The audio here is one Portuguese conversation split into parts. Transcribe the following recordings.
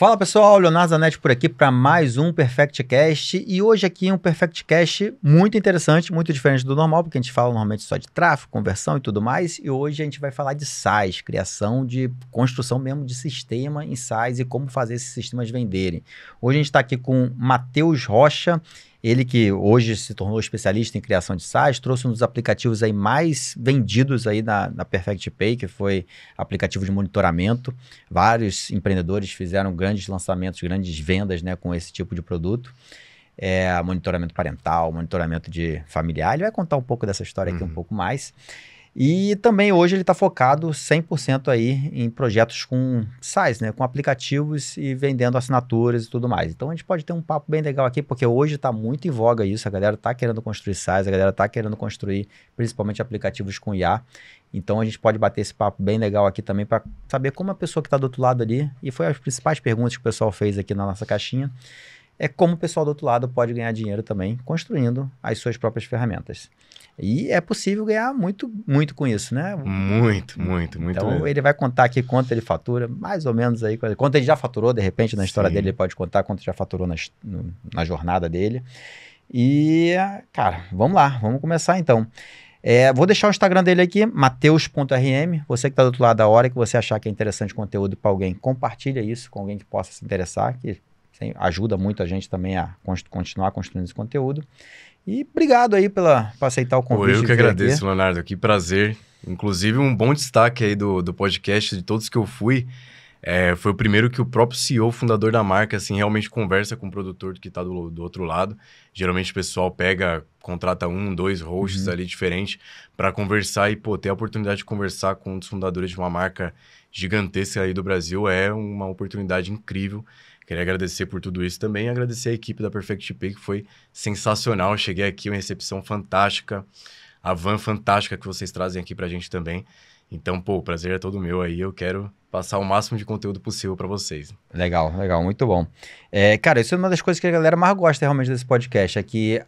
Fala pessoal, Leonardo Zanetti por aqui para mais um Perfect Cast e hoje aqui é um Perfect Cast muito interessante, muito diferente do normal, porque a gente fala normalmente só de tráfego, conversão e tudo mais, e hoje a gente vai falar de SaaS, criação de construção mesmo de sistema em SaaS e como fazer esses sistemas venderem. Hoje a gente está aqui com Matheus Rocha, ele que hoje se tornou especialista em criação de SaaS, trouxe um dos aplicativos aí mais vendidos aí na Perfect Pay, que foi aplicativo de monitoramento. Vários empreendedores fizeram grandes lançamentos, grandes vendas, né, com esse tipo de produto. Monitoramento parental, monitoramento de familiar. Ele vai contar um pouco dessa história aqui um pouco mais. E também hoje ele está focado 100% aí em projetos com SaaS, né? Com aplicativos e vendendo assinaturas e tudo mais. Então a gente pode ter um papo bem legal aqui, porque hoje está muito em voga isso, a galera está querendo construir SaaS, a galera está querendo construir principalmente aplicativos com IA. Então a gente pode bater esse papo bem legal aqui também para saber como a pessoa que está do outro lado ali, e foi as principais perguntas que o pessoal fez aqui na nossa caixinha, é como o pessoal do outro lado pode ganhar dinheiro também construindo as suas próprias ferramentas. E é possível ganhar muito, muito com isso, né? Muito Então mesmo. ele vai contar aqui quanto ele fatura, mais ou menos aí, quanto ele já faturou, de repente, na história dele, ele pode contar quanto já faturou na jornada dele. E, cara, vamos lá, vamos começar então. Vou deixar o Instagram dele aqui, mateus.rm. Você que está do outro lado da hora, que você achar que é interessante conteúdo para alguém, compartilha isso com alguém que possa se interessar, que ajuda muito a gente também a continuar construindo esse conteúdo. E obrigado aí por aceitar o convite. Eu que agradeço, Leonardo, que prazer. Inclusive, um bom destaque aí do podcast, de todos que eu fui, foi o primeiro que o próprio CEO, fundador da marca, assim, realmente conversa com o produtor que está do outro lado. Geralmente o pessoal contrata 1, 2 hosts ali diferentes para conversar e, ter a oportunidade de conversar com um dos fundadores de uma marca gigantesca aí do Brasil é uma oportunidade incrível. Queria agradecer por tudo isso também e agradecer a equipe da Perfect Pay, que foi sensacional. Eu cheguei aqui, uma recepção fantástica, a van fantástica que vocês trazem aqui pra gente também. Então, o prazer é todo meu aí. Eu quero passar o máximo de conteúdo possível para vocês. Legal, muito bom. Cara, isso é uma das coisas que a galera mais gosta realmente desse podcast, é que,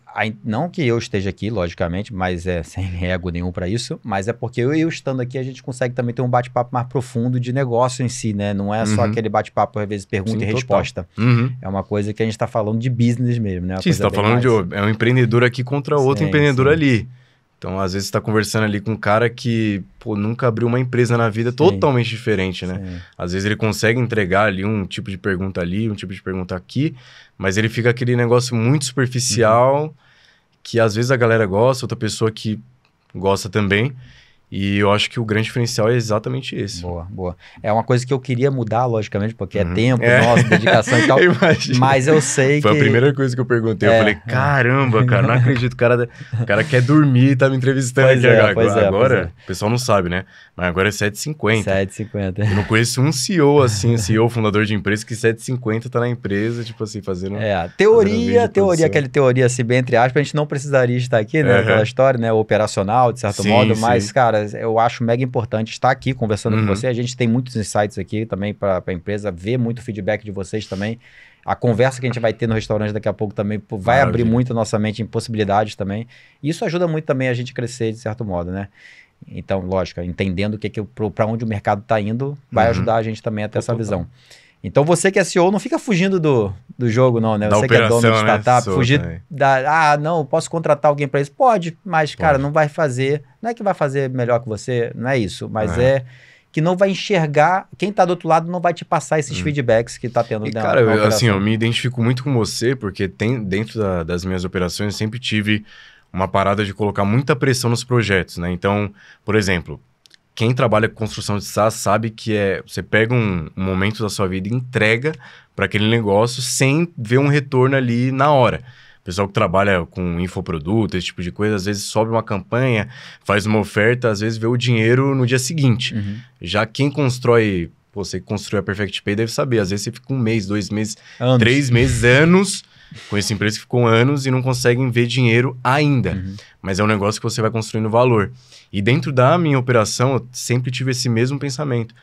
não que eu esteja aqui, logicamente, mas sem ego nenhum para isso, mas é porque eu estando aqui, a gente consegue também ter um bate-papo mais profundo de negócio em si, né? Não é só aquele bate-papo, às vezes, pergunta e resposta. É uma coisa que a gente está falando de business mesmo, né? Sim, você está falando de um empreendedor aqui contra outro empreendedor ali. Então, às vezes, você está conversando ali com um cara que, nunca abriu uma empresa na vida, totalmente diferente, né? Sim. Às vezes, ele consegue entregar ali um tipo de pergunta ali, um tipo de pergunta aqui, mas ele fica aquele negócio muito superficial, que às vezes a galera gosta, outra pessoa que gosta também. E eu acho que o grande diferencial é exatamente esse. Boa. É uma coisa que eu queria mudar, logicamente, porque é tempo, nossa, dedicação e tal. Mas eu sei Foi a primeira coisa que eu perguntei. Eu falei, caramba, cara, não acredito. O cara quer dormir e tá me entrevistando aqui agora. O pessoal não sabe, né? Mas agora é 7h50. 7h50. Eu não conheço um CEO assim, CEO, fundador de empresa, que 7h50 tá na empresa, tipo assim, fazendo... Teoria, aquela teoria, assim, bem entre aspas, a gente não precisaria estar aqui, né? Aquela história, né? Operacional, de certo modo, mas, cara, eu acho mega importante estar aqui conversando com você. A gente tem muitos insights aqui também para a empresa, ver muito feedback de vocês também. A conversa que a gente vai ter no restaurante daqui a pouco também vai abrir muito a nossa mente em possibilidades também. E isso ajuda muito também a gente crescer de certo modo, né? Então, lógico, entendendo para onde o mercado está indo, vai ajudar a gente também a ter essa visão. Então, você que é CEO, não fica fugindo do jogo, não, né? Você que é dono de startup, fugir não, posso contratar alguém para isso? Pode, mas, cara, não vai fazer... Não é que vai fazer melhor que você, não é isso, mas é que não vai enxergar... Quem está do outro lado não vai te passar esses feedbacks que está tendo. Cara, eu me identifico muito com você, porque dentro das minhas operações, eu sempre tive uma parada de colocar muita pressão nos projetos, né? Então, por exemplo... Quem trabalha com construção de SaaS sabe que você pega um momento da sua vida e entrega para aquele negócio sem ver um retorno ali na hora. O pessoal que trabalha com infoproduto, esse tipo de coisa, às vezes sobe uma campanha, faz uma oferta, às vezes vê o dinheiro no dia seguinte. Já quem constrói, você que construiu a Perfect Pay deve saber, às vezes você fica 1 mês, 2 meses, 3 meses, anos... com essa empresa que ficou anos e não conseguem ver dinheiro ainda. Mas é um negócio que você vai construindo valor. E dentro da minha operação, eu sempre tive esse mesmo pensamento.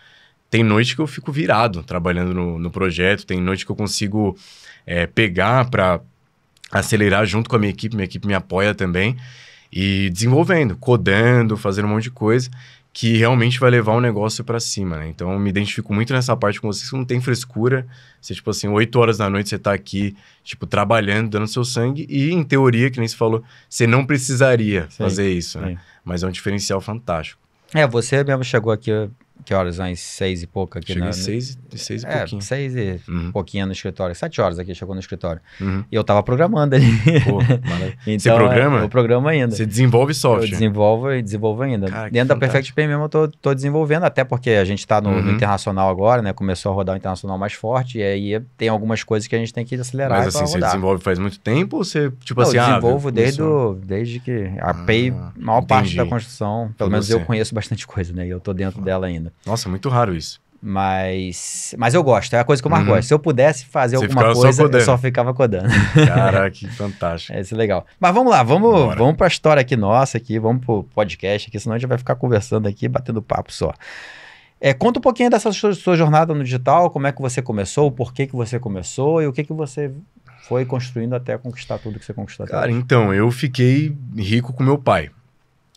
Tem noite que eu fico virado trabalhando no projeto, tem noite que eu consigo pegar para acelerar junto com a minha equipe me apoia também. E desenvolvendo, codando, fazendo um monte de coisa. que realmente vai levar o negócio pra cima, né? Então, eu me identifico muito nessa parte com vocês, que não tem frescura. Você, tipo assim, 8 horas da noite você tá aqui, tipo, trabalhando, dando seu sangue. E, em teoria, que nem você falou, você não precisaria fazer isso, né? Mas é um diferencial fantástico. Você mesmo chegou aqui, que horas? Às 6 e pouco aqui. Cheguei 6 e pouquinho. 6 e pouquinho no escritório. 7 horas aqui, chegou no escritório. E eu tava programando ali. Pô, maravilha. Então, você programa? Eu programo ainda. Você desenvolve software? Eu desenvolvo ainda. Cara, dentro da Perfect Pay mesmo eu tô desenvolvendo, até porque a gente tá no internacional agora, né? Começou a rodar o internacional mais forte, e aí tem algumas coisas que a gente tem que acelerar. Mas assim, você desenvolve faz muito tempo ou você, tipo assim, eu desenvolvo desde que a Pay, maior parte da construção, pelo menos eu conheço bastante coisa, né? E eu tô dentro dela ainda. Nossa, muito raro isso. Mas eu gosto, é a coisa que eu mais gosto. Se eu pudesse fazer alguma coisa, eu só ficava codando. Caraca, que fantástico. Isso é legal. Mas vamos lá, vamos pra história aqui nossa, vamos pro podcast aqui, senão a gente vai ficar conversando aqui, batendo papo só. Conta um pouquinho dessa sua jornada no digital, como é que você começou, o porquê que você começou e o que você foi construindo até conquistar tudo que você conquistou. Cara, então, eu fiquei rico com meu pai.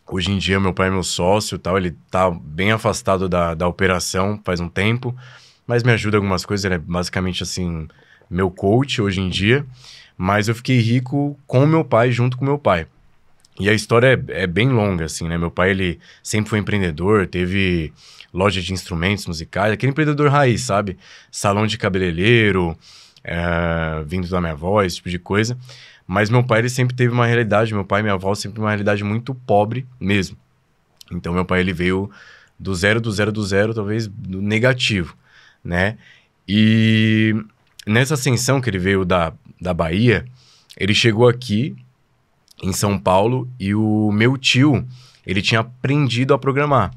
Hoje em dia, meu pai é meu sócio, tal, ele tá bem afastado da operação faz um tempo, mas me ajuda em algumas coisas, ele é basicamente, assim, meu coach hoje em dia, mas eu fiquei rico com meu pai, junto com meu pai. E a história é bem longa, assim, né? Meu pai, ele sempre foi empreendedor, teve loja de instrumentos musicais, aquele empreendedor raiz, sabe? Salão de cabeleireiro, vindo da minha avó, esse tipo de coisa. Mas meu pai, ele sempre teve uma realidade, meu pai e minha avó sempre uma realidade muito pobre mesmo. Então, meu pai, ele veio do zero, talvez do negativo, né? E nessa ascensão que ele veio da Bahia, ele chegou aqui em São Paulo e o meu tio, ele tinha aprendido a programar,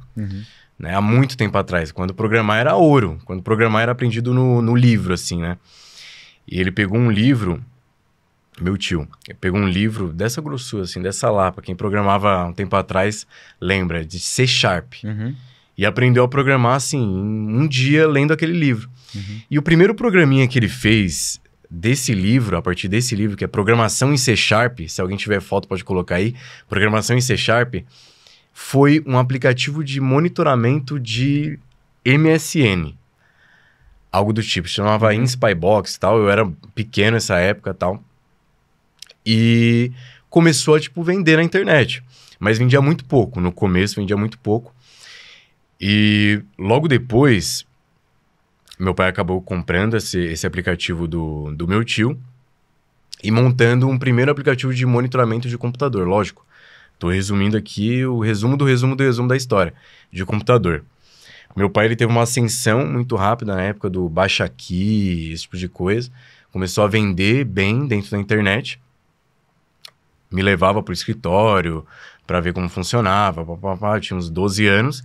né? Há muito tempo atrás, quando programar era ouro, quando programar era aprendido no livro, assim, né? E ele pegou um livro... Meu tio pegou um livro dessa grossura, assim, dessa lapa. Quem programava um tempo atrás lembra, de C#. E aprendeu a programar, assim, em um dia lendo aquele livro. E o primeiro programinha que ele fez desse livro, a partir desse livro, que é Programação em C#, se alguém tiver foto pode colocar aí, Programação em C#, foi um aplicativo de monitoramento de MSN. Algo do tipo, se chamava InSpybox e tal. Eu era pequeno nessa época e tal. E começou a, tipo, vender na internet. Mas vendia muito pouco. No começo, vendia muito pouco. E logo depois, meu pai acabou comprando esse aplicativo do meu tio e montando um primeiro aplicativo de monitoramento de computador. Lógico, tô resumindo aqui o resumo do resumo da história de computador. Meu pai, ele teve uma ascensão muito rápida na época do Baixa Aqui, esse tipo de coisa. Começou a vender bem dentro da internet. Me levava pro escritório para ver como funcionava, tinha uns 12 anos.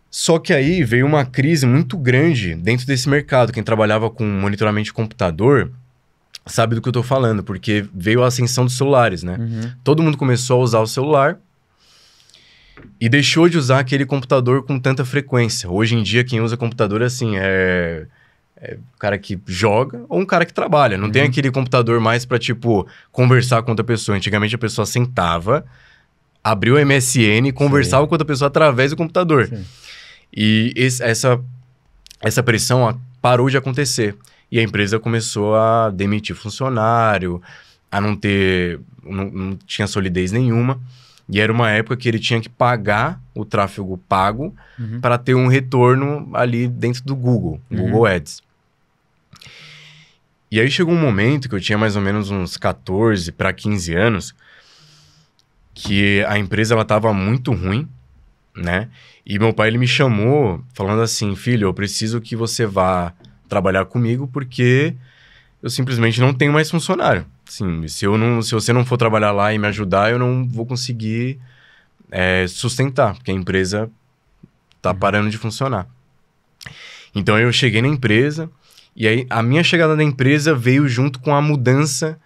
Só que aí veio uma crise muito grande dentro desse mercado. Quem trabalhava com monitoramento de computador sabe do que eu tô falando, porque veio a ascensão dos celulares, né? Todo mundo começou a usar o celular e deixou de usar aquele computador com tanta frequência. Hoje em dia, quem usa computador, assim, é o cara que joga ou um cara que trabalha. Não tem aquele computador mais pra, tipo, conversar com outra pessoa. Antigamente, a pessoa sentava, abriu o MSN e conversava com outra pessoa através do computador. E essa pressão parou de acontecer. E a empresa começou a demitir funcionário, a não tinha solidez nenhuma. E era uma época que ele tinha que pagar o tráfego pago para ter um retorno ali dentro do Google Ads. E aí chegou um momento que eu tinha mais ou menos uns 14 para 15 anos, que a empresa ela estava muito ruim, né? E meu pai, ele me chamou falando assim: filho, eu preciso que você vá trabalhar comigo porque eu simplesmente não tenho mais funcionário. Assim, se você não for trabalhar lá e me ajudar, eu não vou conseguir sustentar, porque a empresa tá parando de funcionar. Então eu cheguei na empresa, e aí a minha chegada na empresa veio junto com a mudança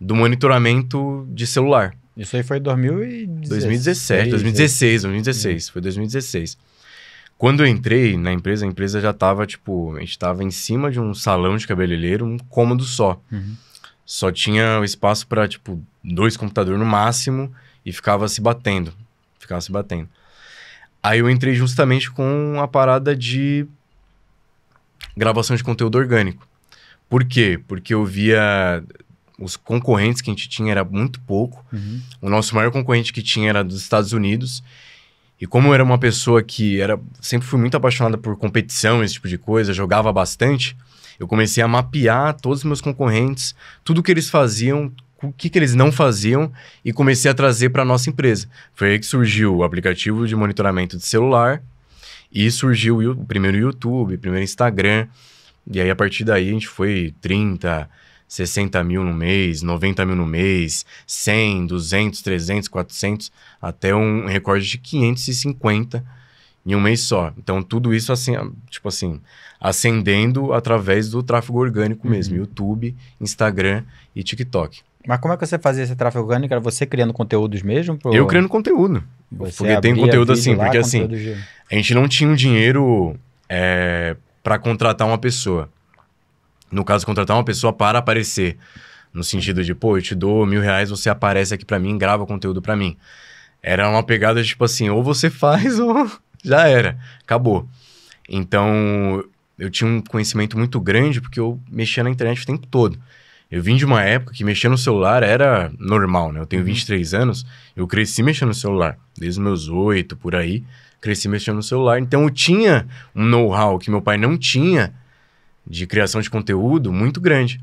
do monitoramento de celular. Isso aí foi em 2016. 2016. Foi 2016. Quando eu entrei na empresa, a empresa já tava, tipo, a gente tava em cima de um salão de cabeleireiro, um cômodo só. Só tinha o espaço para, tipo, 2 computadores no máximo e ficava se batendo. Aí eu entrei justamente com a parada de gravação de conteúdo orgânico. Por quê? Porque eu via os concorrentes que a gente tinha era muito pouco. O nosso maior concorrente que tinha era dos Estados Unidos. E como eu era uma pessoa que sempre fui muito apaixonada por competição, esse tipo de coisa, jogava bastante, eu comecei a mapear todos os meus concorrentes, tudo que eles faziam, o que eles não faziam, e comecei a trazer para a nossa empresa. Foi aí que surgiu o aplicativo de monitoramento de celular, e surgiu o primeiro YouTube, o primeiro Instagram, e aí a partir daí a gente foi 30, 60 mil no mês, 90 mil no mês, 100, 200, 300, 400, até um recorde de 550 em um mês só. Então, tudo isso, assim, tipo assim, ascendendo através do tráfego orgânico mesmo. YouTube, Instagram e TikTok. Mas como é que você fazia esse tráfego orgânico? Era você criando conteúdos mesmo? Eu criando conteúdo. Porque tem conteúdo assim, porque assim, a gente não tinha um dinheiro para contratar uma pessoa. No caso, contratar uma pessoa para aparecer. No sentido de, pô, eu te dou R$1.000, você aparece aqui pra mim, grava conteúdo pra mim. Era uma pegada tipo assim, ou você faz ou já era, acabou. Então, eu tinha um conhecimento muito grande porque eu mexia na internet o tempo todo. Eu vim de uma época que mexer no celular era normal, né? Eu tenho 23 anos, eu cresci mexendo no celular. Desde os meus 8, por aí, cresci mexendo no celular. Então, eu tinha um know-how que meu pai não tinha de criação de conteúdo muito grande.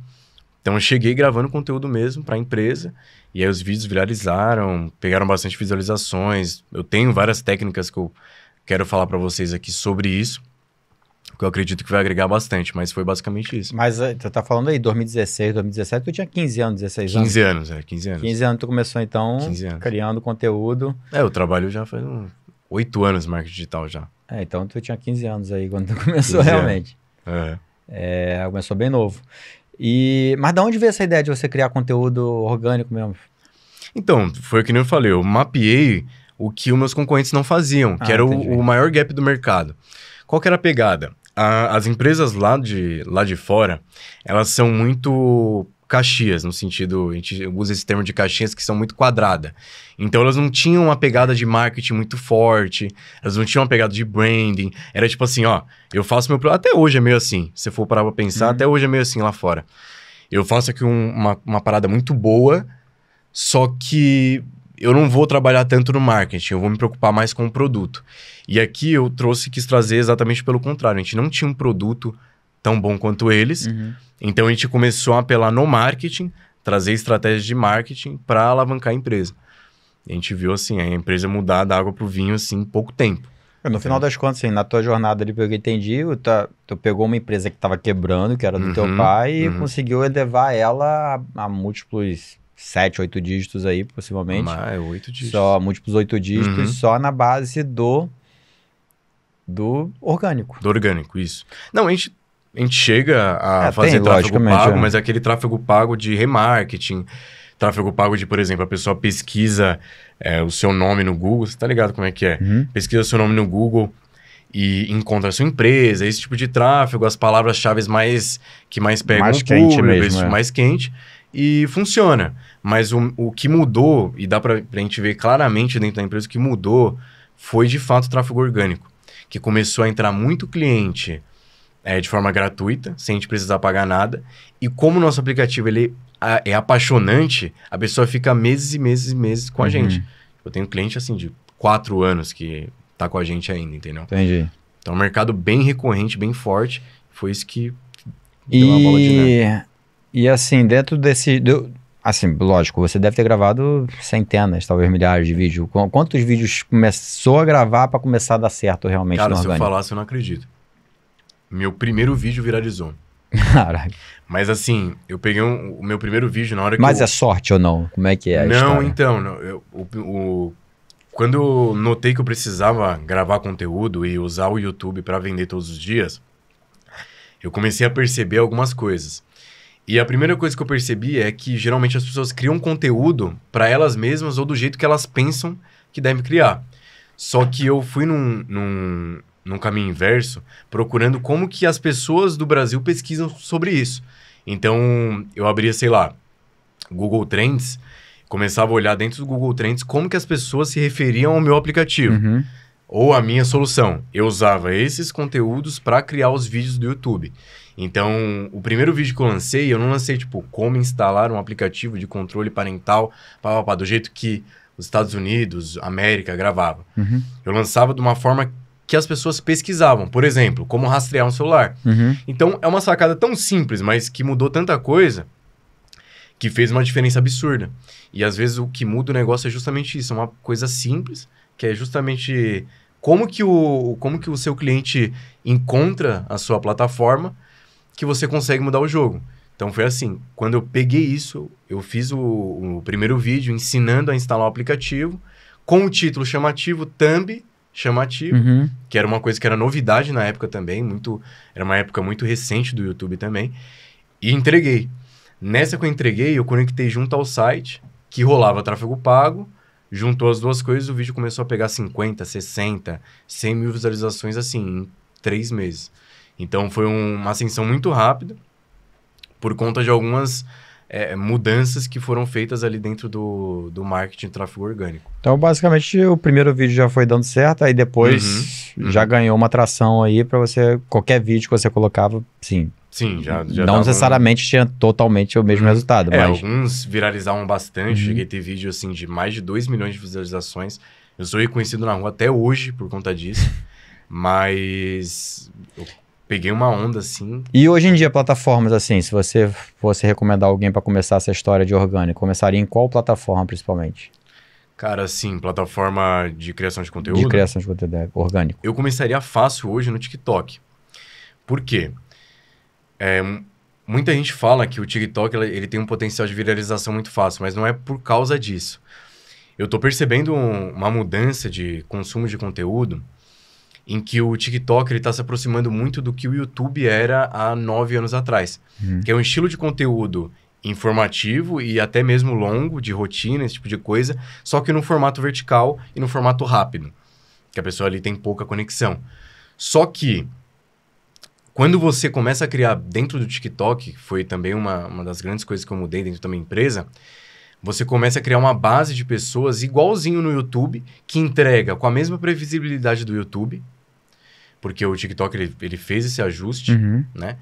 Então, eu cheguei gravando conteúdo mesmo para a empresa, e aí os vídeos viralizaram, pegaram bastante visualizações. Eu tenho várias técnicas que eu quero falar para vocês aqui sobre isso, que eu acredito que vai agregar bastante, mas foi basicamente isso. Mas tu tá falando aí, 2016, 2017, tu tinha 15 anos, 16 anos? 15 anos, 15 anos. 15 anos tu começou, então, 15 anos. Criando conteúdo. Eu trabalho já faz 8 anos no marketing digital já. Então tu tinha 15 anos aí quando tu começou realmente. Começou bem novo. Mas de onde veio essa ideia de você criar conteúdo orgânico mesmo? Então, foi o que eu falei, eu mapeei o que os meus concorrentes não faziam, que era o maior gap do mercado. Qual que era a pegada? As empresas lá de fora, elas são muito caxias, no sentido, a gente usa esse termo de caixinhas que são muito quadrada. Então, elas não tinham uma pegada de marketing muito forte, elas não tinham uma pegada de branding. Era tipo assim, ó, eu faço meu... Até hoje é meio assim, se for parar pra pensar, até hoje é meio assim lá fora. Eu faço aqui uma parada muito boa, só que eu não vou trabalhar tanto no marketing, eu vou me preocupar mais com o produto. E aqui eu quis trazer exatamente pelo contrário. A gente não tinha um produto tão bom quanto eles, então a gente começou a apelar no marketing, trazer estratégias de marketing para alavancar a empresa. A gente viu assim, a empresa mudar da água pro vinho assim, em pouco tempo. No final das contas, assim, na tua jornada ali, pelo que eu entendi, tu pegou uma empresa que estava quebrando, que era do teu pai, e conseguiu elevar ela a múltiplos 7, 8 dígitos aí, possivelmente. Mas 8 dígitos. Só múltiplos 8 dígitos, só na base do orgânico. Do orgânico, isso. Não, a gente chega a fazer tráfego pago, mas é aquele tráfego pago de remarketing, tráfego pago de, por exemplo, a pessoa pesquisa o seu nome no Google, você tá ligado como é que é? Pesquisa seu nome no Google e encontra a sua empresa, esse tipo de tráfego, as palavras-chave que mais pegam mais o quente público, mesmo, mais quente, e funciona. Mas o que mudou, e dá pra gente ver claramente dentro da empresa, o que mudou foi, de fato, o tráfego orgânico, que começou a entrar muito cliente de forma gratuita, sem a gente precisar pagar nada, e como o nosso aplicativo ele é apaixonante, a pessoa fica meses e meses e meses com a gente. Eu tenho cliente, assim, de 4 anos que tá com a gente ainda, entendeu? Entendi. Então, é um mercado bem recorrente, bem forte, foi isso que deu uma bola de neve. E assim, dentro desse... Assim, lógico, você deve ter gravado centenas, talvez milhares de vídeos. Quantos vídeos começou a gravar para começar a dar certo realmente? Cara, se eu falasse, eu não acredito. Meu primeiro vídeo viralizou. Caralho. Mas assim, eu peguei o meu primeiro vídeo na hora que Mas é sorte ou não? Como é que é a história? Não, então, quando eu notei que eu precisava gravar conteúdo e usar o YouTube para vender todos os dias, eu comecei a perceber algumas coisas. E a primeira coisa que eu percebi é que geralmente as pessoas criam conteúdo para elas mesmas ou do jeito que elas pensam que devem criar. Só que eu fui num caminho inverso, procurando como que as pessoas do Brasil pesquisam sobre isso. Então, eu abria, sei lá, Google Trends, começava a olhar dentro do Google Trends como que as pessoas se referiam ao meu aplicativo. Ou a minha solução, eu usava esses conteúdos para criar os vídeos do YouTube. Então, o primeiro vídeo que eu não lancei, tipo, como instalar um aplicativo de controle parental, do jeito que os Estados Unidos, América, gravava. Uhum. Eu lançava de uma forma que as pessoas pesquisavam. Por exemplo, como rastrear um celular. Uhum. Então, é uma sacada tão simples, mas que mudou tanta coisa, que fez uma diferença absurda. E, às vezes, o que muda o negócio é justamente isso. É uma coisa simples, que é justamente como que o seu cliente encontra a sua plataforma, que você consegue mudar o jogo. Então, foi assim. Quando eu peguei isso, eu fiz o primeiro vídeo ensinando a instalar o aplicativo, com o título chamativo, thumb chamativo, Uhum. que era uma coisa que era novidade na época também, era uma época muito recente do YouTube também, e entreguei. Nessa que eu entreguei, eu conectei junto ao site, que rolava tráfego pago, juntou as duas coisas, o vídeo começou a pegar 50, 60, 100 mil visualizações, assim, em 3 meses. Então, foi uma ascensão muito rápida, por conta de algumas mudanças que foram feitas ali dentro do marketing de tráfego orgânico. Então, basicamente, o primeiro vídeo já foi dando certo, aí depois já ganhou uma atração aí para você, qualquer vídeo que você colocava, sim. Sim, já não necessariamente tinha totalmente o mesmo resultado, mas... alguns viralizavam bastante, cheguei a ter vídeo assim de mais de 2 milhões de visualizações. Eu sou reconhecido na rua até hoje por conta disso, mas eu peguei uma onda assim. E hoje em dia, plataformas assim, se você fosse recomendar alguém para começar essa história de orgânico, começaria em qual plataforma principalmente? Cara, assim, plataforma de criação de conteúdo? De criação de conteúdo orgânico. Eu começaria fácil hoje no TikTok. Por quê? Muita gente fala que o TikTok ele tem um potencial de viralização muito fácil, mas não é por causa disso. Eu tô percebendo uma mudança de consumo de conteúdo em que o TikTok ele tá se aproximando muito do que o YouTube era há 9 anos atrás. Que é um estilo de conteúdo informativo e até mesmo longo, de rotina, esse tipo de coisa, só que no formato vertical e no formato rápido, que a pessoa ali tem pouca conexão. Só que quando você começa a criar dentro do TikTok, que foi também uma das grandes coisas que eu mudei dentro da minha empresa, você começa a criar uma base de pessoas igualzinho no YouTube, que entrega com a mesma previsibilidade do YouTube, porque o TikTok ele fez esse ajuste, né?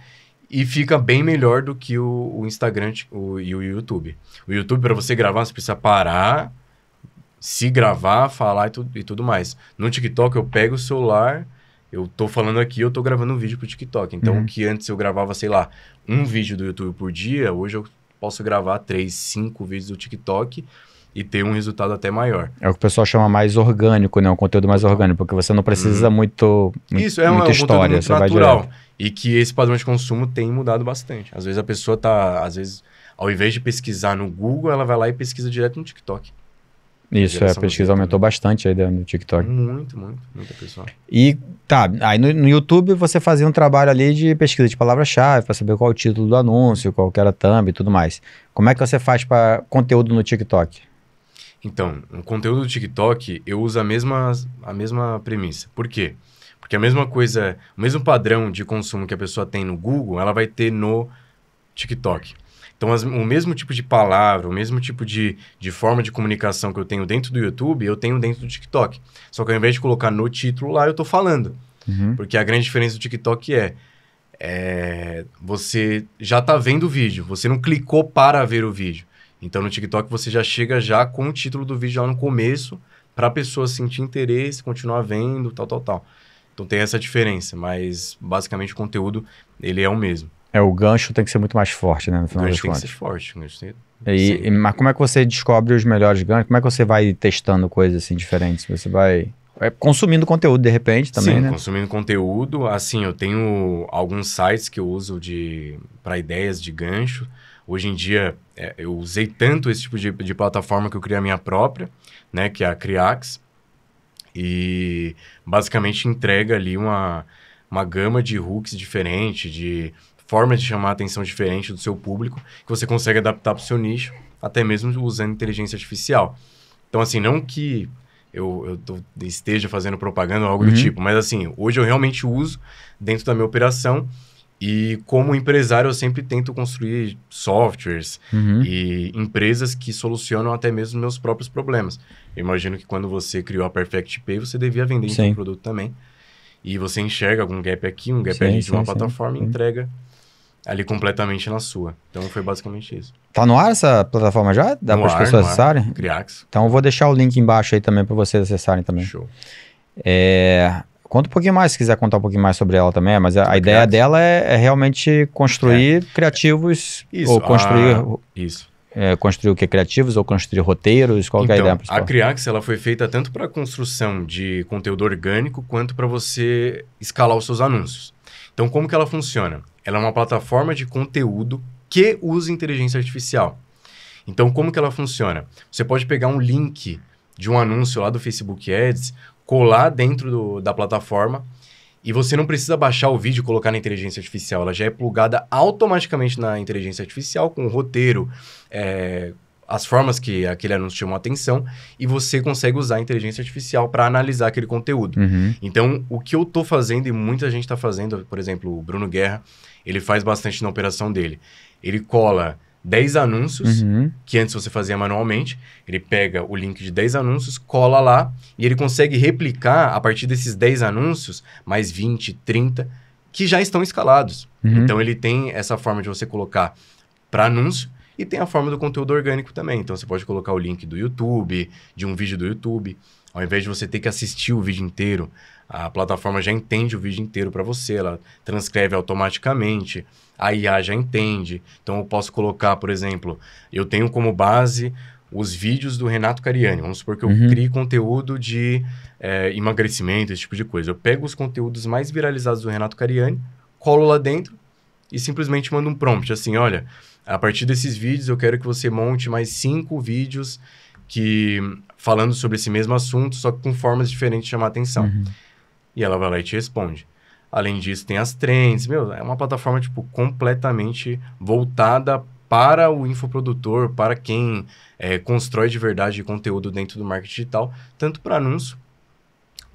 E fica bem melhor do que o Instagram e o YouTube. O YouTube, para você gravar, você precisa parar, se gravar, falar e tudo mais. No TikTok, eu pego o celular... Eu tô falando aqui, eu tô gravando um vídeo pro TikTok. Então, o que antes eu gravava, sei lá, um vídeo do YouTube por dia, hoje eu posso gravar 3, 5 vídeos do TikTok e ter um resultado até maior. É o que o pessoal chama mais orgânico, né? Um conteúdo mais orgânico, porque você não precisa muito Isso, é muita um história, conteúdo muito natural. E que esse padrão de consumo tem mudado bastante. Às vezes a pessoa ao invés de pesquisar no Google, ela vai lá e pesquisa direto no TikTok. Isso, a pesquisa aumentou bastante aí no TikTok. Muita pessoa. E tá, aí no YouTube você fazia um trabalho ali de pesquisa de palavra-chave para saber qual é o título do anúncio, qual que era a thumb e tudo mais. Como é que você faz para conteúdo no TikTok? Então, no conteúdo do TikTok eu uso a mesma premissa. Por quê? Porque a mesma coisa, o mesmo padrão de consumo que a pessoa tem no Google, ela vai ter no TikTok. Então, o mesmo tipo de palavra, o mesmo tipo de forma de comunicação que eu tenho dentro do YouTube, eu tenho dentro do TikTok. Só que ao invés de colocar no título lá, eu tô falando. Porque a grande diferença do TikTok você já tá vendo o vídeo, você não clicou para ver o vídeo. Então, no TikTok, você já chega já com o título do vídeo lá no começo, para a pessoa sentir interesse, continuar vendo, tal. Então, tem essa diferença, mas basicamente o conteúdo, ele é o mesmo. O gancho tem que ser muito mais forte, né? No final das contas. O gancho tem que ser forte. Mas como é que você descobre os melhores ganchos? Como é que você vai testando coisas assim diferentes? Você vai consumindo conteúdo de repente também, né? Sim, consumindo conteúdo. Assim, eu tenho alguns sites que eu uso para ideias de gancho. Hoje em dia, eu usei tanto esse tipo de plataforma que eu criei a minha própria, né? Que é a Criax. E basicamente entrega ali uma gama de hooks diferente, de formas de chamar a atenção diferente do seu público, que você consegue adaptar para o seu nicho, até mesmo usando inteligência artificial. Então, assim, não que eu esteja fazendo propaganda ou algo do tipo, mas assim, hoje eu realmente uso dentro da minha operação E como empresário, eu sempre tento construir softwares e empresas que solucionam até mesmo meus próprios problemas. Eu imagino que quando você criou a Perfect Pay, você devia vender Sim. um produto também. E você enxerga algum gap aqui, um gap ali de uma plataforma e entrega ali completamente na sua. Então, foi basicamente isso. Tá no ar essa plataforma já? Dá para as pessoas acessarem? Criax. Então, eu vou deixar o link embaixo aí também para vocês acessarem também. Show. Conta um pouquinho mais, se quiser contar um pouquinho mais sobre ela também, mas a ideia dela é realmente construir criativos, isso, ou construir... Isso. Construir o que? Criativos ou construir roteiros? Qual que é a ideia principal? A Criax, ela foi feita tanto para construção de conteúdo orgânico, quanto para você escalar os seus anúncios. Então, como que ela funciona? Ela é uma plataforma de conteúdo que usa inteligência artificial. Então, como que ela funciona? Você pode pegar um link de um anúncio lá do Facebook Ads, colar dentro da plataforma, e você não precisa baixar o vídeo e colocar na inteligência artificial. Ela já é plugada automaticamente na inteligência artificial, com o roteiro, as formas que aquele anúncio chamou a atenção, e você consegue usar a inteligência artificial para analisar aquele conteúdo. Então, o que eu estou fazendo, e muita gente está fazendo, por exemplo, o Bruno Guerra, ele faz bastante na operação dele. Ele cola 10 anúncios, que antes você fazia manualmente. Ele pega o link de 10 anúncios, cola lá, e ele consegue replicar, a partir desses 10 anúncios, mais 20, 30, que já estão escalados. Então, ele tem essa forma de você colocar para anúncio, e tem a forma do conteúdo orgânico também. Então, você pode colocar o link do YouTube, de um vídeo do YouTube. Ao invés de você ter que assistir o vídeo inteiro, a plataforma já entende o vídeo inteiro para você, ela transcreve automaticamente, a IA já entende. Então, eu posso colocar, por exemplo, eu tenho como base os vídeos do Renato Cariani. Vamos supor que eu crie conteúdo de emagrecimento, esse tipo de coisa. Eu pego os conteúdos mais viralizados do Renato Cariani, colo lá dentro e simplesmente mando um prompt, assim, olha, a partir desses vídeos eu quero que você monte mais 5 vídeos falando sobre esse mesmo assunto, só que com formas diferentes de chamar a atenção. E ela vai lá e te responde. Além disso, tem as trends. É uma plataforma, completamente voltada para o infoprodutor, para quem constrói de verdade conteúdo dentro do marketing digital, tanto para anúncio,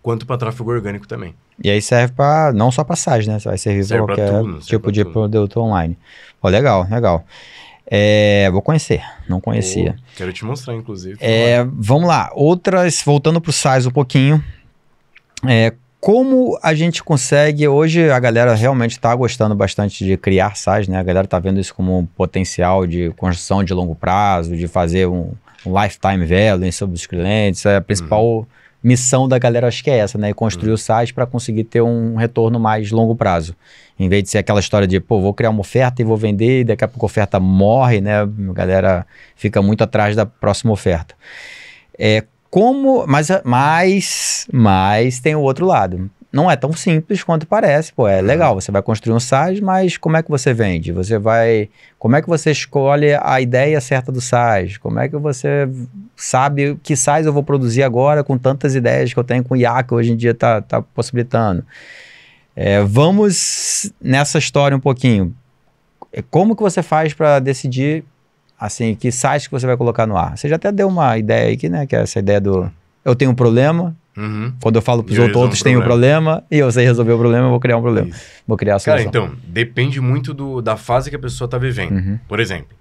quanto para tráfego orgânico também. E aí serve para não só passagem, né? Vai servir para qualquer tipo de produto online. Pô, legal, legal. Vou conhecer, não conhecia. Quero te mostrar, inclusive. Vamos lá, voltando para o SaaS um pouquinho. Como a gente consegue, hoje a galera realmente está gostando bastante de criar SaaS, né? A galera está vendo isso como um potencial de construção de longo prazo, de fazer um lifetime value sobre os clientes. A principal missão da galera, acho que é essa, né? Construir o SaaS para conseguir ter um retorno mais longo prazo. Em vez de ser aquela história de, vou criar uma oferta e vou vender, e daqui a pouco a oferta morre, né? A galera fica muito atrás da próxima oferta. Mas tem o outro lado. Não é tão simples quanto parece. É legal, você vai construir um SaaS, mas como é que você vende? Como é que você escolhe a ideia certa do SaaS? Como é que você sabe que SaaS eu vou produzir agora com tantas ideias que eu tenho com o IA, que hoje em dia está possibilitando? Vamos nessa história um pouquinho. Como que você faz para decidir assim, que SaaS que você vai colocar no ar? Você já até deu uma ideia aqui, né? Que é essa ideia do eu tenho um problema, quando eu falo para os outros tem um problema, e eu sei resolver o problema, eu vou criar um problema. Isso. Vou criar a solução. Cara, então, depende muito da fase que a pessoa está vivendo. Por exemplo,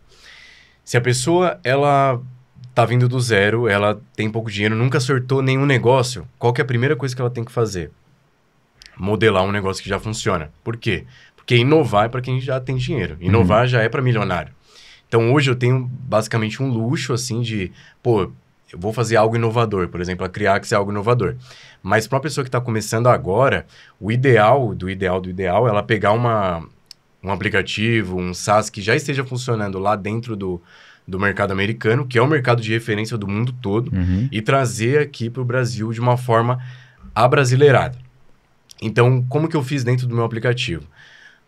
se a pessoa, ela tá vindo do zero, ela tem pouco dinheiro, nunca acertou nenhum negócio, qual que é a primeira coisa que ela tem que fazer? Modelar um negócio que já funciona. Por quê? Porque inovar é para quem já tem dinheiro. Inovar já é para milionário. Então, hoje eu tenho basicamente um luxo, assim, eu vou fazer algo inovador. Por exemplo, a Criax é algo inovador. Mas para uma pessoa que está começando agora, o ideal é ela pegar um aplicativo, um SaaS que já esteja funcionando lá dentro do mercado americano, que é o mercado de referência do mundo todo, e trazer aqui para o Brasil de uma forma abrasileirada. Então, como que eu fiz dentro do meu aplicativo?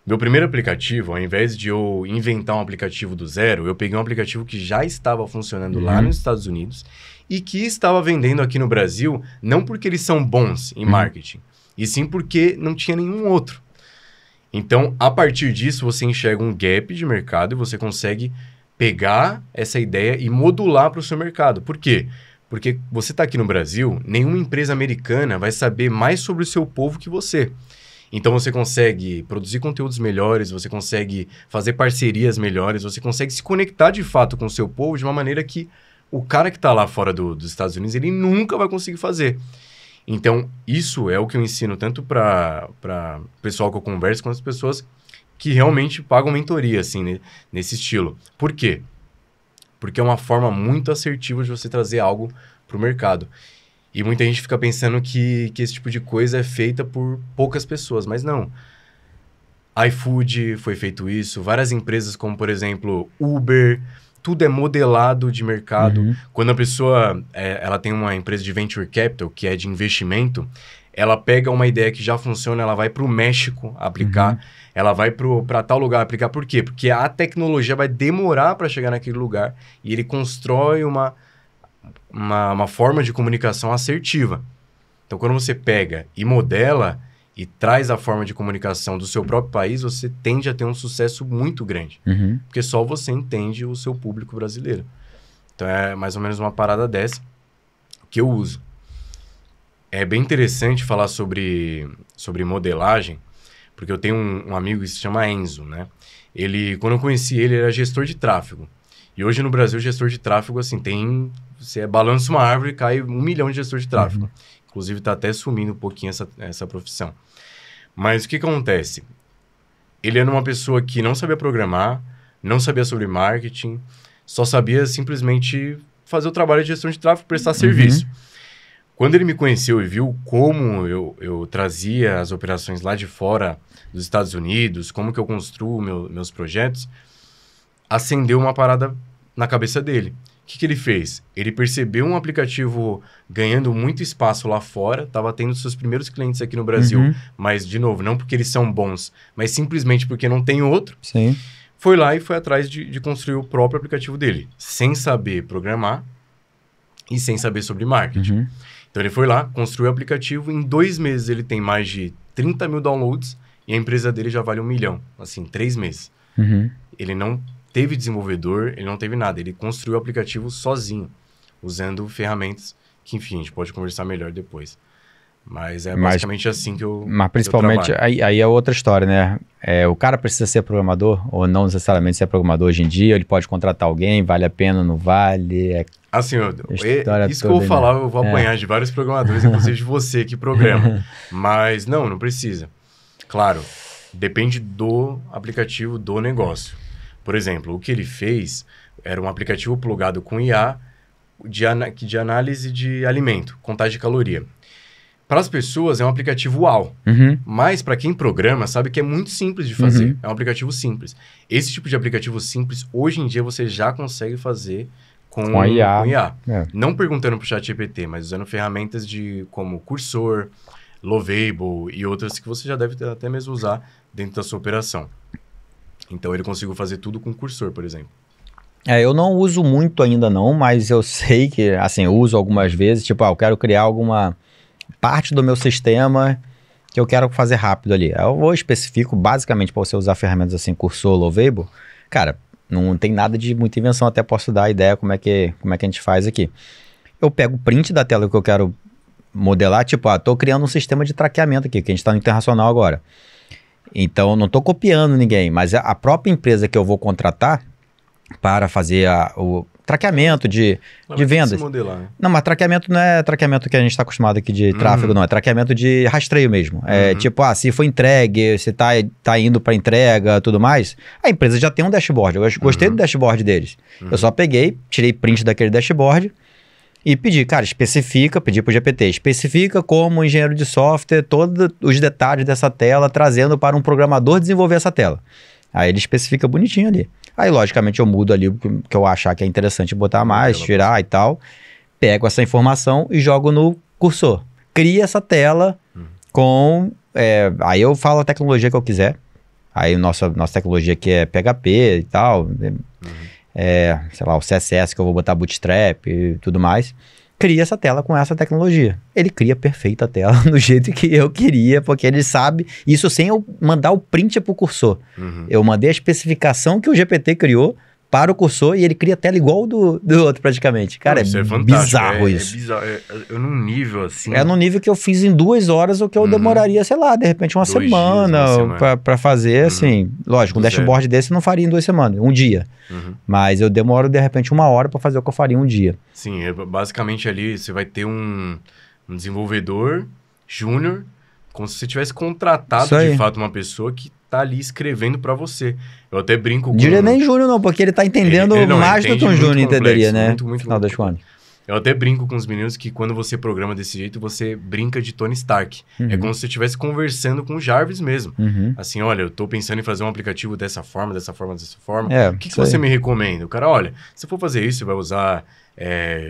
Meu primeiro aplicativo, ao invés de eu inventar um aplicativo do zero, eu peguei um aplicativo que já estava funcionando lá nos Estados Unidos e que estava vendendo aqui no Brasil, não porque eles são bons em marketing, e sim porque não tinha nenhum outro. Então, a partir disso, você enxerga um gap de mercado e você consegue pegar essa ideia e modular para o seu mercado. Por quê? Porque você está aqui no Brasil, nenhuma empresa americana vai saber mais sobre o seu povo que você. Então você consegue produzir conteúdos melhores, você consegue fazer parcerias melhores, você consegue se conectar de fato com o seu povo de uma maneira que o cara que está lá fora dos Estados Unidos, ele nunca vai conseguir fazer. Então, isso é o que eu ensino tanto para o pessoal que eu converso, quanto as pessoas que realmente pagam mentoria, assim, nesse estilo. Por quê? Porque é uma forma muito assertiva de você trazer algo para o mercado. E muita gente fica pensando que esse tipo de coisa é feita por poucas pessoas, mas não. iFood foi feito isso, várias empresas como, por exemplo, Uber, tudo é modelado de mercado. Quando a pessoa ela tem uma empresa de venture capital, que é de investimento, ela pega uma ideia que já funciona, ela vai para o México aplicar, ela vai para tal lugar aplicar. Por quê? Porque a tecnologia vai demorar para chegar naquele lugar e ele constrói uma forma de comunicação assertiva. Então, quando você pega e modela e traz a forma de comunicação do seu próprio país, você tende a ter um sucesso muito grande. Porque só você entende o seu público brasileiro. Então, é mais ou menos uma parada dessa que eu uso. É bem interessante falar sobre modelagem, porque eu tenho um amigo que se chama Enzo, né? Quando eu conheci ele, era gestor de tráfego. E hoje no Brasil, gestor de tráfego, assim, você balança uma árvore e cai 1 milhão de gestor de tráfego. Inclusive, está até sumindo um pouquinho essa profissão. Mas o que acontece? Ele era uma pessoa que não sabia programar, não sabia sobre marketing, só sabia simplesmente fazer o trabalho de gestão de tráfego, prestar serviço. Quando ele me conheceu e viu como eu trazia as operações lá de fora dos Estados Unidos, como que eu construo meus projetos, acendeu uma parada na cabeça dele. O que ele fez? Ele percebeu um aplicativo ganhando muito espaço lá fora, estava tendo seus primeiros clientes aqui no Brasil, mas, de novo, não porque eles são bons, mas simplesmente porque não tem outro. Sim. Foi lá e foi atrás de construir o próprio aplicativo dele, sem saber programar e sem saber sobre marketing. Então, ele foi lá, construiu o aplicativo, em 2 meses ele tem mais de 30 mil downloads e a empresa dele já vale 1 milhão, assim, 3 meses. Ele não teve desenvolvedor, ele não teve nada. Ele construiu o aplicativo sozinho, usando ferramentas que, enfim, a gente pode conversar melhor depois. Mas é basicamente assim que eu Mas principalmente, aí é outra história, né? O cara precisa ser programador, ou não necessariamente ser programador hoje em dia, ele pode contratar alguém, vale a pena, não vale... Assim, isso que eu vou falar, eu vou apanhar de vários programadores, inclusive de você que programa. Mas não precisa. Claro, depende do aplicativo, do negócio. Por exemplo, o que ele fez era um aplicativo plugado com IA de análise de alimento, contagem de caloria. Para as pessoas é um aplicativo uau, mas para quem programa sabe que é muito simples de fazer. É um aplicativo simples. Esse tipo de aplicativo simples, hoje em dia você já consegue fazer com IA. Não perguntando para o ChatGPT, mas usando ferramentas como Cursor, Lovable e outras que você já deve até mesmo usar dentro da sua operação. Então, ele conseguiu fazer tudo com Cursor, por exemplo. Eu não uso muito ainda não, mas eu sei que, assim, eu uso algumas vezes, tipo, eu quero criar alguma parte do meu sistema que eu quero fazer rápido ali. Eu vou especifico, basicamente, para você usar ferramentas assim, Cursor, Lovable, cara, não tem nada de muita invenção, até posso dar a ideia como é que a gente faz aqui. Eu pego o print da tela que eu quero modelar, tipo, tô criando um sistema de traqueamento aqui, que a gente está no internacional agora. Então, não estou copiando ninguém, mas a própria empresa que eu vou contratar para fazer o traqueamento de vendas. Modelar, né? Não, mas traqueamento não é traqueamento que a gente está acostumado aqui de tráfego, não. É traqueamento de rastreio mesmo. É tipo, se foi entregue, se tá indo para entrega, tudo mais, a empresa já tem um dashboard. Eu gostei do dashboard deles. Eu só peguei, tirei print daquele dashboard e pedi, cara, pedi pro GPT, especifica como engenheiro de software todos os detalhes dessa tela, trazendo para um programador desenvolver essa tela. Aí ele especifica bonitinho ali. Aí, logicamente, eu mudo ali o que eu achar que é interessante botar mais, tirar e tal. Pego essa informação e jogo no Cursor. Cria essa tela com... aí eu falo a tecnologia que eu quiser. Aí nossa tecnologia aqui é PHP e tal. Sei lá, o CSS que eu vou botar Bootstrap e tudo mais. Cria essa tela com essa tecnologia. Ele cria perfeita a tela do jeito que eu queria, porque ele sabe, isso sem eu mandar o print pro Cursor. Eu mandei a especificação que o GPT criou para o cursor e ele cria tela igual do outro praticamente. Cara, isso é fantástico. bizarro isso. É bizarro. Eu num nível assim... É no nível que eu fiz em 2 horas o que eu demoraria, sei lá, de repente uma 2 dias, semana, uma semana. pra fazer, assim. Lógico, um Do dashboard desse eu não faria em 2 semanas, um dia. Mas eu demoro, de repente, 1 hora pra fazer o que eu faria em um dia. Sim, basicamente ali você vai ter um desenvolvedor júnior, como se você tivesse contratado de fato uma pessoa que tá ali escrevendo para você. Eu até brinco com... Diria nem júnior não, porque ele tá entendendo mais do que um júnior entenderia, né? Muito, Final das contas. Eu até brinco com os meninos que quando você programa desse jeito, você brinca de Tony Stark. É como se você estivesse conversando com o Jarvis mesmo. Assim, olha, eu tô pensando em fazer um aplicativo dessa forma. O que você me recomenda? O cara, olha, se for fazer isso, você vai usar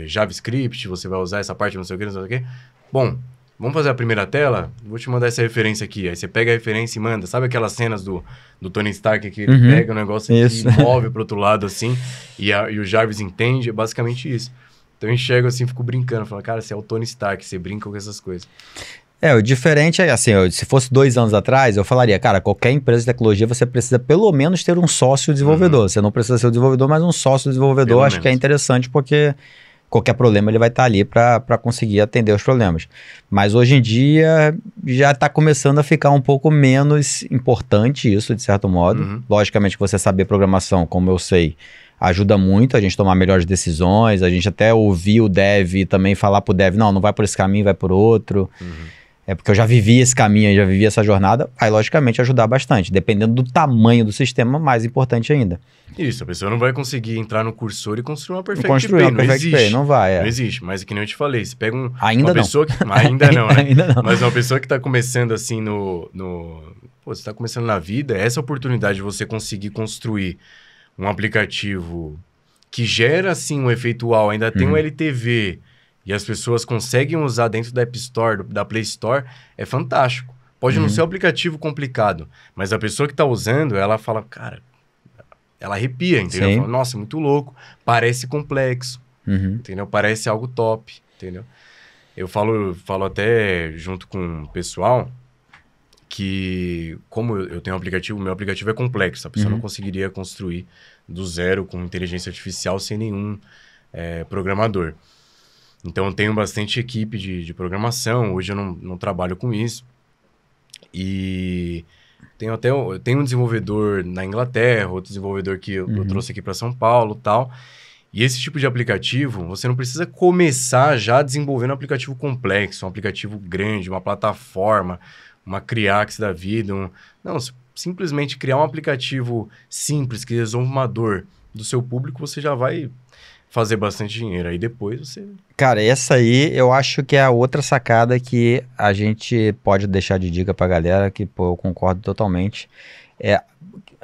JavaScript, você vai usar essa parte, não sei o que. Bom, vamos fazer a primeira tela? Vou te mandar essa referência aqui. Aí você pega a referência e manda. Sabe aquelas cenas do Tony Stark que ele pega o negócio e move pro outro lado assim, e o Jarvis entende? É basicamente isso. Então eu enxergo assim, fico brincando, falo, cara, você é o Tony Stark, você brinca com essas coisas. O diferente é assim, se fosse 2 anos atrás, eu falaria, cara, qualquer empresa de tecnologia você precisa pelo menos ter um sócio desenvolvedor. Você não precisa ser o desenvolvedor, mas um sócio desenvolvedor pelo acho menos. Que é interessante porque qualquer problema ele vai estar ali para conseguir atender os problemas. Mas hoje em dia já está começando a ficar um pouco menos importante isso, de certo modo. Logicamente que você saber programação, como eu sei, ajuda muito a gente tomar melhores decisões, a gente até ouvir o dev e também falar pro dev, não vai por esse caminho, vai por outro. É porque eu já vivi esse caminho, já vivi essa jornada, vai logicamente ajudar bastante. Dependendo do tamanho do sistema, mais importante ainda. Isso, a pessoa não vai conseguir entrar no cursor e construir uma Perfect Pay, não existe. Não vai, Não existe, mas é que nem eu te falei, você pega ainda uma não. pessoa que... Ainda não, né? Ainda não. Mas uma pessoa que está começando assim Pô, você está começando na vida, essa oportunidade de você conseguir construir um aplicativo que gera, assim, um efeito uau, ainda tem um LTV e as pessoas conseguem usar dentro da App Store, da Play Store, é fantástico. Pode não ser um aplicativo complicado, mas a pessoa que está usando, ela fala, cara, ela arrepia, entendeu? Fala, nossa, muito louco, parece complexo, entendeu? Parece algo top, entendeu? Eu falo até junto com o pessoal que, como eu tenho um aplicativo, meu aplicativo é complexo, a pessoa não conseguiria construir do zero com inteligência artificial sem nenhum programador. Então, eu tenho bastante equipe de programação, hoje eu não trabalho com isso. E tenho um desenvolvedor na Inglaterra, outro desenvolvedor que eu trouxe aqui para São Paulo e tal. E esse tipo de aplicativo, você não precisa começar já desenvolvendo um aplicativo complexo, um aplicativo grande, uma plataforma, uma Criax da vida. Não, simplesmente criar um aplicativo simples que resolva uma dor do seu público, você já vai fazer bastante dinheiro. Aí depois você... Cara, essa aí eu acho que é a outra sacada que a gente pode deixar de dica pra galera, que pô, eu concordo totalmente.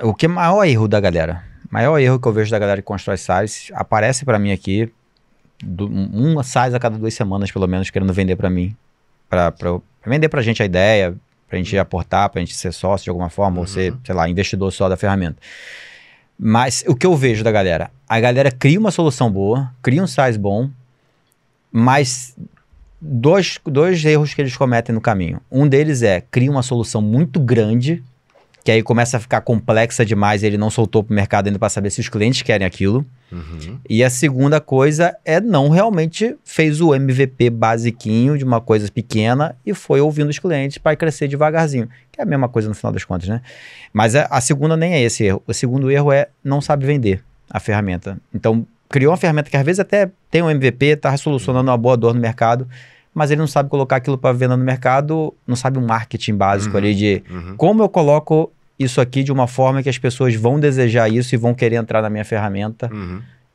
O que é o maior erro da galera? O maior erro que eu vejo da galera que constrói sites, aparece pra mim aqui, uma size a cada 2 semanas, pelo menos, querendo vender pra mim. Pra vender pra gente a ideia, pra gente aportar, pra gente ser sócio de alguma forma, ou ser, sei lá, investidor só da ferramenta. Mas o que eu vejo da galera? A galera cria uma solução boa, cria um size bom, mas dois erros que eles cometem no caminho. Um deles cria uma solução muito grande, que aí começa a ficar complexa demais e ele não soltou pro mercado ainda para saber se os clientes querem aquilo. E a segunda coisa não realmente fez o MVP basiquinho de uma coisa pequena e foi ouvindo os clientes para crescer devagarzinho. Que é a mesma coisa no final das contas, né? Mas a segunda nem é esse erro. O segundo erro não sabe vender a ferramenta. Então, criou uma ferramenta que às vezes até tem um MVP, está solucionando uma boa dor no mercado, mas ele não sabe colocar aquilo para venda no mercado, não sabe um marketing básico ali de como eu coloco isso aqui de uma forma que as pessoas vão desejar isso e vão querer entrar na minha ferramenta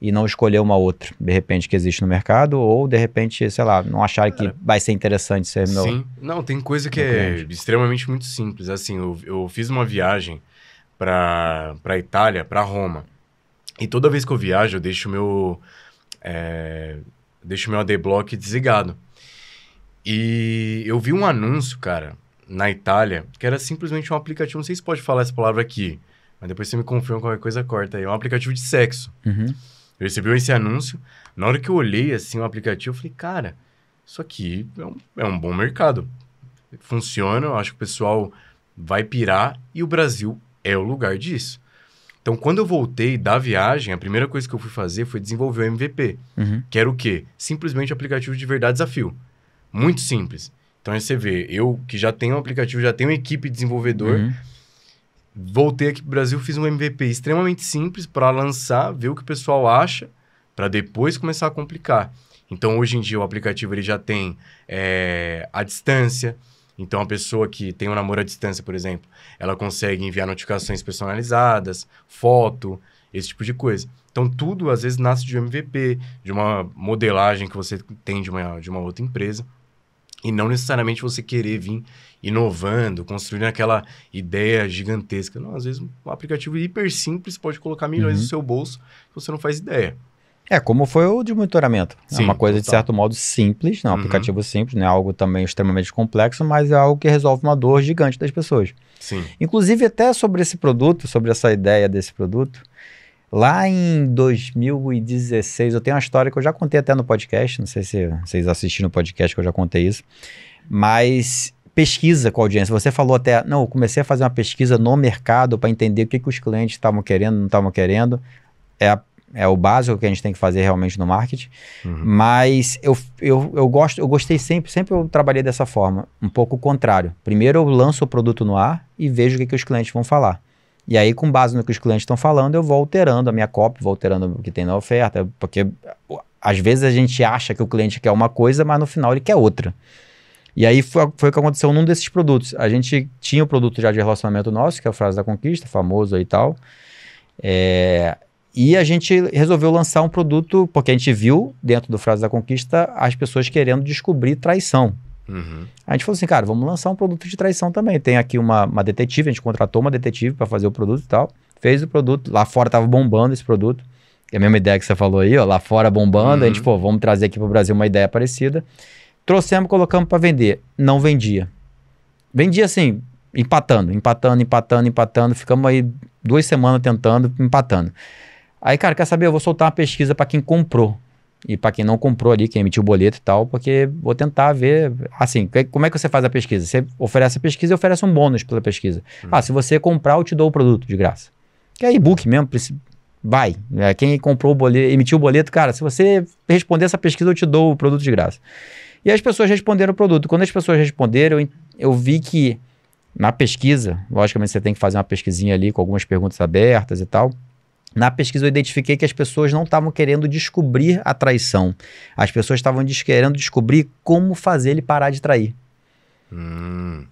e não escolher uma outra, de repente, que existe no mercado, ou de repente, sei lá, não achar que vai ser interessante ser meu... Sim, não, tem coisa que é extremamente muito simples. Assim, eu fiz uma viagem para Itália, para Roma, e toda vez que eu viajo, eu deixo meu Adblock desligado. E eu vi um anúncio, cara, na Itália, que era simplesmente um aplicativo, não sei se pode falar essa palavra aqui, mas depois você me confirma qualquer coisa, corta aí. É um aplicativo de sexo. Eu recebi esse anúncio, na hora que eu olhei assim o aplicativo, eu falei, cara, isso aqui é um bom mercado. Funciona, eu acho que o pessoal vai pirar e o Brasil é o lugar disso. Então, quando eu voltei da viagem, a primeira coisa que eu fui fazer foi desenvolver o MVP. Que era o quê? Simplesmente um aplicativo de verdade desafio. Muito simples. Então, aí você vê, eu que já tenho um aplicativo, já tenho uma equipe de desenvolvedor, voltei aqui pro Brasil, fiz um MVP extremamente simples para lançar, ver o que o pessoal acha, para depois começar a complicar. Então, hoje em dia, o aplicativo ele já tem a distância. Então, a pessoa que tem um namoro à distância, por exemplo, ela consegue enviar notificações personalizadas, foto, esse tipo de coisa. Então, tudo, às vezes, nasce de um MVP, de uma modelagem que você tem de uma outra empresa. E não necessariamente você querer vir inovando, construindo aquela ideia gigantesca. Não, às vezes, um aplicativo hiper simples pode colocar milhões no seu bolso que você não faz ideia. Como foi o de monitoramento. Sim, é uma coisa, total. de certo modo, simples, não é um aplicativo simples, não é algo também extremamente complexo, mas é algo que resolve uma dor gigante das pessoas. Sim. Inclusive, até sobre esse produto, sobre essa ideia desse produto, lá em 2016, eu tenho uma história que eu já contei até no podcast, não sei se vocês assistiram no podcast que eu já contei isso, mas pesquisa com a audiência. Você falou até, não, eu comecei a fazer uma pesquisa no mercado para entender o que os clientes estavam querendo, não estavam querendo. É o básico que a gente tem que fazer realmente no marketing, mas eu gostei sempre eu trabalhei dessa forma, um pouco o contrário. Primeiro eu lanço o produto no ar e vejo o que os clientes vão falar. E aí, com base no que os clientes estão falando, eu vou alterando a minha copy, vou alterando o que tem na oferta, porque às vezes a gente acha que o cliente quer uma coisa, mas no final ele quer outra. E aí foi o que aconteceu num desses produtos. A gente tinha o produto já de relacionamento nosso, que é o Frase da Conquista, famoso aí e tal. E a gente resolveu lançar um produto, porque a gente viu dentro do Frase da Conquista as pessoas querendo descobrir traição. A gente falou assim, cara, vamos lançar um produto de traição também. Tem aqui uma detetive, a gente contratou uma detetive para fazer o produto e tal. Fez o produto, lá fora tava bombando esse produto. É a mesma ideia que você falou aí, ó, lá fora bombando. A gente, vamos trazer aqui pro Brasil uma ideia parecida. Trouxemos, colocamos para vender. Não vendia. Vendia assim, empatando. Ficamos aí 2 semanas tentando, empatando. Aí, cara, quer saber? Eu vou soltar uma pesquisa para quem comprou. E para quem não comprou ali, quem emitiu o boleto e tal, porque vou tentar ver, assim, como é que você faz a pesquisa? Você oferece a pesquisa e oferece um bônus pela pesquisa. Se você comprar, eu te dou o produto de graça. Que é e-book mesmo, vai. Quem comprou o boleto, emitiu o boleto, cara, se você responder essa pesquisa, eu te dou o produto de graça. E as pessoas responderam o produto. Quando as pessoas responderam, eu vi que na pesquisa, logicamente você tem que fazer uma pesquisinha ali com algumas perguntas abertas e tal. Na pesquisa eu identifiquei que as pessoas não estavam querendo descobrir a traição. As pessoas estavam querendo descobrir como fazer ele parar de trair.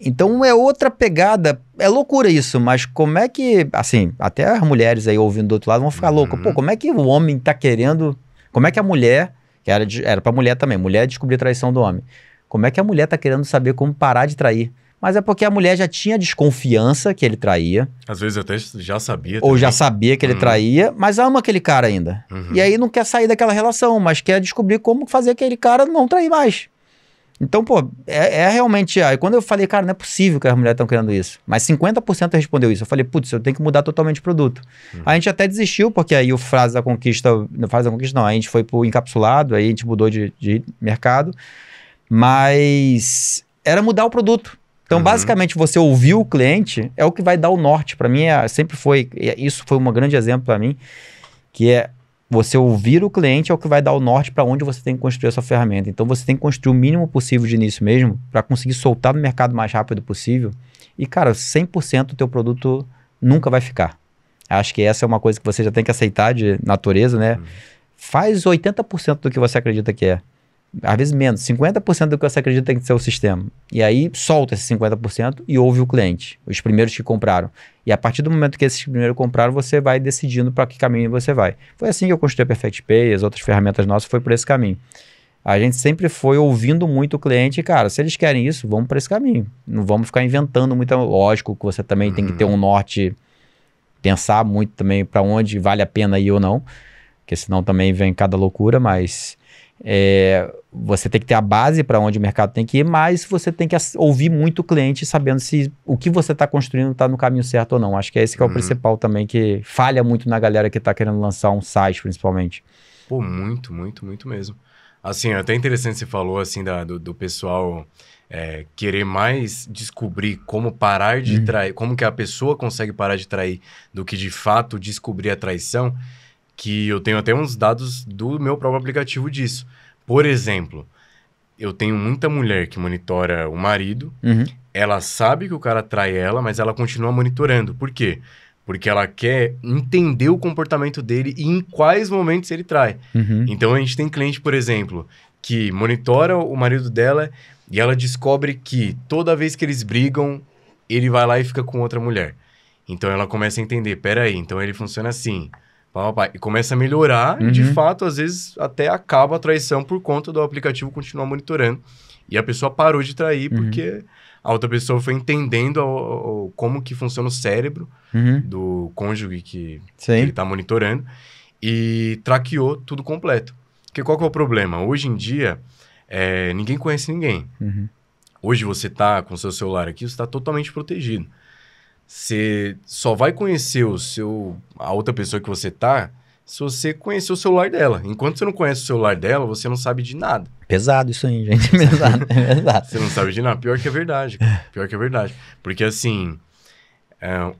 Então é outra pegada. É loucura isso, mas como é que... Assim, até as mulheres aí ouvindo do outro lado vão ficar loucas. Pô, como é que o homem tá querendo... Como é que a mulher... Que era pra mulher também. Mulher descobrir a traição do homem. Como é que a mulher tá querendo saber como parar de trair? Mas é porque a mulher já tinha desconfiança que ele traía. Às vezes até já sabia. Ou já sabia que ele traía, mas ama aquele cara ainda. E aí não quer sair daquela relação, mas quer descobrir como fazer aquele cara não trair mais. Então, pô, realmente... Aí quando eu falei, cara, não é possível que as mulheres estão querendo isso. Mas 50% respondeu isso. Eu falei, putz, eu tenho que mudar totalmente o produto. A gente até desistiu, porque aí o Frase da Conquista... Não, Frase da Conquista não, a gente foi pro encapsulado, aí a gente mudou de mercado. Mas era mudar o produto. Então, basicamente, você ouvir o cliente é o que vai dar o norte. Para mim, sempre foi... Isso foi um grande exemplo para mim, que é você ouvir o cliente é o que vai dar o norte para onde você tem que construir a sua ferramenta. Então, você tem que construir o mínimo possível de início mesmo para conseguir soltar no mercado o mais rápido possível. E, cara, 100% do teu produto nunca vai ficar. Acho que essa é uma coisa que você já tem que aceitar de natureza, né? Faz 80% do que você acredita que é. Às vezes menos, 50% do que você acredita tem que ser o sistema. E aí solta esse 50% e ouve o cliente, os primeiros que compraram. E a partir do momento que esses primeiros compraram, você vai decidindo para que caminho você vai. Foi assim que eu construí a Perfect Pay, as outras ferramentas nossas foi por esse caminho. A gente sempre foi ouvindo muito o cliente e, cara, se eles querem isso, vamos para esse caminho. Não vamos ficar inventando muito. Lógico que você também tem que ter um norte, pensar muito também para onde vale a pena ir ou não, porque senão também vem cada loucura, mas... você tem que ter a base para onde o mercado tem que ir, mas você tem que ouvir muito o cliente sabendo se o que você está construindo está no caminho certo ou não. Acho que é esse que é o principal também, que falha muito na galera que está querendo lançar um site, principalmente. Pô, muito mesmo. Assim, é até interessante você falou, assim, do pessoal querer mais descobrir como parar de trair, como que a pessoa consegue parar de trair, do que de fato descobrir a traição, que eu tenho até uns dados do meu próprio aplicativo disso. Por exemplo, eu tenho muita mulher que monitora o marido, ela sabe que o cara trai ela, mas ela continua monitorando. Por quê? Porque ela quer entender o comportamento dele e em quais momentos ele trai. Então, a gente tem cliente, por exemplo, que monitora o marido dela e ela descobre que toda vez que eles brigam, ele vai lá e fica com outra mulher. Então, ela começa a entender, peraí, então ele funciona assim. E começa a melhorar e, de fato, às vezes até acaba a traição por conta do aplicativo continuar monitorando. E a pessoa parou de trair porque a outra pessoa foi entendendo como que funciona o cérebro do cônjuge que ele está monitorando e traqueou tudo completo. Porque qual que é o problema? Hoje em dia, ninguém conhece ninguém. Hoje você está com o seu celular aqui, você está totalmente protegido. Você só vai conhecer a outra pessoa que você tá se você conhecer o celular dela. Enquanto você não conhece o celular dela, você não sabe de nada. Pesado isso aí, gente. Pesado. Você não sabe de nada. Pior que é verdade. Pior que é verdade. Porque, assim,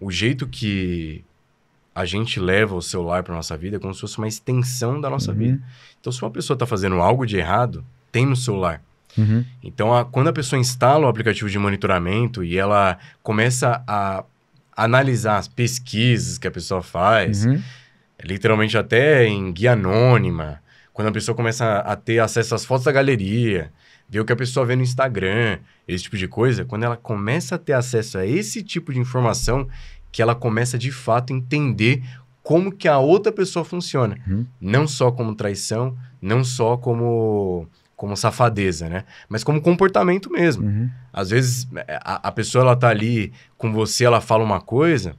o jeito que a gente leva o celular para nossa vida é como se fosse uma extensão da nossa vida. Então, se uma pessoa tá fazendo algo de errado, tem no celular. Então, quando a pessoa instala o aplicativo de monitoramento e ela começa a analisar as pesquisas que a pessoa faz, literalmente até em guia anônima, quando a pessoa começa a ter acesso às fotos da galeria, ver o que a pessoa vê no Instagram, esse tipo de coisa, quando ela começa a ter acesso a esse tipo de informação, que ela começa de fato a entender como que a outra pessoa funciona. Não só como traição, não só como safadeza, né? Mas como comportamento mesmo. Às vezes, a pessoa, ela tá ali com você, ela fala uma coisa,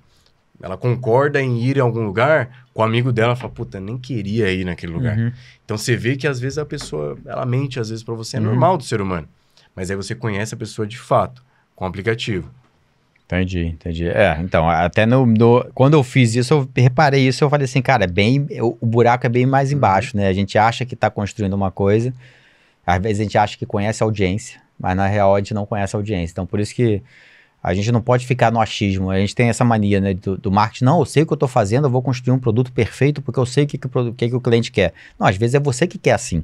ela concorda em ir em algum lugar, com o amigo dela, fala, puta, nem queria ir naquele lugar. Então, você vê que, às vezes, a pessoa, ela mente, às vezes, pra você, é normal do ser humano. Mas aí você conhece a pessoa de fato, com o aplicativo. Entendi. Então, até quando eu fiz isso, eu reparei isso, eu falei assim, cara, o buraco é bem mais embaixo, né? A gente acha que tá construindo uma coisa. Às vezes a gente acha que conhece a audiência, mas na real a gente não conhece a audiência. Então, por isso que a gente não pode ficar no achismo. A gente tem essa mania, né, do marketing. Não, eu sei o que eu estou fazendo, eu vou construir um produto perfeito porque eu sei o que o cliente quer. Não, às vezes é você que quer assim.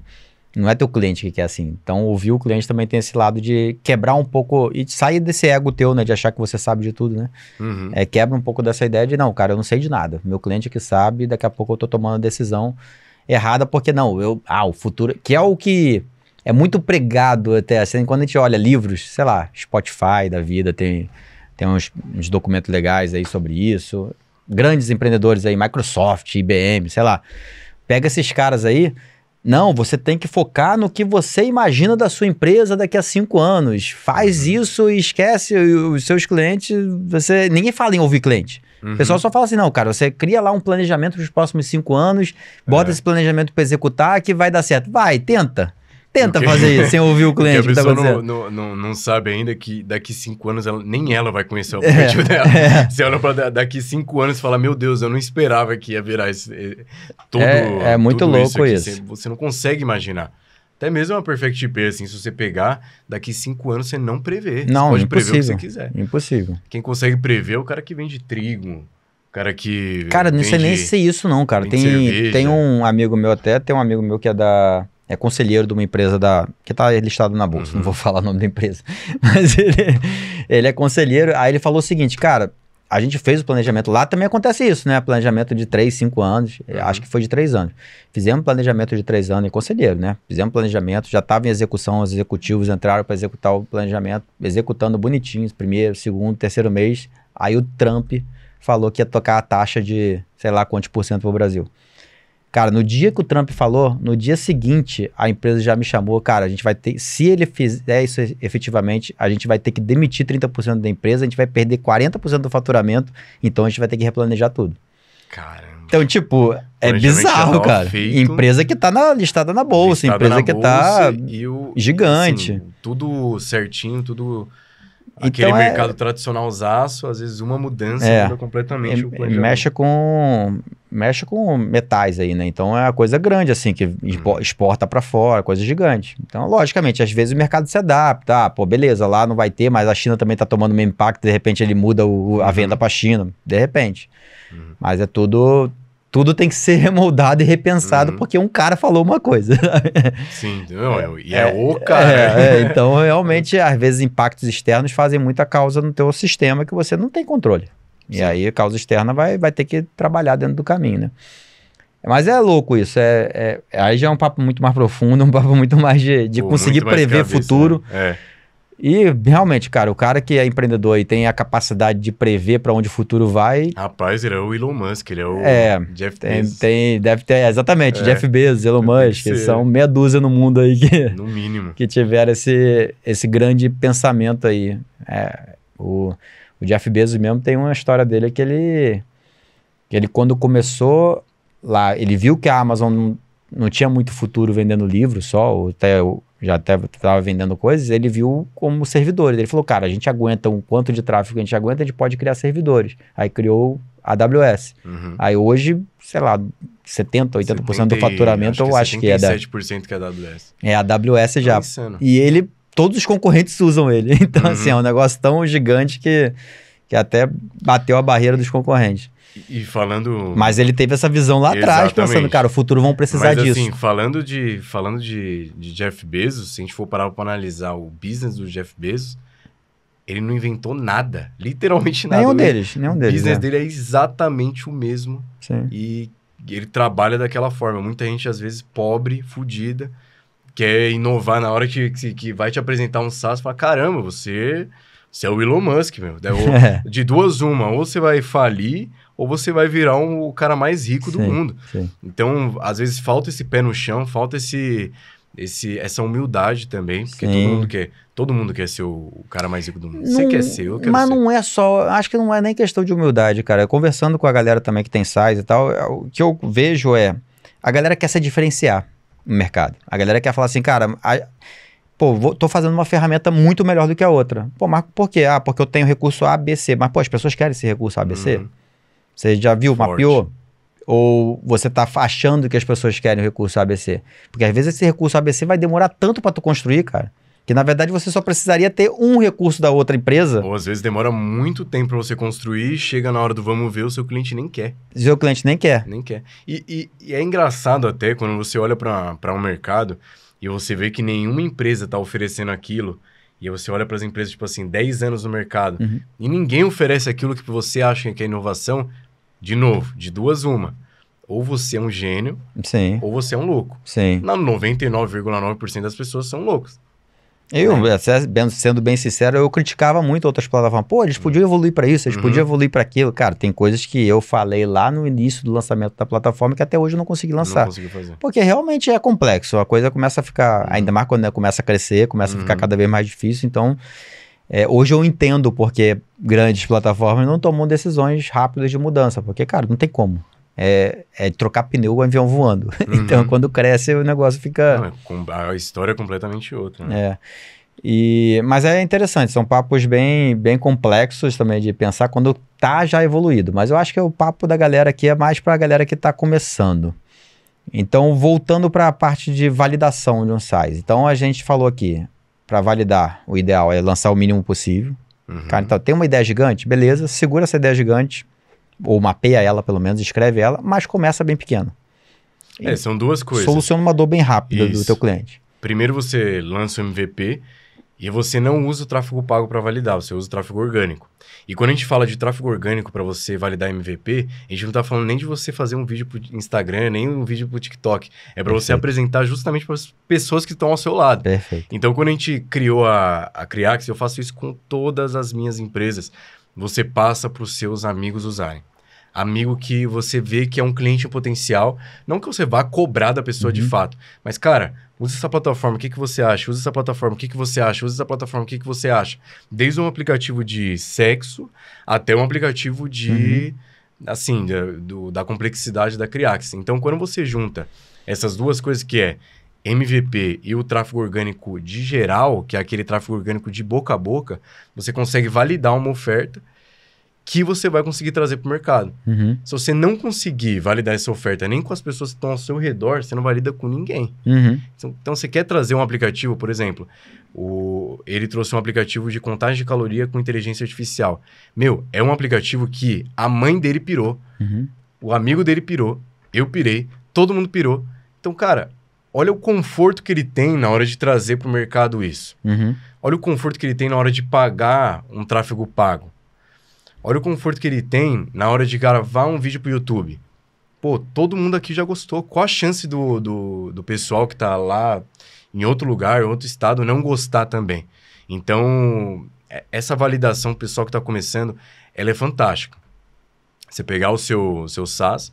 Não é teu cliente que quer assim. Então, ouvir o cliente também tem esse lado de quebrar um pouco e sair desse ego teu, né, de achar que você sabe de tudo, né? Quebra um pouco dessa ideia de, não, cara, eu não sei de nada. Meu cliente que sabe, daqui a pouco eu estou tomando a decisão errada porque não, o futuro, que é o que é muito pregado até, assim, quando a gente olha livros, sei lá, Spotify da vida, tem uns documentos legais aí sobre isso, grandes empreendedores aí, Microsoft, IBM, sei lá, pega esses caras aí, não, você tem que focar no que você imagina da sua empresa daqui a 5 anos, faz isso e esquece os seus clientes, ninguém fala em ouvir cliente. O pessoal só fala assim, não, cara, você cria lá um planejamento para os próximos 5 anos, bota esse planejamento para executar que vai dar certo. Vai, tenta fazer isso sem ouvir o cliente. Porque a pessoa não sabe ainda que daqui 5 anos nem ela vai conhecer o objetivo dela. Você olha para daqui 5 anos e fala, meu Deus, eu não esperava que ia virar tudo. É muito louco isso. Você não consegue imaginar. Até mesmo uma Perfect IP, assim, se você pegar, daqui 5 anos você não prevê. Não, você pode impossível, prever o que você quiser. Impossível. Quem consegue prever é o cara que vende trigo, o cara que Cara, não sei nem se é isso não, cara. Tem um amigo meu que é conselheiro de uma empresa que tá listado na bolsa, não vou falar o nome da empresa, mas ele é conselheiro, aí ele falou o seguinte, cara, a gente fez o planejamento, lá também acontece isso, né, planejamento de 3, 5 anos, acho que foi de 3 anos, fizemos planejamento de 3 anos, e conselheiro, né, fizemos planejamento, já estava em execução, os executivos entraram para executar o planejamento, executando bonitinho, primeiro, segundo, terceiro mês, aí o Trump falou que ia tocar a taxa de, sei lá quantos % pro Brasil. Cara, no dia que o Trump falou, no dia seguinte, a empresa já me chamou, cara, a gente vai ter, se ele fizer isso efetivamente, a gente vai ter que demitir 30% da empresa, a gente vai perder 40% do faturamento, então a gente vai ter que replanejar tudo. Caramba. Então, tipo, é bizarro, cara. Feito, empresa que tá listada na bolsa, empresa que tá gigante. Assim, tudo certinho, tudo Aquele mercado tradicionalzaço, às vezes uma mudança muda completamente o planejamento. Mexe com metais aí, né? Então é uma coisa grande, assim, que exporta para fora, coisa gigante. Então, logicamente, às vezes o mercado se adapta. Ah, pô, beleza, lá não vai ter, mas a China também tá tomando o mesmo impacto, de repente ele muda a venda para a China, de repente. Mas é tudo tem que ser remoldado e repensado porque um cara falou uma coisa. Sim, o cara. Então, realmente, às vezes, impactos externos fazem muita causa no teu sistema que você não tem controle. Sim. E aí, a causa externa vai ter que trabalhar dentro do caminho, né? Mas é louco isso. Aí já é um papo muito mais profundo, um papo muito mais de conseguir prever futuro. Né? E realmente, cara, o cara que é empreendedor e tem a capacidade de prever para onde o futuro vai... Rapaz, ele é o Elon Musk, ele é o Jeff Bezos. Deve ter, exatamente, Jeff Bezos, Elon Musk, que são meia dúzia no mundo aí no mínimo. Que tiveram esse grande pensamento aí. O Jeff Bezos mesmo tem uma história dele que ele quando começou lá, ele viu que a Amazon não tinha muito futuro vendendo livros só, já até estava vendendo coisas, ele viu como servidores. Ele falou, cara, a gente aguenta um quanto de tráfego que a gente aguenta, a gente pode criar servidores. Aí criou a AWS. Aí hoje, sei lá, 70%, 80% do faturamento, eu acho que é da... 77% que é a AWS. É a AWS já. Insano. E todos os concorrentes usam ele. Então, assim, é um negócio tão gigante que até bateu a barreira dos concorrentes. E falando... Mas ele teve essa visão lá atrás, pensando, cara, o futuro vão precisar disso. Mas assim, falando de Jeff Bezos, se a gente for parar para analisar o business do Jeff Bezos, ele não inventou nada, literalmente nada. Nenhum deles. O business dele é exatamente o mesmo. Sim. E ele trabalha daquela forma. Muita gente, às vezes, pobre, fudida, quer inovar na hora que vai te apresentar um SaaS, fala, caramba, você é o Elon Musk, meu. De duas uma, ou você vai falir, ou você vai virar o cara mais rico do mundo. Sim. Então, às vezes, falta esse pé no chão, falta essa humildade também, porque todo mundo quer ser o cara mais rico do mundo. Você quer ser, eu quero ser. Mas não é só, acho que não é nem questão de humildade, cara. Conversando com a galera também que tem size e tal, o que eu vejo a galera quer se diferenciar no mercado. A galera quer falar assim, cara... tô fazendo uma ferramenta muito melhor do que a outra. Pô, mas por quê? Porque eu tenho recurso A, B, C. Mas, as pessoas querem esse recurso A, B, C? Você já viu, mapeou? Ou você tá achando que as pessoas querem o recurso A, B, C? Porque às vezes esse recurso A, B, C vai demorar tanto para tu construir, cara, que na verdade você só precisaria ter um recurso da outra empresa. Ou às vezes demora muito tempo para você construir, chega na hora do vamos ver, o seu cliente nem quer. O seu cliente nem quer. Nem quer. E é engraçado até quando você olha para um mercado... E você vê que nenhuma empresa está oferecendo aquilo. E você olha para as empresas, tipo assim, 10 anos no mercado. E ninguém oferece aquilo que você acha que é inovação. De novo, de duas uma. Ou você é um gênio, sim, ou você é um louco. Sim. 99,9% das pessoas são loucos. Sendo bem sincero, eu criticava muito outras plataformas. Pô, eles podiam evoluir para isso, eles podiam evoluir para aquilo. Cara, tem coisas que eu falei lá no início do lançamento da plataforma que até hoje eu não consegui lançar. Não consegui fazer. Porque realmente é complexo. A coisa começa a ficar, ainda mais quando começa a crescer, começa a ficar cada vez mais difícil. Então, hoje eu entendo porque grandes plataformas não tomam decisões rápidas de mudança. Porque, cara, não tem como. É trocar pneu o avião voando. Então, quando cresce, o negócio fica... a história é completamente outra, né? Mas é interessante, são papos bem complexos também de pensar quando tá já evoluído. Mas eu acho que o papo da galera aqui é mais para a galera que está começando. Então, voltando para a parte de validação de um size. Então, a gente falou aqui, para validar, o ideal é lançar o mínimo possível. Cara, então, tem uma ideia gigante? Beleza, segura essa ideia gigante. Ou mapeia ela, pelo menos, escreve ela, mas começa bem pequeno. São duas coisas. Soluciona uma dor bem rápida do teu cliente. Primeiro você lança o MVP e você não usa o tráfego pago para validar, você usa o tráfego orgânico. E quando a gente fala de tráfego orgânico para você validar MVP, a gente não está falando nem de você fazer um vídeo para o Instagram, nem um vídeo para o TikTok. É para você apresentar justamente para as pessoas que estão ao seu lado. Perfeito. Então, quando a gente criou a Criax, eu faço isso com todas as minhas empresas. Você passa para os seus amigos usarem. Amigo que você vê que é um cliente em potencial, não que você vá cobrar da pessoa de fato, mas, cara, usa essa plataforma, o que você acha? Usa essa plataforma, o que você acha? Usa essa plataforma, o que você acha? Desde um aplicativo de sexo até um aplicativo de, da complexidade da Criax. Então, quando você junta essas duas coisas que é MVP e o tráfego orgânico de geral, que é aquele tráfego orgânico de boca a boca, você consegue validar uma oferta que você vai conseguir trazer para o mercado. Uhum. Se você não conseguir validar essa oferta nem com as pessoas que estão ao seu redor, você não valida com ninguém. Uhum. Então, você quer trazer um aplicativo, por exemplo, ele trouxe um aplicativo de contagem de caloria com inteligência artificial. É um aplicativo que a mãe dele pirou, o amigo dele pirou, eu pirei, todo mundo pirou. Então, cara, olha o conforto que ele tem na hora de trazer para o mercado isso. Olha o conforto que ele tem na hora de pagar um tráfego pago. Olha o conforto que ele tem na hora de gravar um vídeo pro YouTube. Pô, todo mundo aqui já gostou. Qual a chance do pessoal que tá lá em outro lugar, em outro estado, não gostar também? Então, essa validação pro pessoal que tá começando, ela é fantástica. Você pegar o seu SaaS,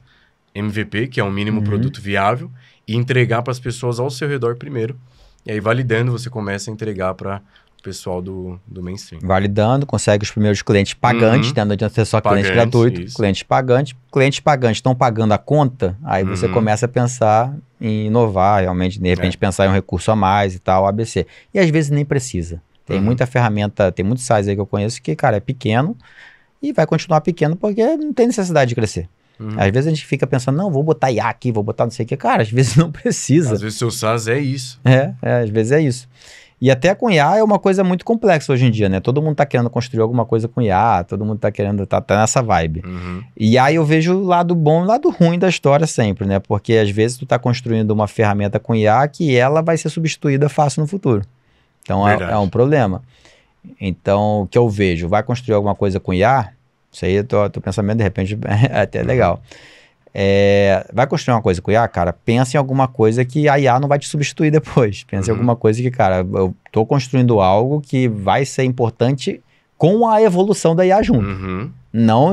MVP, que é um mínimo produto viável, e entregar para as pessoas ao seu redor primeiro. E aí, validando, você começa a entregar para pessoal do mainstream. Validando, consegue os primeiros clientes pagantes, né? Não adianta ser só cliente gratuito, isso. Clientes pagantes estão pagando a conta, aí você começa a pensar em inovar, realmente, de repente pensar em um recurso a mais e tal, ABC. E às vezes nem precisa. Tem muita ferramenta, tem muitos sites aí que eu conheço que, cara, é pequeno e vai continuar pequeno porque não tem necessidade de crescer. Às vezes a gente fica pensando, não, vou botar IA aqui, vou botar não sei o que. Cara, às vezes não precisa. Às vezes o seu SaaS é isso. Às vezes é isso. E até com IA é uma coisa muito complexa hoje em dia, né? Todo mundo tá querendo construir alguma coisa com IA, todo mundo tá querendo, tá nessa vibe. E aí eu vejo o lado bom e o lado ruim da história sempre, né? Porque às vezes tu tá construindo uma ferramenta com IA que ela vai ser substituída fácil no futuro. Então é um problema. Então, o que eu vejo, vai construir alguma coisa com IA, isso aí é teu pensamento, de repente, é até legal. Vai construir uma coisa com IA, cara, pensa em alguma coisa que a IA não vai te substituir depois. Pensa em alguma coisa que, cara, eu tô construindo algo que vai ser importante com a evolução da IA junto. Não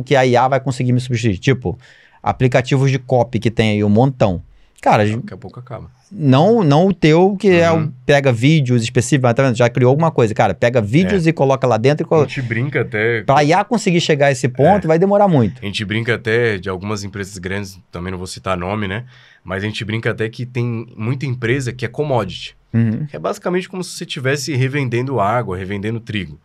que a IA vai conseguir me substituir. Tipo, aplicativos de copy que tem aí um montão. Cara, daqui a pouco acaba. Não o teu, que pega vídeos específicos, tá vendo? Já criou alguma coisa. Cara, pega vídeos e coloca lá dentro. A gente brinca até... Pra IA conseguir chegar a esse ponto, vai demorar muito. A gente brinca até de algumas empresas grandes, também não vou citar nome, né? Mas a gente brinca até que tem muita empresa que é commodity. Que é basicamente como se você estivesse revendendo água, revendendo trigo.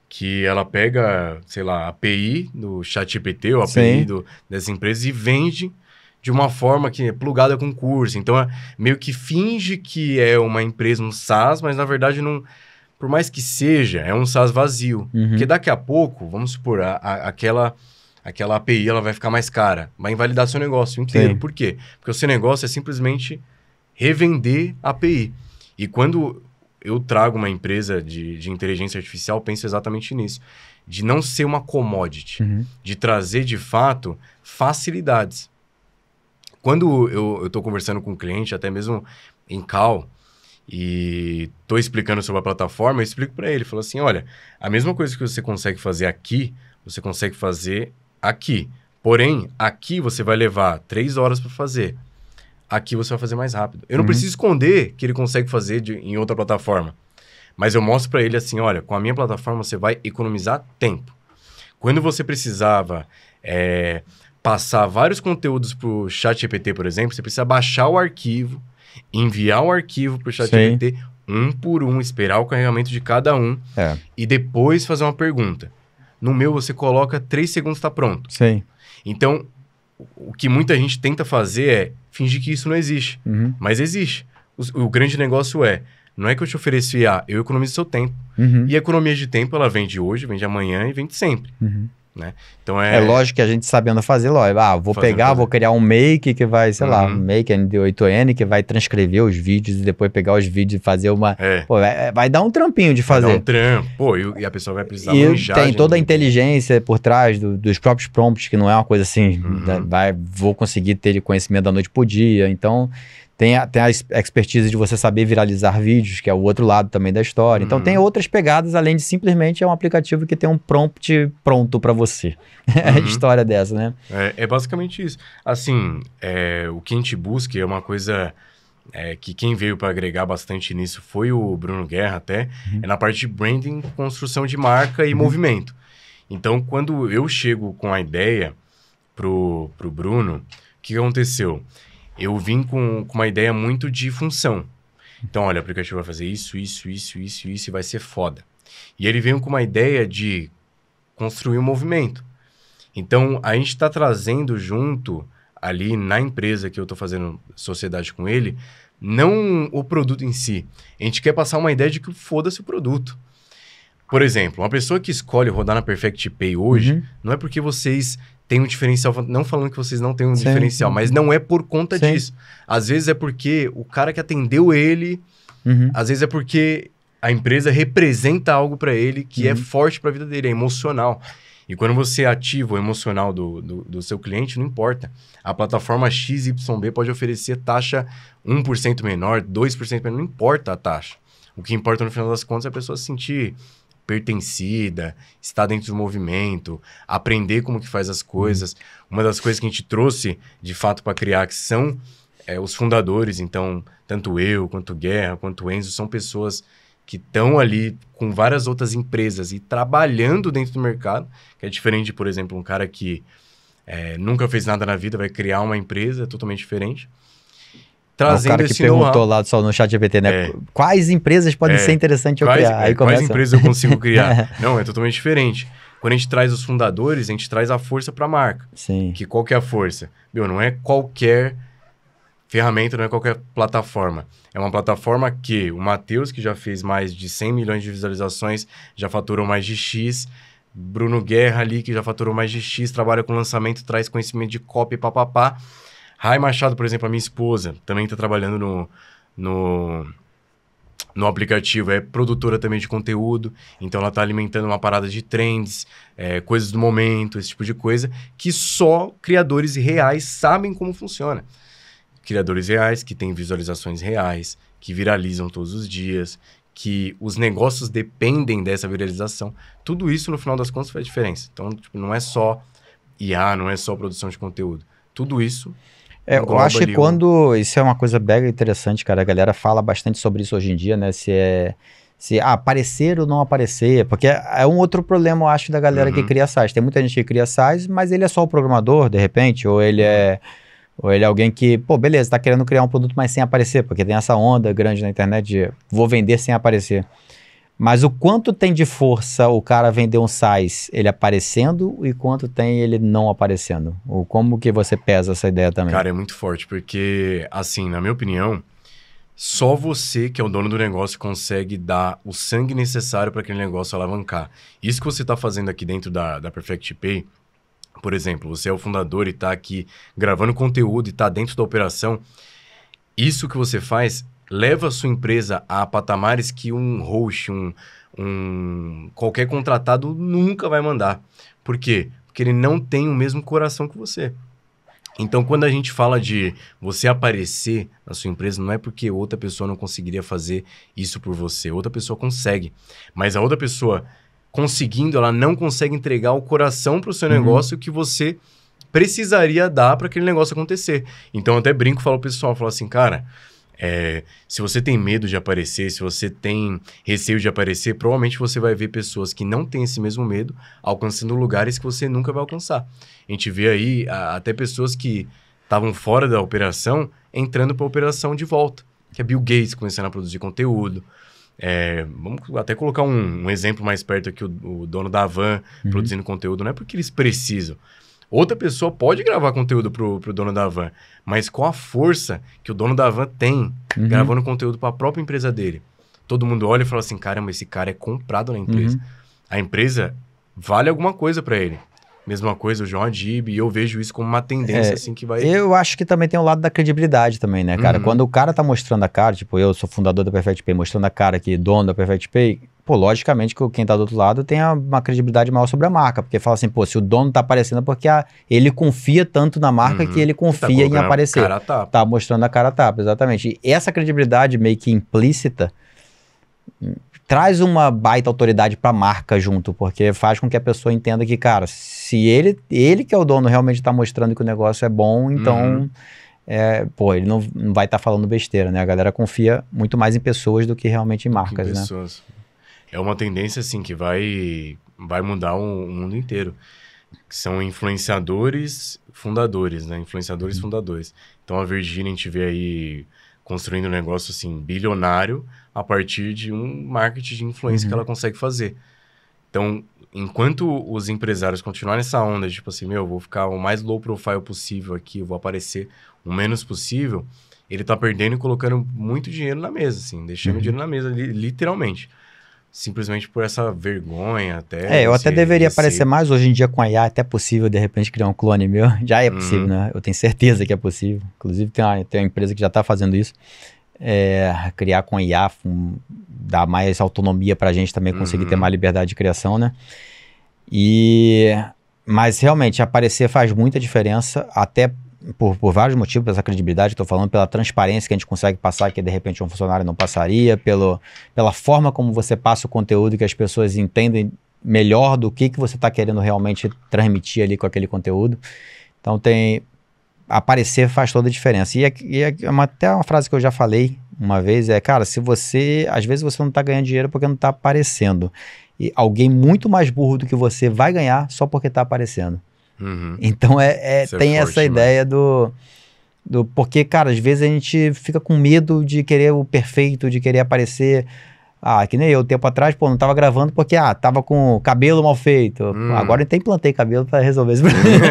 Que ela pega, sei lá, a API do ChatGPT ou a API dessa empresa e vende de uma forma que é plugada com curso. Então, meio que finge que é uma empresa, um SaaS, mas na verdade não... Por mais que seja, é um SaaS vazio. Porque daqui a pouco, vamos supor, aquela API ela vai ficar mais cara. Vai invalidar seu negócio inteiro. Por quê? Porque o seu negócio é simplesmente revender a API. E quando eu trago uma empresa de inteligência artificial, eu penso exatamente nisso. De não ser uma commodity. De trazer, de fato, facilidades. Quando eu estou conversando com um cliente, até mesmo em call, e estou explicando sobre a plataforma, eu explico para ele, falo assim, olha, a mesma coisa que você consegue fazer aqui, você consegue fazer aqui. Porém, aqui você vai levar 3 horas para fazer. Aqui você vai fazer mais rápido. Eu não preciso esconder que ele consegue fazer em outra plataforma. Mas eu mostro para ele assim, olha, com a minha plataforma você vai economizar tempo. Quando você precisava... passar vários conteúdos para o ChatGPT, por exemplo, você precisa baixar o arquivo, enviar o arquivo para o ChatGPT um por um, esperar o carregamento de cada um e depois fazer uma pergunta. No meu, você coloca 3 segundos e está pronto. Então, o que muita gente tenta fazer é fingir que isso não existe, mas existe. O grande negócio não é que eu te ofereço IA, eu economizo seu tempo. E a economia de tempo, ela vem de hoje, vem de amanhã e vem de sempre. Né? Então é lógico que a gente sabendo fazer, vou criar um make que vai, sei lá, um make ND8N que vai transcrever os vídeos e depois pegar os vídeos e fazer uma... vai dar um trampinho de fazer. Vai dar um trampo, e a pessoa vai precisar manjar. E tem toda a inteligência por trás dos próprios prompts, que não é uma coisa assim, vou conseguir ter conhecimento da noite pro dia, então... Tem a expertise de você saber viralizar vídeos, que é o outro lado também da história. Então, tem outras pegadas, além de simplesmente um aplicativo que tem um prompt pronto para você. É a história dessa, né? É basicamente isso. Assim, o que a gente busca é uma coisa que quem veio para agregar bastante nisso foi o Bruno Guerra até, é na parte de branding, construção de marca e movimento. Então, quando eu chego com a ideia pro Bruno, o que aconteceu? eu vim com uma ideia muito de função. Então, olha, o aplicativo vai fazer isso e vai ser foda. E ele veio com uma ideia de construir um movimento. Então, a gente está trazendo junto, ali na empresa que eu estou fazendo sociedade com ele, não o produto em si. A gente quer passar uma ideia de que foda-se o produto. Por exemplo, uma pessoa que escolhe rodar na Perfect Pay hoje, não é porque vocês têm um diferencial, não falando que vocês não têm um diferencial, mas não é por conta disso. Às vezes é porque o cara que atendeu ele, às vezes é porque a empresa representa algo para ele que é forte para a vida dele, é emocional. E quando você ativa o emocional do seu cliente, não importa. A plataforma XYB pode oferecer taxa 1% menor, 2% menor, não importa a taxa. O que importa no final das contas é a pessoa se sentir pertencida, estar dentro do movimento, aprender como que faz as coisas. Uma das coisas que a gente trouxe, de fato, para criar, que são os fundadores. Então, tanto eu, quanto o Guerra, quanto o Enzo, são pessoas que estão ali com várias outras empresas e trabalhando dentro do mercado, que é diferente de, por exemplo, um cara que nunca fez nada na vida, vai criar uma empresa totalmente diferente. Trazendo o cara que perguntou lá só no ChatGPT, né? Quais empresas podem ser interessantes eu criar? Aí quais empresas eu consigo criar? Não, é totalmente diferente. Quando a gente traz os fundadores, a gente traz a força para a marca. Sim. Que qual que é a força? Não é qualquer ferramenta, não é qualquer plataforma. É uma plataforma que o Matheus, que já fez mais de 100 milhões de visualizações, já faturou mais de X. Bruno Guerra ali, que já faturou mais de X, trabalha com lançamento, traz conhecimento de copy, papapá. Rai Machado, por exemplo, a minha esposa, também está trabalhando no aplicativo, é produtora também de conteúdo, então ela está alimentando uma parada de trends, coisas do momento, esse tipo de coisa, que só criadores reais sabem como funciona. Criadores reais, que têm visualizações reais, que viralizam todos os dias, que os negócios dependem dessa viralização. Tudo isso, no final das contas, faz diferença. Então, não é só IA, não é só produção de conteúdo. Tudo isso... eu acho que isso é uma coisa mega interessante, cara. A galera fala bastante sobre isso hoje em dia, né? Se aparecer ou não aparecer. Porque é um outro problema, eu acho, da galera que cria sites. Tem muita gente que cria sites, mas ele é só o programador, de repente, ou ele é alguém que, beleza, tá querendo criar um produto, mas sem aparecer, porque tem essa onda grande na internet de vou vender sem aparecer. Mas o quanto tem de força o cara vender um SaaS, ele aparecendo, e quanto tem ele não aparecendo? Ou como que você pesa essa ideia também? Cara, é muito forte, porque, assim, na minha opinião, só você, que é o dono do negócio, consegue dar o sangue necessário para aquele negócio alavancar. Isso que você está fazendo aqui dentro da Perfect Pay, por exemplo, você é o fundador e está aqui gravando conteúdo e está dentro da operação, isso que você faz leva a sua empresa a patamares que um host, qualquer contratado nunca vai mandar. Por quê? Porque ele não tem o mesmo coração que você. Então, quando a gente fala de você aparecer na sua empresa, não é porque outra pessoa não conseguiria fazer isso por você. Outra pessoa consegue. Mas a outra pessoa conseguindo, ela não consegue entregar o coração para o seu negócio que você precisaria dar para aquele negócio acontecer. Então, eu até brinco, falo pro pessoal, falo assim, cara... se você tem medo de aparecer, se você tem receio de aparecer, provavelmente você vai ver pessoas que não têm esse mesmo medo alcançando lugares que você nunca vai alcançar. A gente vê aí até pessoas que estavam fora da operação entrando para a operação de volta, que é Bill Gates começando a produzir conteúdo. Vamos até colocar um exemplo mais perto aqui, o dono da Van produzindo conteúdo, não é porque eles precisam. Outra pessoa pode gravar conteúdo pro dono da van, mas com a força que o dono da van tem, gravando conteúdo para a própria empresa dele. Todo mundo olha e fala assim, caramba, esse cara é comprado na empresa. A empresa vale alguma coisa para ele. Mesma coisa o João Adib, e eu vejo isso como uma tendência assim que vai... Eu acho que também tem o lado da credibilidade também, né, cara? Quando o cara tá mostrando a cara, tipo, eu sou fundador da Perfect Pay, mostrando a cara aqui, dono da Perfect Pay, logicamente que quem tá do outro lado tem uma credibilidade maior sobre a marca, porque fala assim, se o dono tá aparecendo é porque ele confia tanto na marca que ele confia em aparecer. Tá mostrando a cara a tapa, exatamente. E essa credibilidade meio que implícita traz uma baita autoridade pra marca junto, porque faz com que a pessoa entenda que, cara, se ele que é o dono realmente tá mostrando que o negócio é bom, então... ele não vai estar falando besteira, né? A galera confia muito mais em pessoas do que realmente em marcas, né? É uma tendência, assim, que vai mudar o mundo inteiro. que são influenciadores fundadores, né? Influenciadores fundadores. Então, a Virgínia, a gente vê aí construindo um negócio, assim, bilionário a partir de um marketing de influência que ela consegue fazer. Então, enquanto os empresários continuarem nessa onda de, tipo assim, meu, vou ficar o mais low profile possível aqui, vou aparecer o menos possível, ele tá perdendo e colocando muito dinheiro na mesa, assim, deixando dinheiro na mesa, literalmente. Simplesmente por essa vergonha até. Eu até deveria aparecer mais hoje em dia com a IA, até possível de repente criar um clone meu. Já é possível, né? Eu tenho certeza que é possível. Inclusive tem uma empresa que já está fazendo isso. Criar com a IA, dar mais autonomia para a gente também conseguir ter mais liberdade de criação, né? Mas realmente aparecer faz muita diferença, até por vários motivos, essa credibilidade que eu estou falando, pela transparência que a gente consegue passar, que de repente um funcionário não passaria, pela forma como você passa o conteúdo, que as pessoas entendem melhor do que você está querendo realmente transmitir ali com aquele conteúdo. Então aparecer faz toda a diferença. Até uma frase que eu já falei uma vez cara, às vezes você não está ganhando dinheiro porque não está aparecendo. E alguém muito mais burro do que você vai ganhar só porque está aparecendo. Então tem essa ideia do porque, cara, às vezes a gente fica com medo de querer o perfeito, de querer aparecer. Que nem eu, tempo atrás, não tava gravando porque, tava com o cabelo mal feito. Agora eu até implantei cabelo pra resolver esse problema.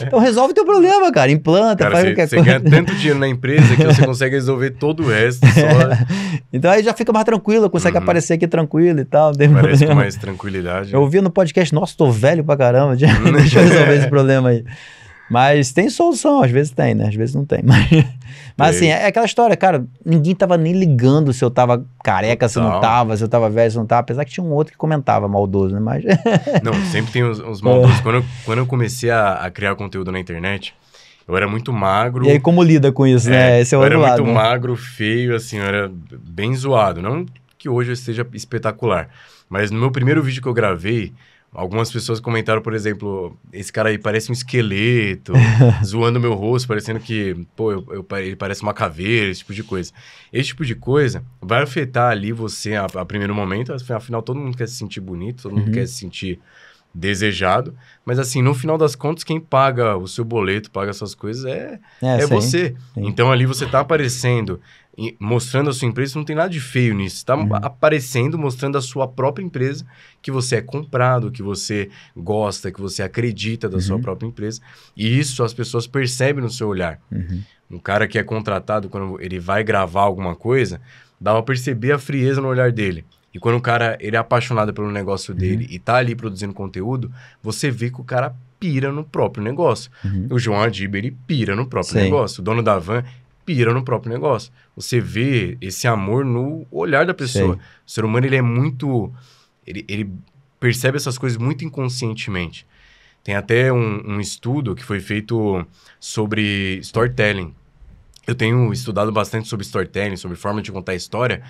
Então resolve o teu problema, cara. Implanta, faz qualquer coisa. Você ganha tanto dinheiro na empresa que você consegue resolver todo o resto só. Então aí já fica mais tranquilo, consegue aparecer aqui tranquilo e tal. Parece com mais tranquilidade. Eu ouvi no podcast, nossa, tô velho pra caramba, deixa eu resolver esse problema aí. Mas tem solução, às vezes tem, né? Às vezes não tem. Mas assim, é aquela história, cara, ninguém tava nem ligando se eu tava careca, se não tava, se eu tava velho, se não tava. Apesar que tinha um outro que comentava maldoso, né? Mas... Não, sempre tem os maldosos. Quando eu comecei a criar conteúdo na internet, eu era muito magro. E aí como lida com isso, né? Esse é o outro lado. Eu era muito magro, feio, assim, eu era bem zoado. Não que hoje eu esteja espetacular, mas no meu primeiro vídeo que eu gravei, algumas pessoas comentaram, por exemplo, esse cara aí parece um esqueleto, zoando meu rosto, parecendo que, ele parece uma caveira, esse tipo de coisa. Esse tipo de coisa vai afetar ali você a primeiro momento, afinal todo mundo quer se sentir bonito, todo mundo quer se sentir desejado, mas assim, no final das contas, quem paga o seu boleto, paga essas coisas é você. Sim. Então ali você tá aparecendo, mostrando a sua empresa, não tem nada de feio nisso. Você tá aparecendo, mostrando a sua própria empresa, que você é comprado, que você gosta, que você acredita da sua própria empresa. E isso as pessoas percebem no seu olhar. Um cara que é contratado, quando ele vai gravar alguma coisa, dá pra perceber a frieza no olhar dele. E quando o cara ele é apaixonado pelo negócio dele e tá ali produzindo conteúdo, você vê que o cara pira no próprio negócio. O João Adib, ele pira no próprio negócio. O dono da van pira no próprio negócio. Você vê esse amor no olhar da pessoa. O ser humano, ele é muito... Ele percebe essas coisas muito inconscientemente. Tem até um estudo que foi feito sobre storytelling. Eu tenho estudado bastante sobre storytelling, sobre forma de contar história.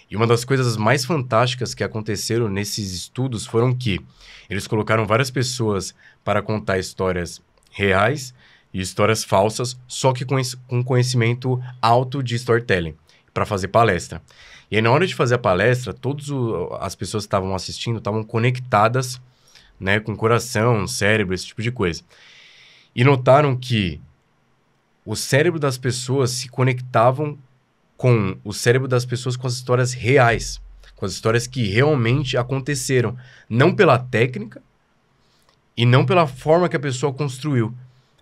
E uma das coisas mais fantásticas que aconteceram nesses estudos foram que eles colocaram várias pessoas para contar histórias reais e histórias falsas, só que com conhecimento alto de storytelling, para fazer palestra. E aí, na hora de fazer a palestra, todas as pessoas que estavam assistindo estavam conectadas, né, com o coração, cérebro, esse tipo de coisa. E notaram que o cérebro das pessoas se conectavam com o cérebro das pessoas com as histórias reais, com as histórias que realmente aconteceram, não pela técnica e não pela forma que a pessoa construiu,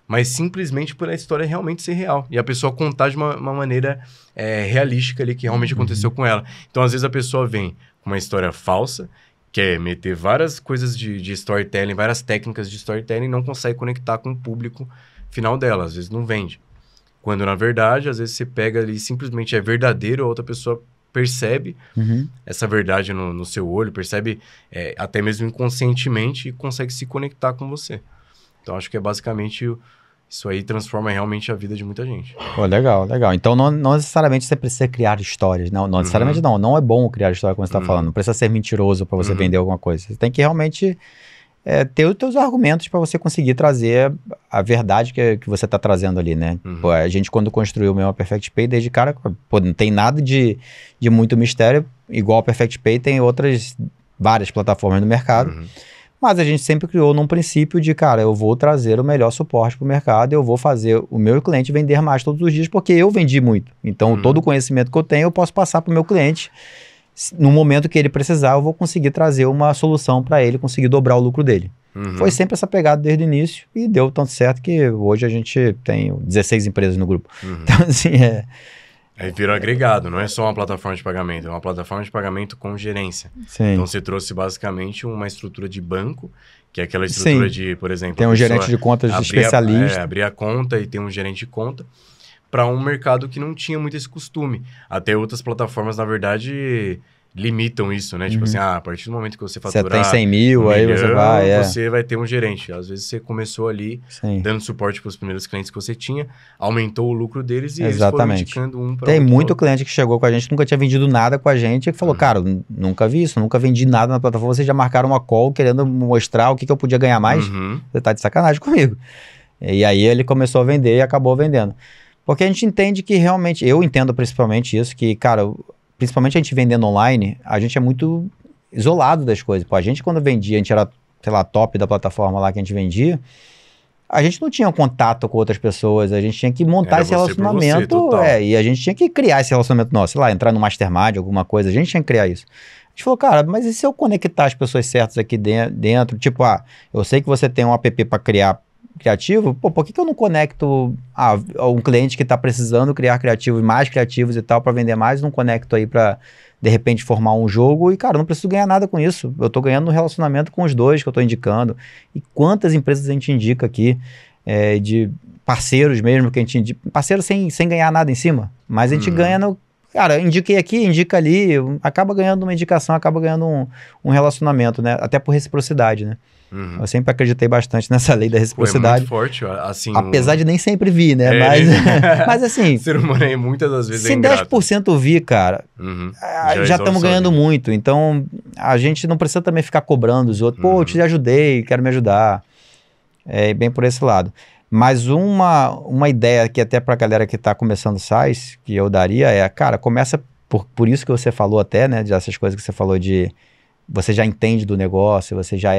mas simplesmente pela história realmente ser real. E a pessoa contar de uma maneira realística ali, que realmente aconteceu com ela. Então, às vezes, a pessoa vem com uma história falsa, quer meter várias coisas de storytelling, várias técnicas de storytelling, e não consegue conectar com o público final dela. Às vezes, não vende. Quando, na verdade, às vezes você pega ali, simplesmente é verdadeiro, a outra pessoa percebe essa verdade no seu olho, percebe até mesmo inconscientemente e consegue se conectar com você. Então, acho que é basicamente isso aí transforma realmente a vida de muita gente. Legal, legal. Então, não necessariamente você precisa criar histórias. Não necessariamente não é bom criar história como você está falando. Não precisa ser mentiroso para você vender alguma coisa. Você tem que realmente... ter os teus argumentos para você conseguir trazer a verdade que você está trazendo ali, né? A gente, quando construiu mesmo a Perfect Pay, desde cara, não tem nada de muito mistério. Igual a Perfect Pay, tem várias plataformas no mercado. Mas a gente sempre criou num princípio de, cara, eu vou trazer o melhor suporte para o mercado, eu vou fazer o meu cliente vender mais todos os dias, porque eu vendi muito. Então, todo o conhecimento que eu tenho, eu posso passar para o meu cliente. No momento que ele precisar, eu vou conseguir trazer uma solução para ele, conseguir dobrar o lucro dele. Foi sempre essa pegada desde o início e deu tanto certo que hoje a gente tem 16 empresas no grupo. Então, assim, Aí virou agregado, não é só uma plataforma de pagamento, é uma plataforma de pagamento com gerência. Sim. Então você trouxe basicamente uma estrutura de banco, que é aquela estrutura de, por exemplo... Tem um gerente de contas especialista. Abrir a conta e ter um gerente de conta para um mercado que não tinha muito esse costume. Até outras plataformas, na verdade, limitam isso, né? Tipo assim, a partir do momento que você faturar... Você tem 100 mil, aí você vai... Você vai ter um gerente. Às vezes você começou ali, dando suporte para os primeiros clientes que você tinha, aumentou o lucro deles e eles foram indicando um para o outro. Tem muito cliente que chegou com a gente, nunca tinha vendido nada com a gente, e que falou, cara, nunca vi isso, nunca vendi nada na plataforma, vocês já marcaram uma call querendo mostrar o que eu podia ganhar mais? Você tá de sacanagem comigo. E aí ele começou a vender e acabou vendendo. Porque a gente entende que realmente, eu entendo principalmente isso, que, cara... Principalmente a gente vendendo online, a gente é muito isolado das coisas. Pô, a gente quando vendia, a gente era, sei lá, top da plataforma lá que a gente vendia, a gente não tinha contato com outras pessoas, a gente tinha que montar esse relacionamento, e a gente tinha que criar esse relacionamento nosso, sei lá, entrar no mastermind, alguma coisa, a gente tinha que criar isso. A gente falou, cara, mas e se eu conectar as pessoas certas aqui dentro? Tipo, eu sei que você tem um app para criar criativo, pô, por que eu não conecto um cliente que está precisando criar criativos, mais criativos e tal, para vender mais, não conecto aí para, de repente, formar um jogo e, cara, eu não preciso ganhar nada com isso. Eu estou ganhando no relacionamento com os dois que eu estou indicando. E quantas empresas a gente indica aqui, de parceiros mesmo, que a gente indica, parceiros sem ganhar nada em cima, mas a gente ganha no... Cara, indiquei aqui, indica ali, acaba ganhando uma indicação, acaba ganhando um relacionamento, né? Até por reciprocidade, né? Eu sempre acreditei bastante nessa lei da reciprocidade. Pô, é muito forte, assim... Apesar de nem sempre vir, né? Mas assim... O ser humano aí, muitas das vezes se 10% vir, cara, já estamos ganhando muito. Então, a gente não precisa também ficar cobrando os outros. Pô, eu te ajudei, quero me ajudar. É bem por esse lado. Mas uma ideia que até pra galera que tá começando o SaaS, que eu daria cara, começa por isso que você falou até, né? Dessas coisas que você falou de... Você já entende do negócio, você já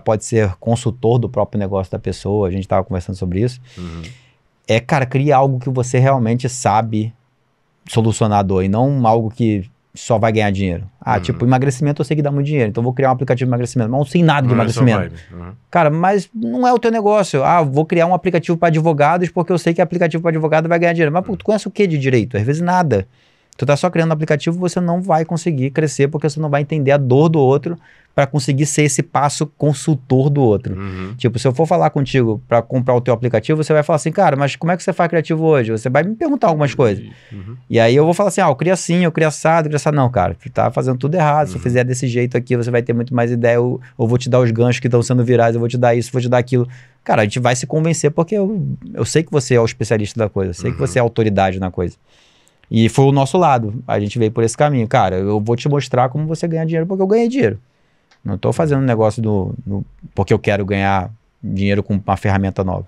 pode ser consultor do próprio negócio da pessoa, a gente estava conversando sobre isso. Cara, cria algo que você realmente sabe solucionar a dor, e não algo que só vai ganhar dinheiro. Tipo, emagrecimento eu sei que dá muito dinheiro, então vou criar um aplicativo de emagrecimento, mas não sei nada de emagrecimento. Cara, mas não é o teu negócio. Vou criar um aplicativo para advogados porque eu sei que aplicativo para advogado vai ganhar dinheiro. Mas pô, tu conhece o que de direito? Às vezes nada. Tu tá só criando um aplicativo, você não vai conseguir crescer porque você não vai entender a dor do outro para conseguir ser esse passo consultor do outro. Tipo, se eu for falar contigo para comprar o teu aplicativo, você vai falar assim, cara, mas como é que você faz criativo hoje? Você vai me perguntar algumas coisas. E aí eu vou falar assim, eu crio assim, eu crio assado, Não, cara, tu tá fazendo tudo errado. Se eu fizer desse jeito aqui, você vai ter muito mais ideia. Eu vou te dar os ganchos que estão sendo virais, eu vou te dar isso, vou te dar aquilo. Cara, a gente vai se convencer porque eu sei que você é o especialista da coisa, eu sei que você é a autoridade na coisa. E foi o nosso lado, a gente veio por esse caminho. Cara, eu vou te mostrar como você ganha dinheiro porque eu ganhei dinheiro. Não estou fazendo um negócio porque eu quero ganhar dinheiro com uma ferramenta nova.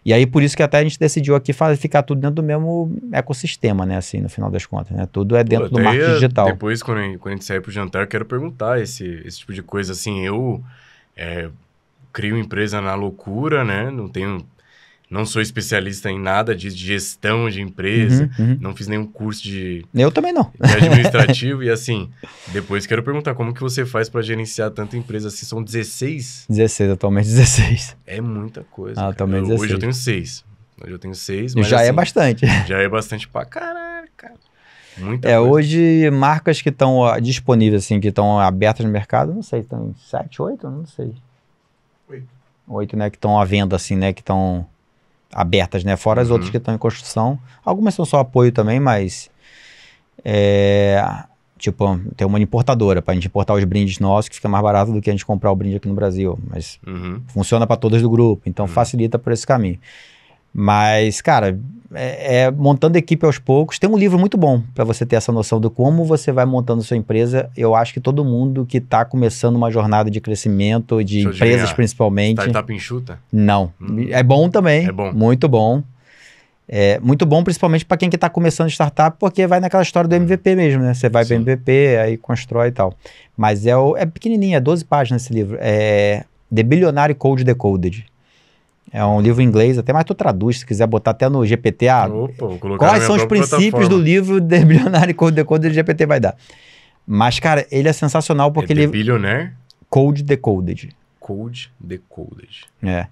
E aí, por isso que até a gente decidiu aqui ficar tudo dentro do mesmo ecossistema, né? Assim, no final das contas, né? Tudo é dentro do marketing digital. Depois, quando a gente sair pro jantar, eu quero perguntar esse tipo de coisa. Assim, eu crio empresa na loucura, né? Não sou especialista em nada de gestão de empresa, não fiz nenhum curso Eu também não. de administrativo. E assim, depois quero perguntar como que você faz para gerenciar tanta empresa assim? São 16? 16, atualmente 16. É muita coisa. Atualmente 16. Hoje eu tenho 6. Mas já é bastante. Já é bastante pra caralho, cara. Muita coisa. Hoje, marcas que estão disponíveis, assim, que estão abertas no mercado, não sei, estão 7, 8? Não sei. 8, né? Que estão à venda, assim, né? Que estão abertas, né? Fora as outras que estão em construção. Algumas são só apoio também, mas tipo, tem uma importadora para a gente importar os brindes nossos, que fica mais barato do que a gente comprar o brinde aqui no Brasil, mas funciona para todas do grupo, então facilita por esse caminho. Mas, cara, montando equipe aos poucos. Tem um livro muito bom para você ter essa noção de como você vai montando sua empresa. Eu acho que todo mundo que está começando uma jornada de crescimento, de empresas principalmente... Startup enxuta? Não. É bom também. É bom. Muito bom. Muito bom, principalmente para quem que está começando startup, porque vai naquela história do MVP mesmo, né? Você vai para MVP, aí constrói e tal. Mas é pequenininho, é 12 páginas esse livro. The Billionaire Code Decoded. É um livro em inglês, até mais tu traduz, se quiser botar até no GPT. Quais são os princípios do livro The Billionaire Code Decoded, GPT vai dar. Mas, cara, ele é sensacional porque ele... Billionaire? Code Decoded. Code Decoded. É.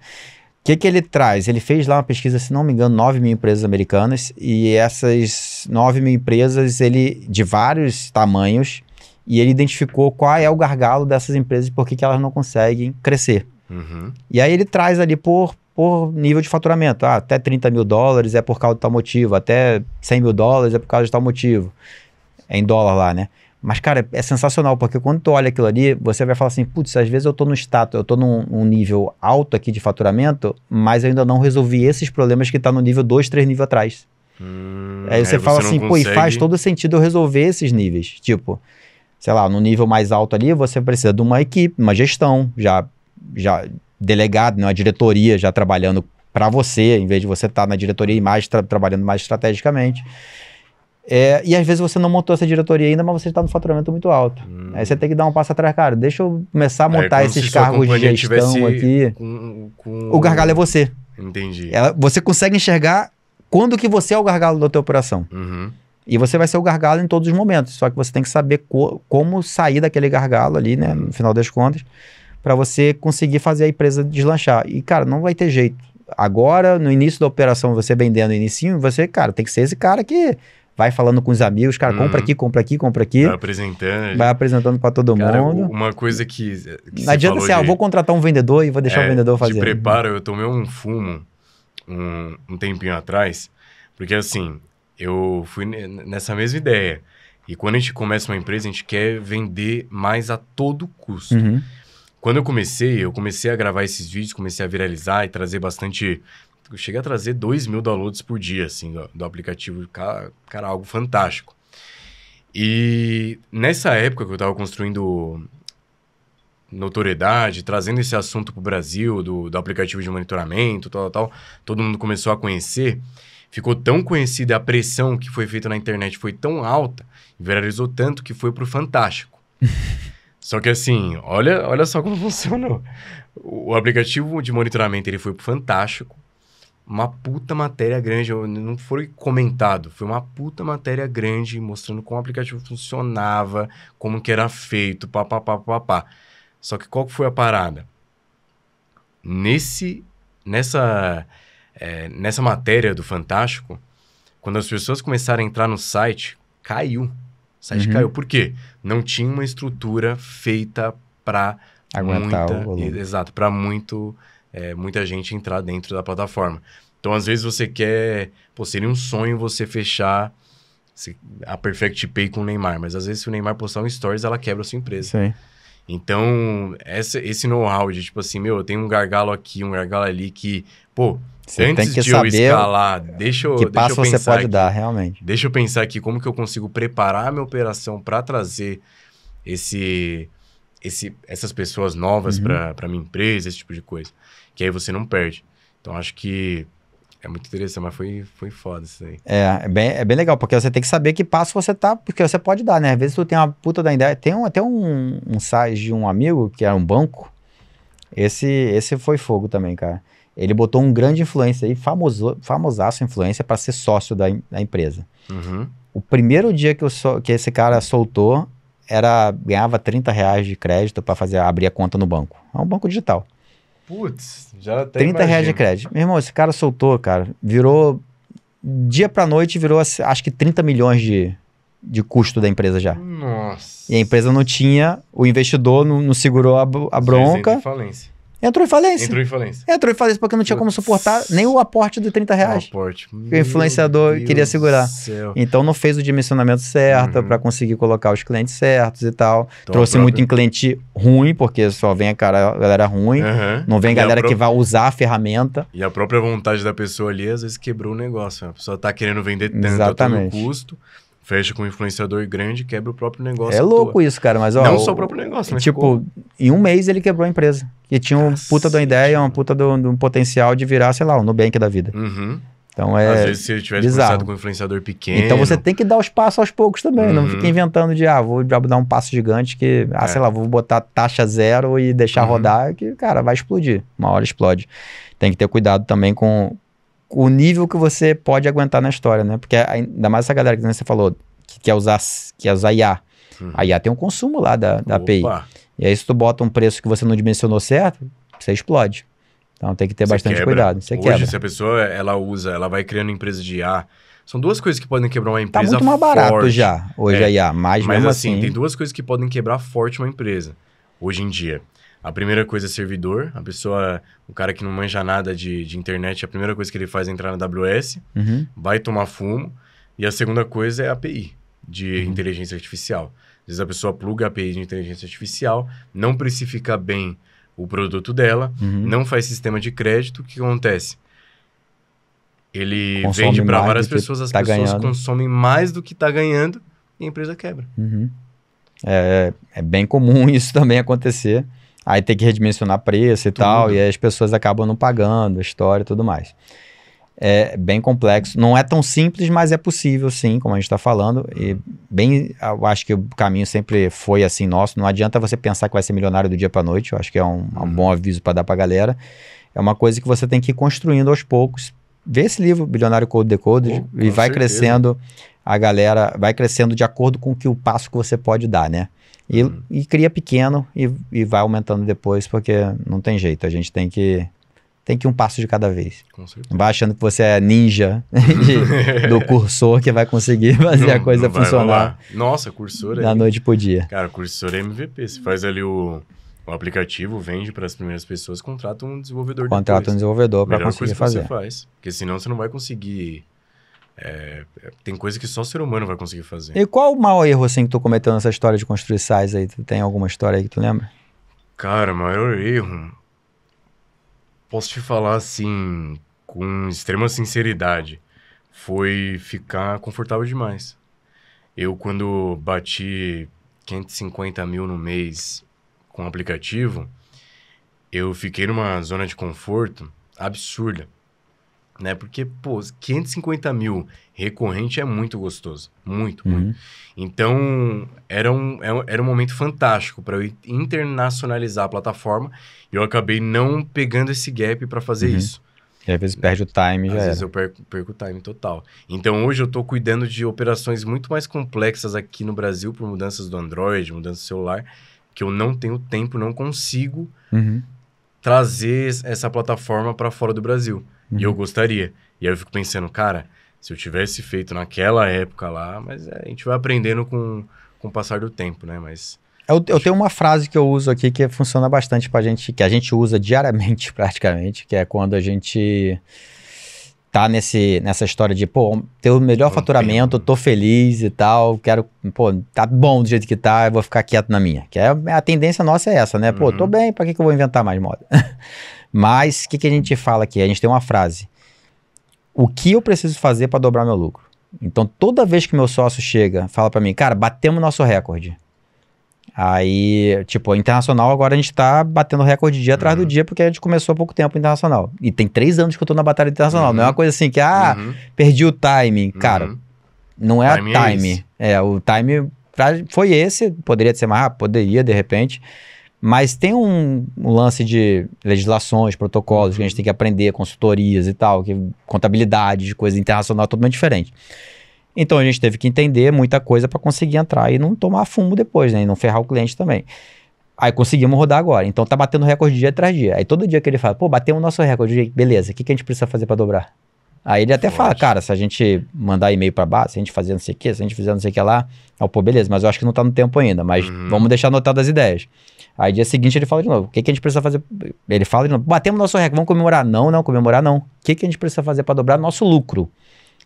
O que ele traz? Ele fez lá uma pesquisa, se não me engano, 9 mil empresas americanas, e essas 9 mil empresas, ele de vários tamanhos, e ele identificou qual é o gargalo dessas empresas e por que elas não conseguem crescer. Uhum. E aí ele traz ali por nível de faturamento. Até 30 mil dólares é por causa de tal motivo, até 100 mil dólares é por causa de tal motivo. É em dólar lá, né? Mas, cara, é sensacional, porque quando tu olha aquilo ali, você vai falar assim, putz, às vezes eu tô no status, eu tô num nível alto aqui de faturamento, mas eu ainda não resolvi esses problemas que tá no nível 2, 3 níveis atrás. Aí você fala assim, pô, e faz todo sentido eu resolver esses níveis. Tipo, sei lá, no nível mais alto ali, você precisa de uma equipe, uma gestão, já delegado, né, uma diretoria já trabalhando para você, em vez de você estar na diretoria e mais trabalhando mais estrategicamente. E às vezes você não montou essa diretoria ainda, mas você está no faturamento muito alto. Aí você tem que dar um passo atrás, cara, deixa eu começar a montar esses cargos de gestão aqui. O gargalo é você. Entendi. Você consegue enxergar quando que você é o gargalo da tua operação. Uhum. E você vai ser o gargalo em todos os momentos, só que você tem que saber como sair daquele gargalo ali, né, no final das contas, para você conseguir fazer a empresa deslanchar. E, cara, não vai ter jeito. Agora, no início da operação, você vendendo no inicinho, você, cara, tem que ser esse cara que vai falando com os amigos, cara, compra aqui, compra aqui, compra aqui. Vai apresentando para todo mundo. Uma coisa que não adianta assim, eu vou contratar um vendedor e vou deixar o vendedor fazer. De preparo, eu tomei um fumo um tempinho atrás, porque assim, eu fui nessa mesma ideia. E quando a gente começa uma empresa, a gente quer vender mais a todo custo. Uhum. Quando eu comecei a gravar esses vídeos, comecei a viralizar e trazer bastante... Eu cheguei a trazer 2.000 downloads por dia, assim, do aplicativo. Cara, algo fantástico. E nessa época que eu estava construindo notoriedade, trazendo esse assunto para o Brasil, do aplicativo de monitoramento, tal, todo mundo começou a conhecer. Ficou tão conhecida, a pressão que foi feita na internet foi tão alta, viralizou tanto que foi pro Fantástico. Só que assim, olha só como funcionou. O aplicativo de monitoramento, ele foi pro Fantástico. Uma puta matéria grande, não foi comentado, foi uma puta matéria grande, mostrando como o aplicativo funcionava, como que era feito, papapá. Só que qual que foi a parada? Nessa matéria do Fantástico, quando as pessoas começaram a entrar no site, caiu. O site caiu. Por quê? Não tinha uma estrutura feita para aguentar o volume. Exato, para muita gente entrar dentro da plataforma. Então, às vezes, você quer... Pô, seria um sonho você fechar a Perfect Pay com o Neymar, mas às vezes, se o Neymar postar um stories, ela quebra a sua empresa. Sim. Então, esse know-how de, tipo assim, eu tenho um gargalo aqui, um gargalo ali que, pô, você antes tem que de eu escalar, deixa eu passo pensar você pode aqui, dar, realmente. Deixa eu pensar aqui como que eu consigo preparar a minha operação para trazer essas pessoas novas para minha empresa, esse tipo de coisa. Que aí você não perde. Então, acho que é muito interessante, mas foi foda isso aí. É bem legal, porque você tem que saber que passo você tá, porque você pode dar, né? Às vezes tu tem uma puta da ideia. Tem até um site de um amigo, que era um banco. Esse foi fogo também, cara. Ele botou um grande influencer aí, famosaço influencer, para ser sócio da empresa. Uhum. O primeiro dia que esse cara soltou, ganhava R$30 de crédito para abrir a conta no banco. É um banco digital. Putz, já até R$30 de crédito. Meu irmão, esse cara soltou, cara, virou... Dia pra noite virou, acho que 30 milhões de custo da empresa já. Nossa. E a empresa não tinha, o investidor não segurou a bronca. Entrou em falência porque não tinha como suportar nem o aporte de R$30. Que o influenciador queria segurar. Então não fez o dimensionamento certo para conseguir colocar os clientes certos e tal. Então, trouxe muito em cliente ruim, porque só vem a galera ruim. Não vem galera que vai usar a ferramenta. E a própria vontade da pessoa ali, às vezes, quebrou o negócio. A pessoa tá querendo vender tanto a todo custo. Fecha com um influenciador grande, quebra o próprio negócio. É louco isso, cara, mas ó... Não só o próprio negócio, mas tipo, em um mês ele quebrou a empresa. Que tinha uma puta de uma ideia, uma puta de um potencial de virar, sei lá, um Nubank da vida. Então Às vezes, se ele tivesse bizarro. começado com um influenciador pequeno... Então você tem que dar os passos aos poucos também. Não fica inventando de, vou dar um passo gigante que, sei lá, vou botar taxa zero e deixar rodar, que, cara, vai explodir. Uma hora explode. Tem que ter cuidado também com o nível que você pode aguentar na história, né? Porque ainda mais essa galera que você falou, que quer usar IA. A IA tem um consumo lá da API. E aí, se tu bota um preço que você não dimensionou certo, você explode. Então tem que ter bastante cuidado. Você quebra. Hoje, se a pessoa ela vai criando empresa de IA, são duas coisas que podem quebrar uma empresa forte. Tá muito mais barato já, hoje a IA. Mas mesmo assim, tem duas coisas que podem quebrar forte uma empresa, hoje em dia. A primeira coisa é servidor. O cara que não manja nada de internet, a primeira coisa que ele faz é entrar na AWS, vai tomar fumo. E a segunda coisa é a API de inteligência artificial. Às vezes a pessoa pluga a API de inteligência artificial, não precifica bem o produto dela, não faz sistema de crédito. O que acontece? Ele vende para várias pessoas, as pessoas consomem mais do que está ganhando e a empresa quebra. É bem comum isso também acontecer. Aí tem que redimensionar preço e tal, e aí as pessoas acabam não pagando, a história e tudo mais. É bem complexo. Não é tão simples, mas é possível sim, como a gente está falando. E eu acho que o caminho sempre foi assim nosso. Não adianta você pensar que vai ser milionário do dia para noite. Eu acho que é um bom aviso para dar para a galera. É uma coisa que você tem que ir construindo aos poucos. Vê esse livro, Bilionário Code Decoded, e vai crescendo. A galera vai crescendo de acordo com o passo que você pode dar, né? E cria pequeno e vai aumentando depois, porque não tem jeito. A gente tem que ir um passo de cada vez. Com certeza. Não vai achando que você é ninja do cursor que vai conseguir fazer a coisa funcionar. Nossa, cursor da noite pro dia. Cara, cursor é MVP. Você faz ali o aplicativo, vende para as primeiras pessoas, contrata um desenvolvedor Contrata um desenvolvedor para conseguir fazer. Você faz. Porque senão você não vai conseguir... tem coisa que só o ser humano vai conseguir fazer. E qual o maior erro assim que tu cometeu nessa história de construir sites aí? Tu tem alguma história aí que tu lembra? Cara, o maior erro... Posso te falar assim, com extrema sinceridade, foi ficar confortável demais. Eu, quando bati 550 mil no mês com o aplicativo, eu fiquei numa zona de conforto absurda, né? Porque, 550 mil recorrente é muito gostoso, muito. Então, era um momento fantástico para eu internacionalizar a plataforma e eu acabei não pegando esse gap para fazer isso. E às vezes perde o time, Às vezes eu perco o time total. Então, hoje eu estou cuidando de operações muito mais complexas aqui no Brasil, por mudanças do Android, mudanças do celular, que eu não tenho tempo, não consigo trazer essa plataforma para fora do Brasil. E eu gostaria. E aí eu fico pensando, cara, se eu tivesse feito naquela época lá, mas a gente vai aprendendo com o passar do tempo, né? Mas... Eu tenho uma frase que eu uso aqui que funciona bastante pra gente, que a gente usa diariamente praticamente, que é quando a gente tá nessa história de, ter o melhor faturamento, tô feliz e tal, quero, tá bom do jeito que tá, eu vou ficar quieto na minha. Que a tendência nossa é essa, né? Tô bem, pra que eu vou inventar mais moda? Mas, o que a gente fala aqui? A gente tem uma frase. O que eu preciso fazer para dobrar meu lucro? Então, toda vez que meu sócio chega, fala para mim, cara, batemos nosso recorde. Aí, internacional, agora a gente tá batendo recorde dia atrás do dia, porque a gente começou há pouco tempo internacional. E tem 3 anos que eu tô na batalha internacional. Não é uma coisa assim que, perdi o timing. Cara, não é time. O time foi esse, poderia ser mais rápido, poderia, de repente. Mas tem um lance de legislações, protocolos que a gente tem que aprender, consultorias e tal, contabilidade de coisa internacional totalmente diferente. Então a gente teve que entender muita coisa para conseguir entrar e não tomar fumo depois, né? E não ferrar o cliente também. Aí conseguimos rodar agora. Então tá batendo recorde dia atrás dia. Aí todo dia que ele fala, batemos o nosso recorde, beleza, o que a gente precisa fazer para dobrar? Aí ele até fala, cara, se a gente mandar e-mail para baixo, se a gente fazer não sei o que, se a gente fizer não sei o que lá, beleza, mas eu acho que não tá no tempo ainda, mas vamos deixar anotado as ideias. Aí dia seguinte ele fala de novo, o que a gente precisa fazer? Ele fala de novo, batemos nosso recorde, vamos comemorar? Não, comemorar não. O que a gente precisa fazer para dobrar nosso lucro?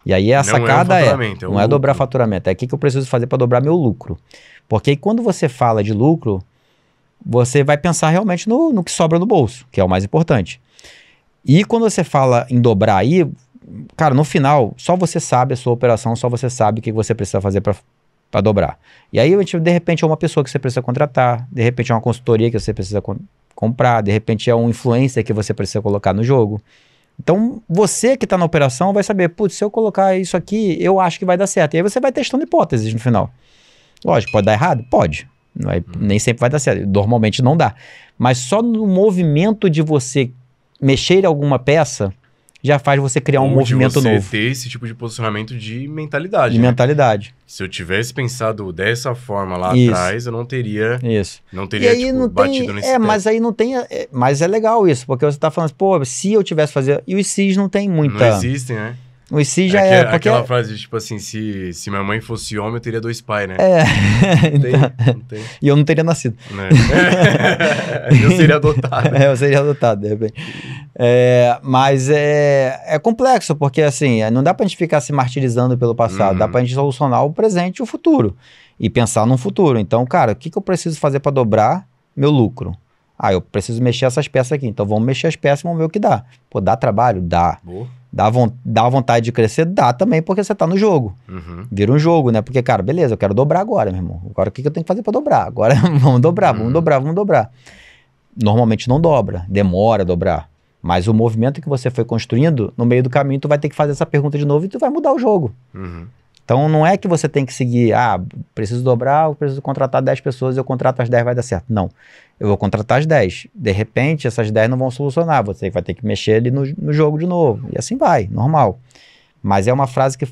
E aí a sacada não é dobrar faturamento, é o que eu preciso fazer para dobrar meu lucro. Porque aí quando você fala de lucro, você vai pensar realmente no que sobra no bolso, que é o mais importante. E quando você fala em dobrar aí, cara, no final, só você sabe a sua operação, só você sabe o que você precisa fazer para dobrar. E aí, de repente, é uma pessoa que você precisa contratar, de repente é uma consultoria que você precisa comprar, de repente é um influencer que você precisa colocar no jogo. Então, você que está na operação vai saber, putz, se eu colocar isso aqui, eu acho que vai dar certo. E aí você vai testando hipóteses no final. Lógico, pode dar errado? Pode. Nem sempre vai dar certo. Normalmente não dá. Mas só no movimento de você mexer em alguma peça, já faz você criar um movimento novo. novo. Ter esse tipo de posicionamento de mentalidade. De mentalidade. Se eu tivesse pensado dessa forma lá atrás, eu não teria. Isso. Não teria, e aí não batido nesse teto. Mas aí não tem. Mas é legal isso, porque você tá falando, pô, se eu tivesse fazer. E os CIS não tem muita. Não existem, né? Os CIS já é. Porque... Aquela frase, tipo assim, se minha mãe fosse homem, eu teria 2 pais, né? Não tem. E eu não teria nascido. Eu seria adotado. Eu seria adotado, de repente. Mas é complexo, porque assim, não dá pra gente ficar se martirizando pelo passado, dá pra gente solucionar o presente e o futuro. E pensar num futuro. Então, cara, o que eu preciso fazer pra dobrar meu lucro? Eu preciso mexer essas peças aqui. Então, vamos mexer as peças e vamos ver o que dá. Pô, dá trabalho? Dá. Boa. Dá vontade de crescer? Dá também, porque você tá no jogo. Vira um jogo, né? Porque, cara, beleza, eu quero dobrar agora, meu irmão. Agora, o que eu tenho que fazer pra dobrar? Agora, vamos dobrar. Normalmente não dobra, demora a dobrar. Mas o movimento que você foi construindo, no meio do caminho, tu vai ter que fazer essa pergunta de novo e tu vai mudar o jogo. Então, não é que você tem que seguir, preciso dobrar, eu preciso contratar 10 pessoas, eu contrato as 10, vai dar certo. Não. Eu vou contratar as 10. De repente, essas 10 não vão solucionar. Você vai ter que mexer ali no jogo de novo. E assim vai, normal. Mas é uma frase que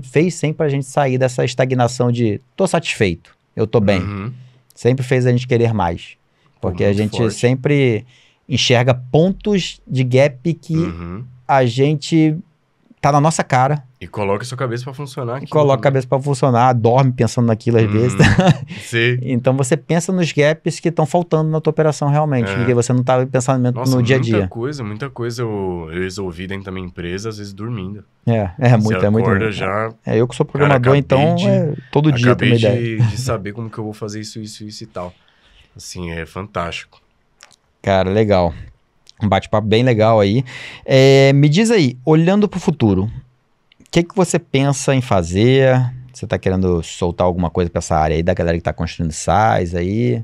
fez sempre a gente sair dessa estagnação de tô satisfeito, eu tô bem. Sempre fez a gente querer mais. Porque a gente sempre enxerga pontos de gap que a gente tá na nossa cara. E coloca a sua cabeça pra funcionar. Coloca a cabeça pra funcionar, dorme pensando naquilo às vezes. Sim. Então você pensa nos gaps que estão faltando na tua operação realmente, porque você não tá pensando no dia a dia. Muita coisa eu resolvi dentro da minha empresa, às vezes dormindo. Muito. Já... eu que sou programador, então todo dia eu tenho uma ideia. de saber como que eu vou fazer isso e tal. Assim, é fantástico. Cara, legal. Um bate-papo bem legal aí. Me diz aí, olhando pro futuro, o que você pensa em fazer? Você tá querendo soltar alguma coisa pra essa área aí, da galera que tá construindo SaaS aí?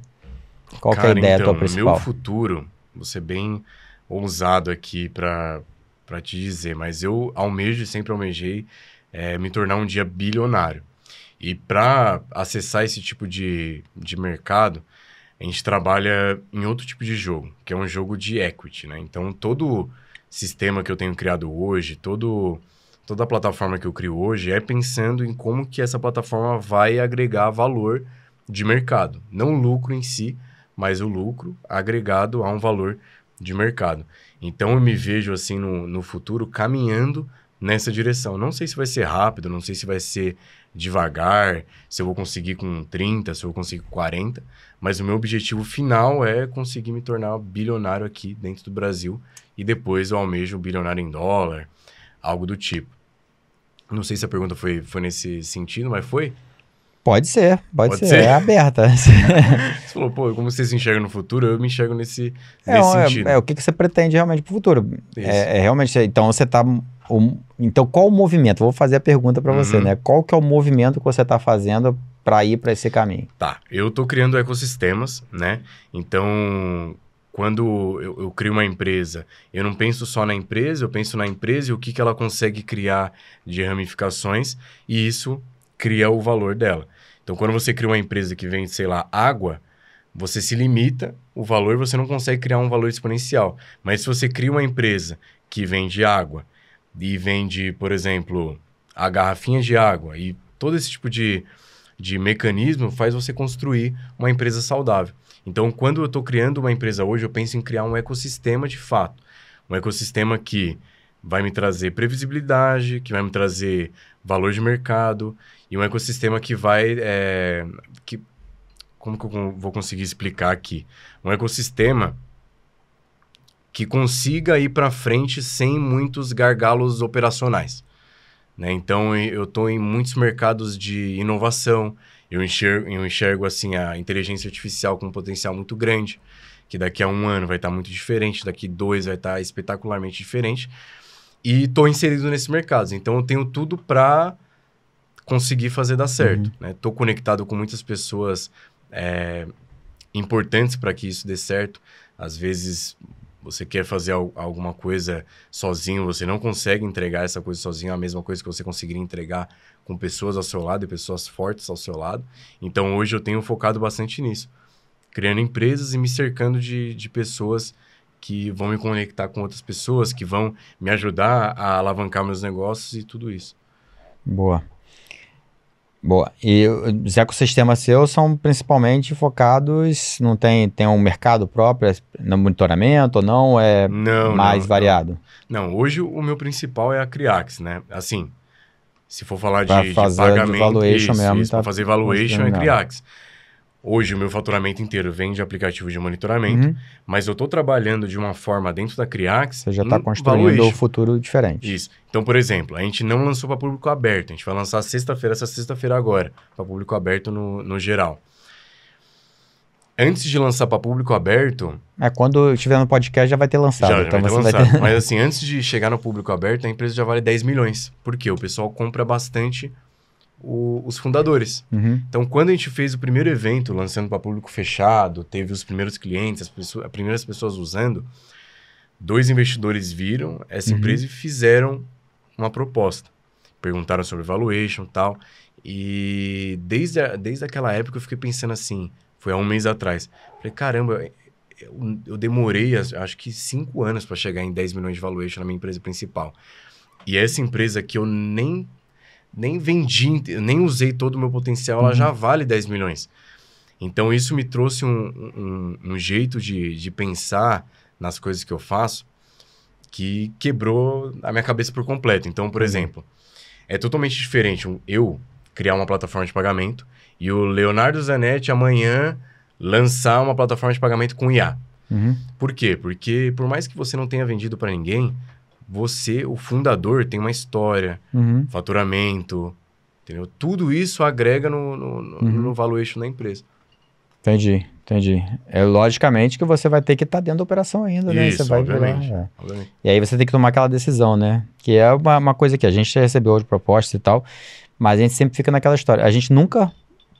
Qual que é a ideia tua principal? Meu futuro, vou ser bem ousado aqui pra te dizer, mas eu sempre almejei me tornar um dia bilionário. E para acessar esse tipo de mercado, a gente trabalha em outro tipo de jogo, que é um jogo de equity, né? Então, todo sistema que eu tenho criado hoje, toda a plataforma que eu crio hoje é pensando em como que essa plataforma vai agregar valor de mercado. Não o lucro em si, mas o lucro agregado a um valor de mercado. Então, eu me vejo assim no futuro caminhando nessa direção. Não sei se vai ser rápido, não sei se vai ser devagar, se eu vou conseguir com 30, se eu vou conseguir com 40, mas o meu objetivo final é conseguir me tornar bilionário aqui dentro do Brasil e depois eu almejo um bilionário em dólar, algo do tipo. Não sei se a pergunta foi nesse sentido, mas foi? Pode ser. É aberta. Você falou, como você se enxerga no futuro, eu me enxergo nesse sentido. O que você pretende realmente pro futuro. Realmente, então você tá... Então, qual o movimento? Vou fazer a pergunta para você, né? Qual que é o movimento que você está fazendo para ir para esse caminho? Tá, eu estou criando ecossistemas, né? Então, quando eu crio uma empresa, eu não penso só na empresa, eu penso na empresa e o que ela consegue criar de ramificações e isso cria o valor dela. Então, quando você cria uma empresa que vende, sei lá, água, você se limita o valor, você não consegue criar um valor exponencial. Mas se você cria uma empresa que vende água e vende, por exemplo, a garrafinha de água e todo esse tipo de mecanismo faz você construir uma empresa saudável. Então, quando eu estou criando uma empresa hoje, eu penso em criar um ecossistema de fato. Um ecossistema que vai me trazer previsibilidade, que vai me trazer valor de mercado e um ecossistema que vai... como que eu vou conseguir explicar aqui? Um ecossistema que consiga ir para frente sem muitos gargalos operacionais. Né? Então, eu estou em muitos mercados de inovação, eu enxergo assim, a inteligência artificial com um potencial muito grande, que daqui a 1 ano vai estar muito diferente, daqui 2 vai estar espetacularmente diferente, e estou inserido nesses mercados. Então, eu tenho tudo para conseguir fazer dar certo. Estou conectado com muitas pessoas importantes para que isso dê certo. Às vezes, Você quer fazer alguma coisa sozinho, você não consegue entregar essa coisa sozinho, a mesma coisa que você conseguiria entregar com pessoas ao seu lado e pessoas fortes ao seu lado. Então, hoje eu tenho focado bastante nisso. Criando empresas e me cercando de pessoas que vão me conectar com outras pessoas, que vão me ajudar a alavancar meus negócios e tudo isso. Boa. Boa. E os ecossistemas seus são principalmente focados, não tem um mercado próprio no monitoramento ou não? Mais variado? Não, hoje o meu principal é a Criax, né? Assim, se for falar de pagamento, de valuation mesmo, para fazer valuation é Criax. Hoje o meu faturamento inteiro vem de aplicativo de monitoramento, mas eu estou trabalhando de uma forma dentro da Criax. Você já está construindo um futuro diferente. Isso. Então, por exemplo, a gente não lançou para público aberto. A gente vai lançar essa sexta-feira agora, para público aberto no geral. Antes de lançar para público aberto... Quando estiver no podcast já vai ter lançado. Já vai ter lançado. Mas assim, antes de chegar no público aberto, a empresa já vale 10 milhões. Por quê? O pessoal compra bastante os fundadores. Então, quando a gente fez o primeiro evento, lançando para público fechado, teve os primeiros clientes, as primeiras pessoas usando, 2 investidores viram essa empresa e fizeram uma proposta. Perguntaram sobre valuation e tal. E desde aquela época eu fiquei pensando assim, foi há um mês atrás. Falei, caramba, eu demorei acho que 5 anos para chegar em 10 milhões de valuation na minha empresa principal. E essa empresa que eu nem vendi, nem usei todo o meu potencial, ela já vale 10 milhões. Então, isso me trouxe um jeito de pensar nas coisas que eu faço que quebrou a minha cabeça por completo. Então, por exemplo, é totalmente diferente eu criar uma plataforma de pagamento e o Leonardo Zanetti amanhã lançar uma plataforma de pagamento com IA. Por quê? Porque por mais que você não tenha vendido para ninguém, você, o fundador, tem uma história, faturamento, entendeu? Tudo isso agrega no valuation da empresa. Entendi. Logicamente que você vai ter que estar dentro da operação ainda, né? Isso, você vai obviamente. E aí você tem que tomar aquela decisão, né? Que é uma coisa que a gente já recebeu hoje propostas e tal, mas a gente sempre fica naquela história. A gente nunca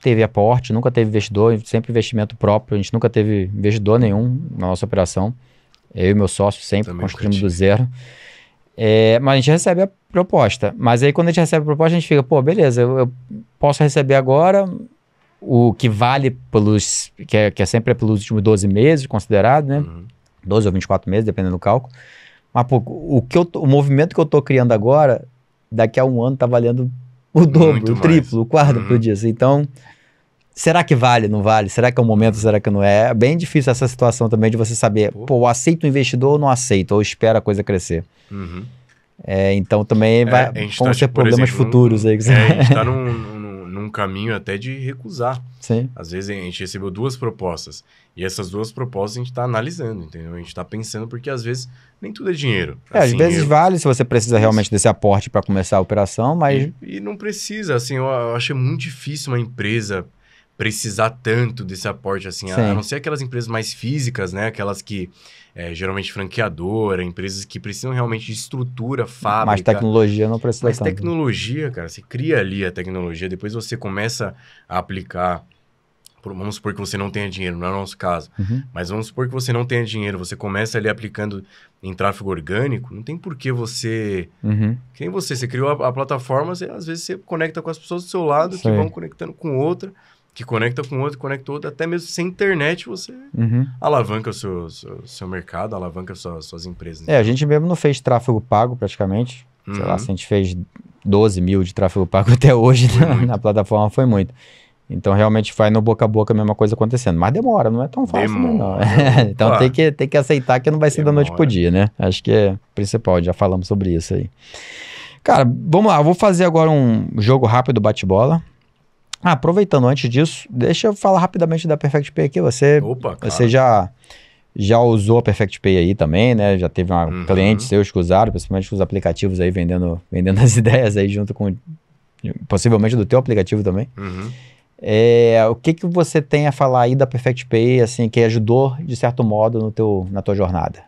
teve aporte, nunca teve investidor, sempre investimento próprio, a gente nunca teve investidor nenhum na nossa operação. Eu e meu sócio sempre construímos do zero. Mas a gente recebe a proposta. Mas aí quando a gente recebe a proposta, a gente fica, pô, beleza, eu posso receber agora o que vale pelos... Que é sempre pelos últimos 12 meses, considerado, né? 12 ou 24 meses, dependendo do cálculo. Mas, pô, o movimento que eu tô criando agora, daqui a um ano tá valendo o dobro, muito o triplo, o quádruplo disso. Então, será que vale, não vale? Será que é o momento, será que não é? É bem difícil essa situação também de você saber, pô, aceito o investidor ou não aceito, ou espera a coisa crescer. Então também vão ser problemas futuros aí. A gente tá num caminho até de recusar. Sim. Às vezes a gente recebeu 2 propostas e essas 2 propostas a gente tá analisando, entendeu? A gente tá pensando porque às vezes nem tudo é dinheiro. Às vezes vale se você precisa realmente desse aporte para começar a operação, mas... E não precisa, assim, eu acho muito difícil uma empresa precisar tanto desse aporte, assim, a não ser aquelas empresas mais físicas, né? Aquelas que, geralmente franqueadora, empresas que precisam realmente de estrutura, fábrica. Mais tecnologia não precisa tanto. Mas tecnologia, cara, você cria ali a tecnologia, depois você começa a aplicar. Vamos supor que você não tenha dinheiro, não é o nosso caso, mas vamos supor que você não tenha dinheiro, você começa ali aplicando em tráfego orgânico, não tem por que você... Que nem você criou a plataforma, às vezes você conecta com as pessoas do seu lado, que vão conectando com outra, que conecta com outro, conecta outro, até mesmo sem internet você alavanca o seu mercado, alavanca suas empresas. A gente mesmo não fez tráfego pago praticamente, sei lá, se a gente fez 12 mil de tráfego pago até hoje na plataforma, foi muito. Então realmente vai no boca a boca a mesma coisa acontecendo, mas demora, não é tão fácil não. Então tem que aceitar que não vai ser da noite pro dia, né? Acho que é principal, já falamos sobre isso aí. Cara, vamos lá, eu vou fazer agora um jogo rápido bate-bola. Aproveitando antes disso, deixa eu falar rapidamente da Perfect Pay aqui. Você já usou a Perfect Pay aí também, né? Já teve clientes seus que usaram, principalmente os aplicativos aí vendendo as ideias aí junto com, possivelmente do teu aplicativo também. O que você tem a falar aí da Perfect Pay, assim, que ajudou de certo modo na tua jornada?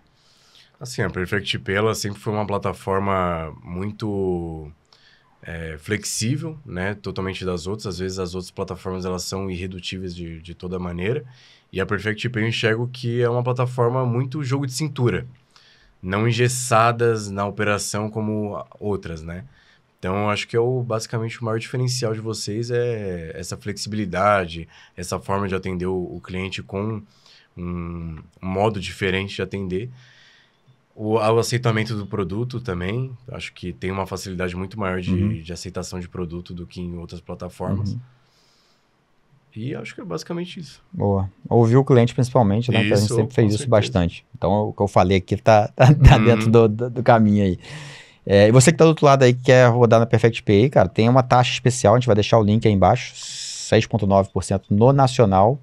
Assim, a Perfect Pay, ela sempre foi uma plataforma muito flexível, né? Totalmente das outras. Às vezes as outras plataformas elas são irredutíveis de toda maneira. E a Perfect Pay eu enxergo que é uma plataforma muito jogo de cintura. Não engessadas na operação como outras, né? Então, eu acho que basicamente o maior diferencial de vocês é essa flexibilidade, essa forma de atender o cliente com um modo diferente de atender. O aceitamento do produto também, acho que tem uma facilidade muito maior de aceitação de produto do que em outras plataformas. E acho que é basicamente isso. Boa. Ouvir o cliente principalmente, né? Que a gente sempre fez isso bastante. Então, o que eu falei aqui tá dentro do caminho aí. E você que tá do outro lado aí, que quer rodar na Perfect Pay, cara, tem uma taxa especial, a gente vai deixar o link aí embaixo, 6,9% no nacional.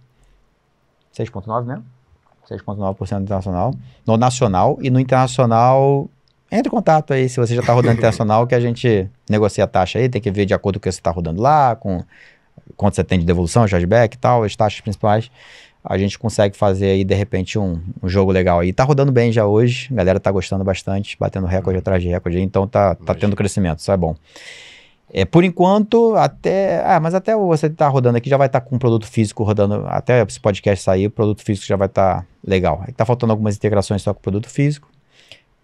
6,9%, né? 6,9% internacional. No nacional e no internacional, entre em contato aí, se você já tá rodando internacional, que a gente negocia a taxa aí, tem que ver de acordo com o que você tá rodando lá, com quanto você tem de devolução, chargeback e tal, as taxas principais, a gente consegue fazer aí, de repente, um jogo legal aí. Tá rodando bem já hoje, a galera tá gostando bastante, batendo recorde atrás de recorde aí, então tá tendo crescimento, isso é bom. Por enquanto, mas até você tá rodando aqui, já vai estar com o produto físico rodando, até esse podcast sair, o produto físico já vai estar legal. Tá faltando algumas integrações só com o produto físico,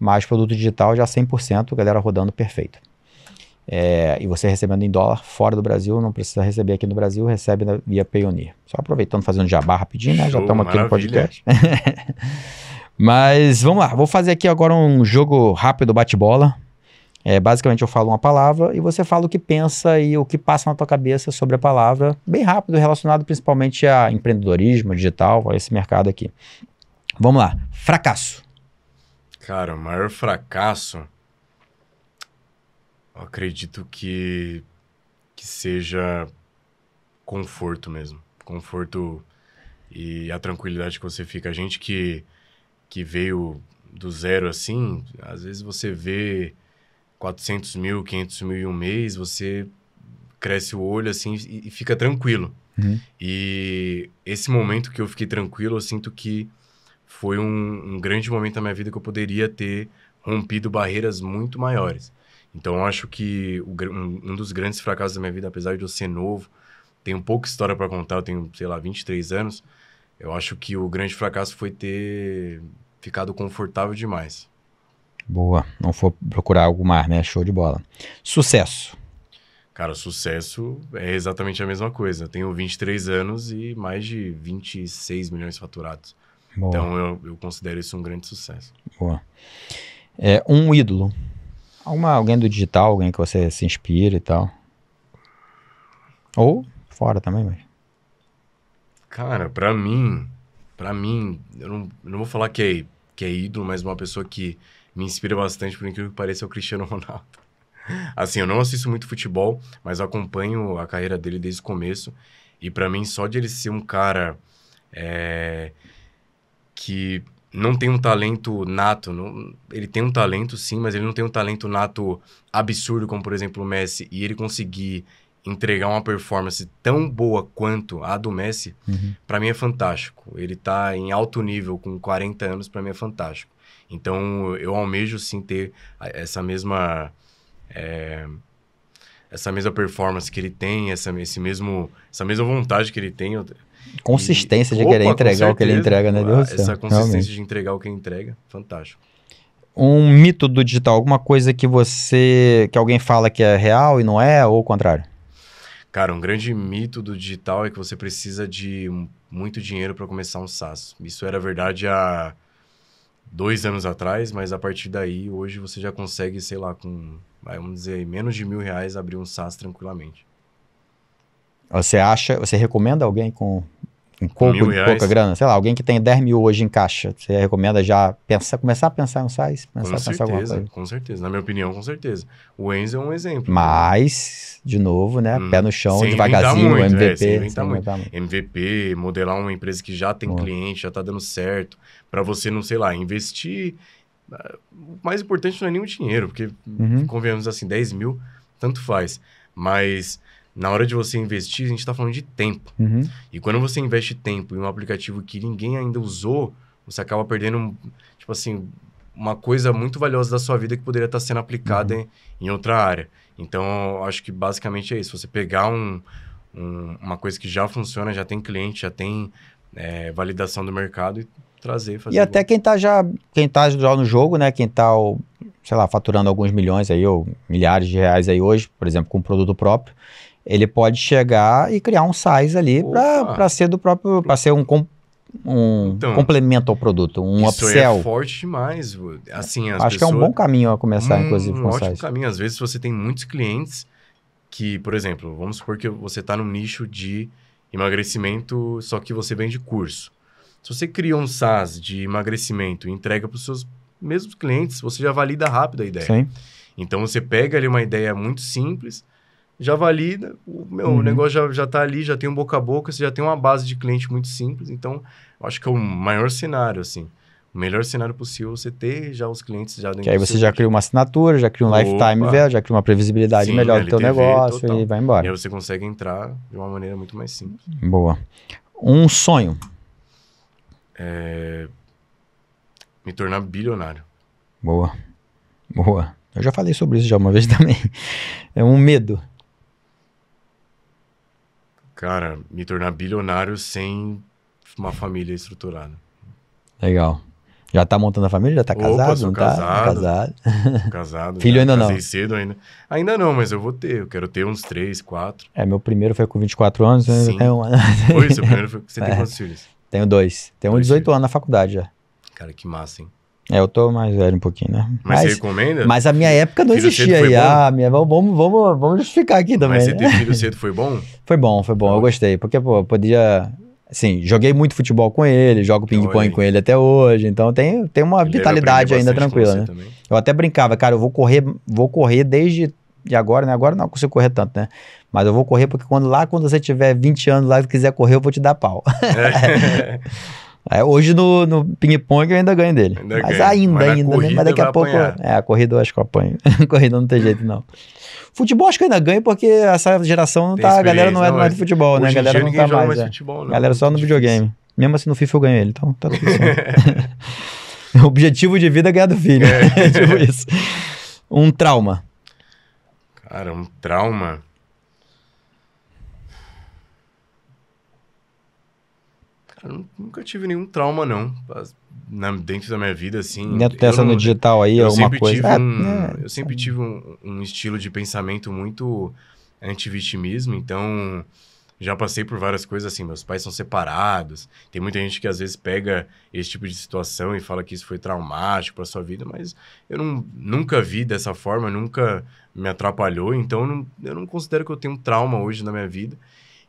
mas produto digital já 100%, galera rodando perfeito. E você recebendo em dólar fora do Brasil, não precisa receber aqui no Brasil, recebe via Payoneer. Só aproveitando, fazendo jabá rapidinho, né? Já estamos aqui no podcast. Mas vamos lá, vou fazer aqui agora um jogo rápido, bate-bola. Basicamente eu falo uma palavra e você fala o que pensa e o que passa na tua cabeça sobre a palavra, bem rápido, relacionado principalmente a empreendedorismo, digital, a esse mercado aqui. Vamos lá, fracasso. Cara, o maior fracasso... Eu acredito que seja conforto mesmo. Conforto e a tranquilidade que você fica. A gente que veio do zero assim, às vezes você vê 400 mil, 500 mil em um mês, você cresce o olho assim e fica tranquilo. E esse momento que eu fiquei tranquilo, eu sinto que foi um grande momento da minha vida que eu poderia ter rompido barreiras muito maiores. Então, eu acho que um dos grandes fracassos da minha vida, apesar de eu ser novo, tenho pouca história para contar, eu tenho, sei lá, 23 anos, eu acho que o grande fracasso foi ter ficado confortável demais. Boa, não for procurar algo mais, né? Show de bola. Sucesso. Cara, sucesso é exatamente a mesma coisa. Eu tenho 23 anos e mais de 26 milhões faturados. Boa. Então, eu considero isso um grande sucesso. Boa. Um ídolo. Alguém do digital, alguém que você se inspira e tal. Ou fora também, mas... Cara, pra mim, eu não vou falar que é ídolo, mas uma pessoa que me inspira bastante, por incrível que pareça, é o Cristiano Ronaldo. Assim, eu não assisto muito futebol, mas eu acompanho a carreira dele desde o começo. E pra mim, só de ele ser um cara que... não tem um talento nato, ele tem um talento sim, mas ele não tem um talento nato absurdo como, por exemplo, o Messi, e ele conseguir entregar uma performance tão boa quanto a do Messi, pra mim é fantástico. Ele tá em alto nível com 40 anos, pra mim é fantástico. Então, eu almejo sim ter essa mesma performance que ele tem, essa mesma vontade que ele tem. Consistência de querer entregar o que ele entrega, né? Deus do céu. Essa consistência de entregar o que ele entrega, fantástico. Um mito do digital, alguma coisa que alguém fala que é real e não é, ou o contrário? Cara, um grande mito do digital é que você precisa de muito dinheiro para começar um SaaS. Isso era verdade há 2 anos atrás, mas a partir daí, hoje você já consegue, sei lá, vamos dizer, menos de R$1.000 abrir um SaaS tranquilamente. Você recomenda alguém com pouca grana? Sei lá, alguém que tem 10 mil hoje em caixa, você recomenda já começar a pensar em um SaaS? Com certeza. Na minha opinião, com certeza. O Enzo é um exemplo. Mas, de novo, né? Pé no chão, devagarzinho, muito, MVP. Sem inventar muito. MVP, modelar uma empresa que já tem cliente, já tá dando certo. Para você não, sei lá, investir... O mais importante não é nem o dinheiro, porque, convenhamos assim, 10 mil, tanto faz. Mas... na hora de você investir, a gente está falando de tempo. E quando você investe tempo em um aplicativo que ninguém ainda usou, você acaba perdendo, tipo assim, uma coisa muito valiosa da sua vida que poderia estar sendo aplicada em outra área. Então, eu acho que basicamente é isso. Você pegar uma coisa que já funciona, já tem cliente, já tem validação do mercado e trazer, fazer. E até quem tá já no jogo, né? Quem tá, sei lá, faturando alguns milhões aí, ou milhares de reais aí hoje, por exemplo, com um produto próprio, ele pode chegar e criar um size ali para ser do próprio, para ser um complemento ao produto, um isso upsell. Isso é forte demais. Assim, Acho que é um bom caminho a começar, inclusive, com um ótimo size. caminho. Às vezes você tem muitos clientes que, por exemplo, vamos supor que você está no nicho de emagrecimento, só que você vende curso. Se você cria um SaaS de emagrecimento e entrega para os seus mesmos clientes, você já valida rápido a ideia. Sim. Então, você pega ali uma ideia muito simples, já valida, o negócio já está ali, já tem um boca a boca, você já tem uma base de cliente muito simples. Então, eu acho que é o maior cenário, assim. O melhor cenário possível é você ter já os clientes já dentro que aí você já cria uma assinatura, já cria um lifetime velho, já cria uma previsibilidade melhor do teu negócio total. E vai embora. E aí você consegue entrar de uma maneira muito mais simples. Boa. Um sonho. Me tornar bilionário. Boa. Eu já falei sobre isso já uma vez também. É um medo. Cara, me tornar bilionário sem uma família estruturada. Legal. Já tá montando a família? Já tá casado? Sou não casado. Tá? Casado. Filho ainda não? Casei cedo ainda. Ainda não, mas eu vou ter. Eu quero ter uns 3, 4. Meu primeiro foi com 24 anos. Sim. Foi, seu primeiro foi... Você tem quantos filhos? Tenho 2. Tenho um 18 anos na faculdade já. Cara, que massa, hein? Eu tô mais velho um pouquinho, né? Mas você recomenda? Mas a minha época não existia IA. Vamos justificar aqui também. Mas você ter filho cedo foi bom? Foi bom. Eu gostei. Porque, pô, eu podia... Assim, joguei muito futebol com ele, jogo ping-pong com ele até hoje. Então tem uma vitalidade ainda tranquila, né? Também. Eu até brincava, cara, eu vou correr desde agora, né? Agora não consigo correr tanto, né? Mas eu vou correr porque quando você tiver 20 anos lá e quiser correr, eu vou te dar pau. Hoje no ping-pong eu ainda ganho dele. Mas daqui a pouco... a corrida eu acho que eu apanho. A corrida não tem jeito, não. Futebol acho que eu ainda ganho porque essa geração não tá... A galera não é mais do futebol, né? A galera não tá mais. Futebol, não. A galera só no videogame. Mesmo assim no FIFA eu ganho ele, então tá tudo certo. O objetivo de vida é ganhar do filho. Tipo isso. Um trauma. Cara, um trauma... Eu nunca tive nenhum trauma, não. Dentro da minha vida, assim... Dentro dessa no digital aí, alguma coisa... Eu sempre tive um estilo de pensamento muito anti-vitimismo, então... Já passei por várias coisas assim, meus pais são separados, tem muita gente que às vezes pega esse tipo de situação e fala que isso foi traumático para sua vida, mas eu nunca vi dessa forma, nunca me atrapalhou, então eu não considero que eu tenho um trauma hoje na minha vida.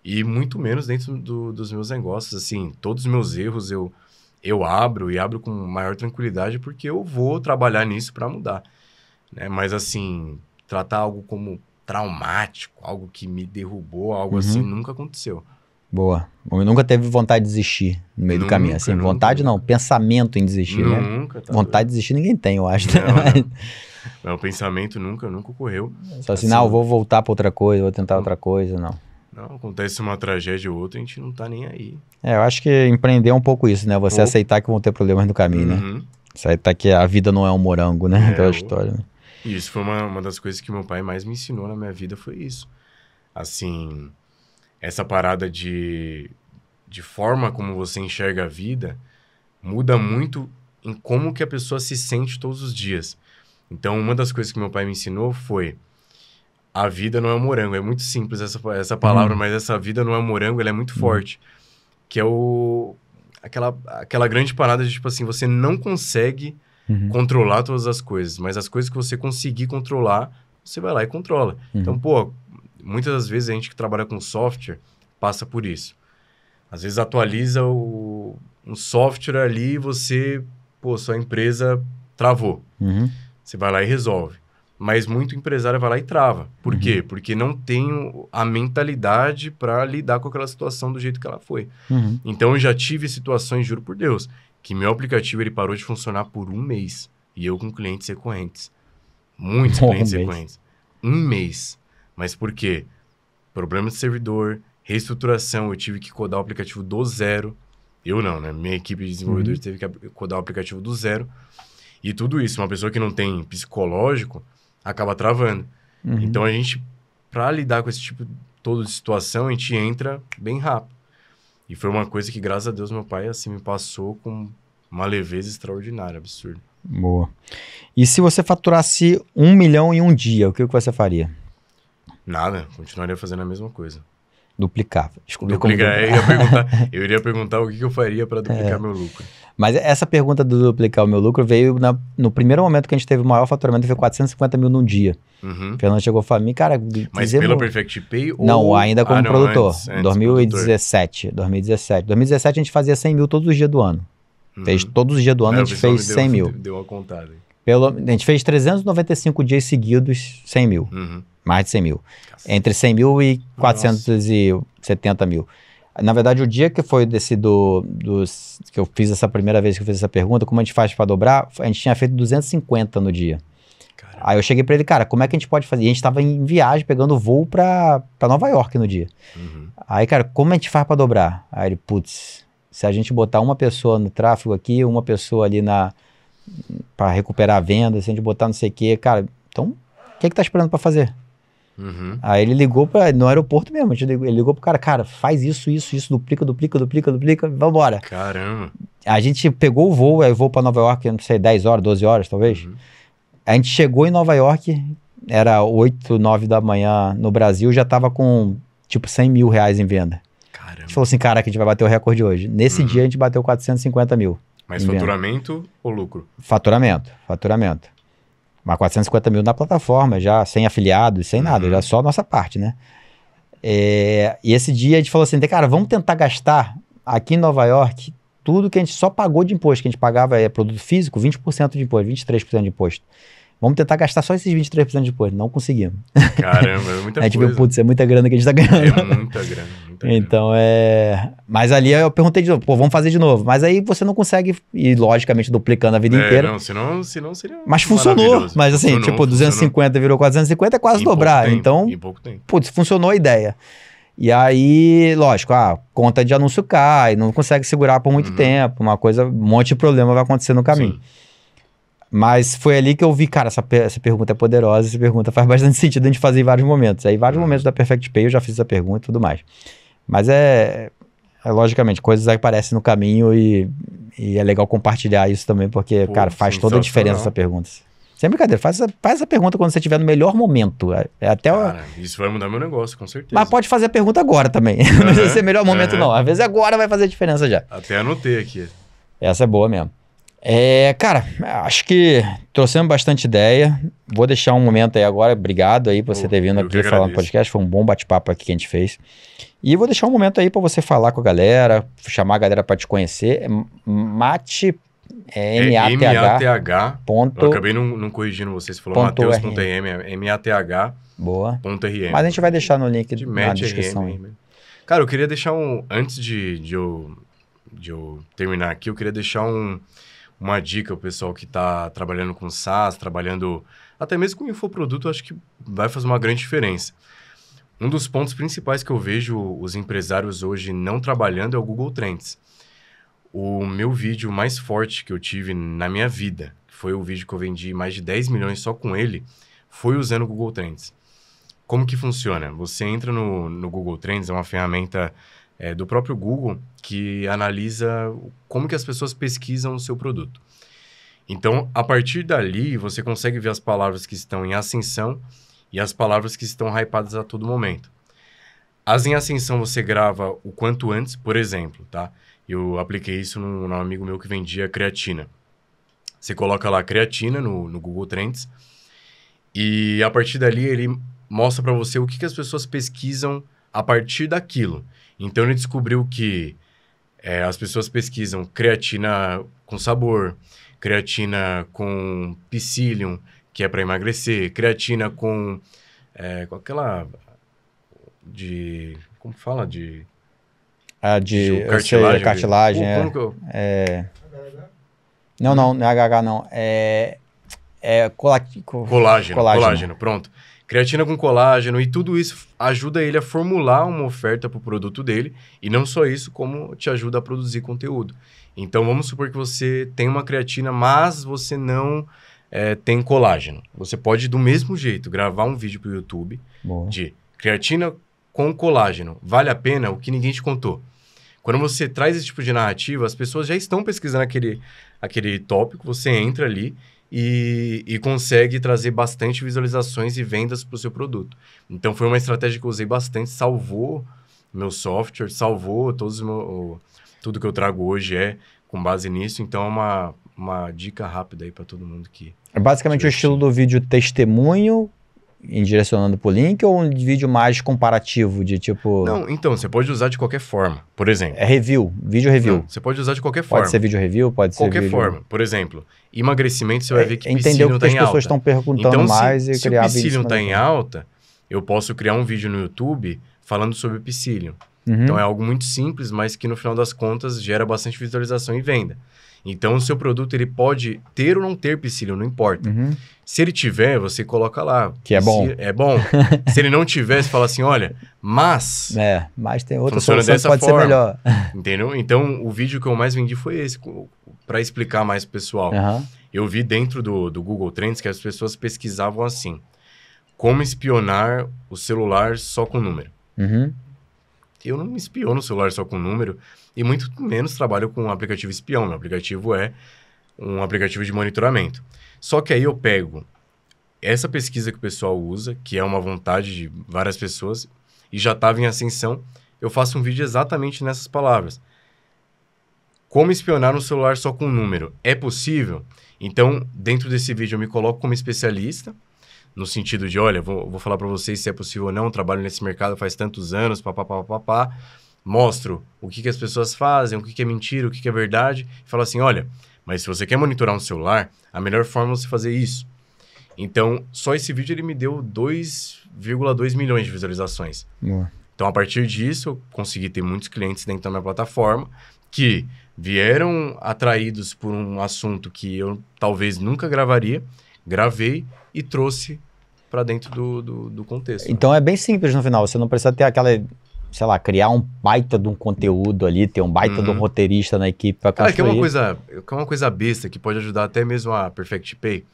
E muito menos dentro dos meus negócios, assim, todos os meus erros eu abro com maior tranquilidade porque eu vou trabalhar nisso para mudar, né? Mas, assim, tratar algo como traumático, algo que me derrubou, algo assim, nunca aconteceu. Boa. Eu nunca teve vontade de desistir no meio do caminho, assim, vontade não, pensamento em desistir, né? Nunca. Tá vontade de desistir ninguém tem, eu acho. Não, o pensamento nunca ocorreu. Só assim, não, eu vou voltar para outra coisa, vou tentar outra coisa, não. Não, acontece uma tragédia ou outra, a gente não tá nem aí. Eu acho que empreender é um pouco isso, né? Você aceitar que vão ter problemas no caminho, né? Aceitar que a vida não é um morango, né? Aquela história. Né? Isso foi uma das coisas que meu pai mais me ensinou na minha vida, foi isso. Assim, essa parada de forma como você enxerga a vida muda muito em como que a pessoa se sente todos os dias. Então, uma das coisas que meu pai me ensinou foi... A vida não é um morango. É muito simples essa palavra, mas essa vida não é um morango, ela é muito forte. Que é aquela grande parada de, tipo assim, você não consegue controlar todas as coisas, mas as coisas que você conseguir controlar, você vai lá e controla. Então, pô, muitas das vezes a gente que trabalha com software passa por isso. Às vezes atualiza um software ali e você, sua empresa travou. Você vai lá e resolve. Mas muito empresário vai lá e trava. Por quê? Porque não tem a mentalidade para lidar com aquela situação do jeito que ela foi. Então, eu já tive situações, juro por Deus, que meu aplicativo ele parou de funcionar por 1 mês. E eu com clientes recorrentes. Muitos clientes recorrentes. 1 mês. Mas por quê? Problema de servidor, reestruturação, eu tive que codar o aplicativo do zero. Eu não, né? Minha equipe de desenvolvedores teve que codar o aplicativo do zero. E tudo isso, uma pessoa que não tem psicológico, acaba travando. Uhum. Então, a gente, para lidar com esse tipo todo de situação, a gente entra bem rápido. E foi uma coisa que, graças a Deus, meu pai, assim, me passou com uma leveza extraordinária, absurdo. Boa. E se você faturasse 1 milhão em um dia, o que você faria? Nada, continuaria fazendo a mesma coisa. Duplicava. Eu iria perguntar o que eu faria para duplicar meu lucro. Mas essa pergunta do duplicar o meu lucro veio no primeiro momento que a gente teve o maior faturamento, foi 450 mil num dia. Uhum. O Fernando chegou e falou, cara... Mas pela Perfect Pay ou... Não, ainda como produtor. Antes 2017. 2017 a gente fazia 100 mil todos os dias do ano. Fez todos os dias do ano, a gente fez 100 mil. Deu uma contada. A gente fez 395 dias seguidos, 100 mil. Mais de 100 mil. Cacete. Entre 100 mil e 470 mil. Na verdade, o dia que foi que eu fiz essa primeira vez que eu fiz essa pergunta, como a gente faz para dobrar, a gente tinha feito 250 no dia. Caramba. Aí eu cheguei para ele, cara, como é que a gente pode fazer? E a gente estava em viagem, pegando voo para Nova York no dia. Aí, cara, como a gente faz para dobrar? Aí ele, putz, se a gente botar uma pessoa no tráfego aqui, uma pessoa ali para recuperar a venda, se a gente botar não sei o quê, cara, então, o que tá esperando para fazer? Aí ele ligou no aeroporto mesmo, ele ligou pro cara, faz isso, duplica, vambora. Caramba. A gente pegou o voo pra Nova York, não sei, 10 horas, 12 horas talvez. A gente chegou em Nova York, era 8, 9 da manhã no Brasil, já tava com tipo 100 mil reais em venda. Caramba. A gente falou assim, cara, que a gente vai bater o recorde hoje. Nesse dia a gente bateu 450 mil. Mas faturamento ou lucro? Faturamento. Mas 450 mil na plataforma, já sem afiliados, sem nada, já só a nossa parte, né? E esse dia a gente falou assim, cara, vamos tentar gastar aqui em Nova York tudo que a gente só pagou de imposto, que a gente pagava produto físico, 20% de imposto, 23% de imposto. Vamos tentar gastar só esses 23% de imposto. Não conseguimos. Caramba, é muita coisa. A gente viu, putz, é muita grana que a gente tá ganhando. É muita grana. Então, Mas ali eu perguntei de novo, vamos fazer de novo. Mas aí você não consegue ir, logicamente, duplicando a vida inteira. Não, senão seria Mas funcionou. Mas assim, tipo, 250 virou 450, é quase dobrar. Então, em pouco tempo. Putz, funcionou a ideia. E aí, lógico, conta de anúncio cai, não consegue segurar por muito tempo, um monte de problema vai acontecer no caminho. Sim. Mas foi ali que eu vi, cara, essa pergunta é poderosa, essa pergunta faz bastante sentido a gente fazer em vários momentos. Aí, em vários momentos da Perfect Pay eu já fiz essa pergunta e tudo mais. Mas logicamente, coisas aí aparecem no caminho e é legal compartilhar isso também, porque, cara, faz toda a diferença essa pergunta. Sem brincadeira, faz essa pergunta quando você estiver no melhor momento. Isso vai mudar meu negócio, com certeza. Mas pode fazer a pergunta agora também. Não precisa ser melhor momento, não. Às vezes agora vai fazer a diferença já. Até anotei aqui. Essa é boa mesmo. Cara, acho que trouxemos bastante ideia. Vou deixar um momento aí agora. Obrigado aí por você ter vindo aqui falar no podcast. Foi um bom bate-papo aqui que a gente fez. E vou deixar um momento aí para você falar com a galera, chamar a galera para te conhecer. Mate... M-A-T-H. Eu acabei não corrigindo você. Você falou Mateus.rm. M-A-T-H. Boa. .rm. Mas a gente vai deixar no link na descrição. Cara, eu queria deixar antes de eu terminar aqui, eu queria deixar uma dica ao pessoal que está trabalhando com SaaS, trabalhando até mesmo com infoproduto, acho que vai fazer uma grande diferença. Um dos pontos principais que eu vejo os empresários hoje não trabalhando é o Google Trends. O meu vídeo mais forte que eu tive na minha vida, que foi o vídeo que eu vendi mais de 10 milhões só com ele, foi usando o Google Trends. Como que funciona? Você entra no Google Trends, é uma ferramenta do próprio Google que analisa como que as pessoas pesquisam o seu produto. Então, a partir dali, você consegue ver as palavras que estão em ascensão e as palavras que estão hypadas a todo momento. As em ascensão você grava o quanto antes, por exemplo, tá? Eu apliquei isso num amigo meu que vendia creatina. Você coloca lá creatina no Google Trends e a partir dali ele mostra para você o que as pessoas pesquisam a partir daquilo. Então ele descobriu que as pessoas pesquisam creatina com sabor, creatina com psyllium, que é para emagrecer, creatina com aquela como fala? De cartilagem. Cartilagem, Não é HH, não. Colágeno, colágeno, pronto. creatina com colágeno, e tudo isso ajuda ele a formular uma oferta para o produto dele, e não só isso, como te ajuda a produzir conteúdo. Então, vamos supor que você tem uma creatina, mas você não tem colágeno. Você pode, do mesmo jeito, gravar um vídeo para o YouTube de creatina com colágeno. Vale a pena? O que ninguém te contou. Quando você traz esse tipo de narrativa, as pessoas já estão pesquisando aquele tópico, você entra ali e consegue trazer bastante visualizações e vendas para o seu produto. Então, foi uma estratégia que eu usei bastante, salvou meu software, salvou tudo que eu trago hoje com base nisso. Então, é uma dica rápida aí para todo mundo que... É basicamente o estilo do vídeo testemunho, direcionando pro link, ou um vídeo mais comparativo, de tipo... Não, então, você pode usar de qualquer forma. Por exemplo... É review, vídeo review. Não, você pode usar de qualquer forma. Pode ser vídeo review, pode ser qualquer vídeo... forma. Por exemplo, emagrecimento, você vai ver que entendeu psyllium que está as em pessoas alta. estão perguntando Então, mais se e criar o vídeo psyllium está daquilo. em alta, eu posso criar um vídeo no YouTube falando sobre psyllium. Uhum. Então, é algo muito simples, mas que no final das contas gera bastante visualização e venda. Então, o seu produto, ele pode ter ou não ter psyllium, não importa. Uhum. Se ele tiver, você coloca lá. Que é bom. É bom. Se ele não tiver, você fala assim, olha, mas... Mas tem outra funciona solução dessa que pode forma. ser melhor. Entendeu? Então, o vídeo que eu mais vendi foi esse, para explicar mais pro pessoal. Uhum. Eu vi dentro do Google Trends que as pessoas pesquisavam assim, como espionar o celular só com número. Uhum. Eu não me espiono o celular só com número, e muito menos trabalho com um aplicativo espião. Meu aplicativo é um aplicativo de monitoramento. Só que aí eu pego essa pesquisa que o pessoal usa, que é uma vontade de várias pessoas, e já estava em ascensão, eu faço um vídeo exatamente nessas palavras. Como espionar um celular só com número? É possível? Então, dentro desse vídeo, eu me coloco como especialista, no sentido de, olha, vou falar para vocês se é possível ou não, eu trabalho nesse mercado faz tantos anos, papapá, mostro o que as pessoas fazem, o que é mentira, o que é verdade, e falo assim, olha, mas se você quer monitorar um celular, a melhor forma é você fazer isso. Então, só esse vídeo ele me deu 2,2 milhões de visualizações. Então, a partir disso, eu consegui ter muitos clientes dentro da minha plataforma que vieram atraídos por um assunto que eu talvez nunca gravaria, gravei e trouxe para dentro do contexto. Então, é bem simples no final. Você não precisa ter aquela, sei lá, criar um baita de um conteúdo ali, ter um baita de um roteirista na equipe para construir. Que é uma coisa besta que pode ajudar até mesmo a Perfect Pay.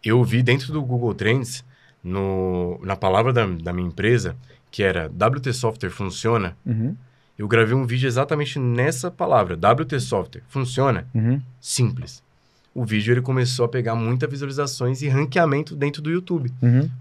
Eu vi dentro do Google Trends, na palavra da minha empresa, que era WT Software funciona, eu gravei um vídeo exatamente nessa palavra, WT Software funciona, simples. O vídeo ele começou a pegar muitas visualizações e ranqueamento dentro do YouTube.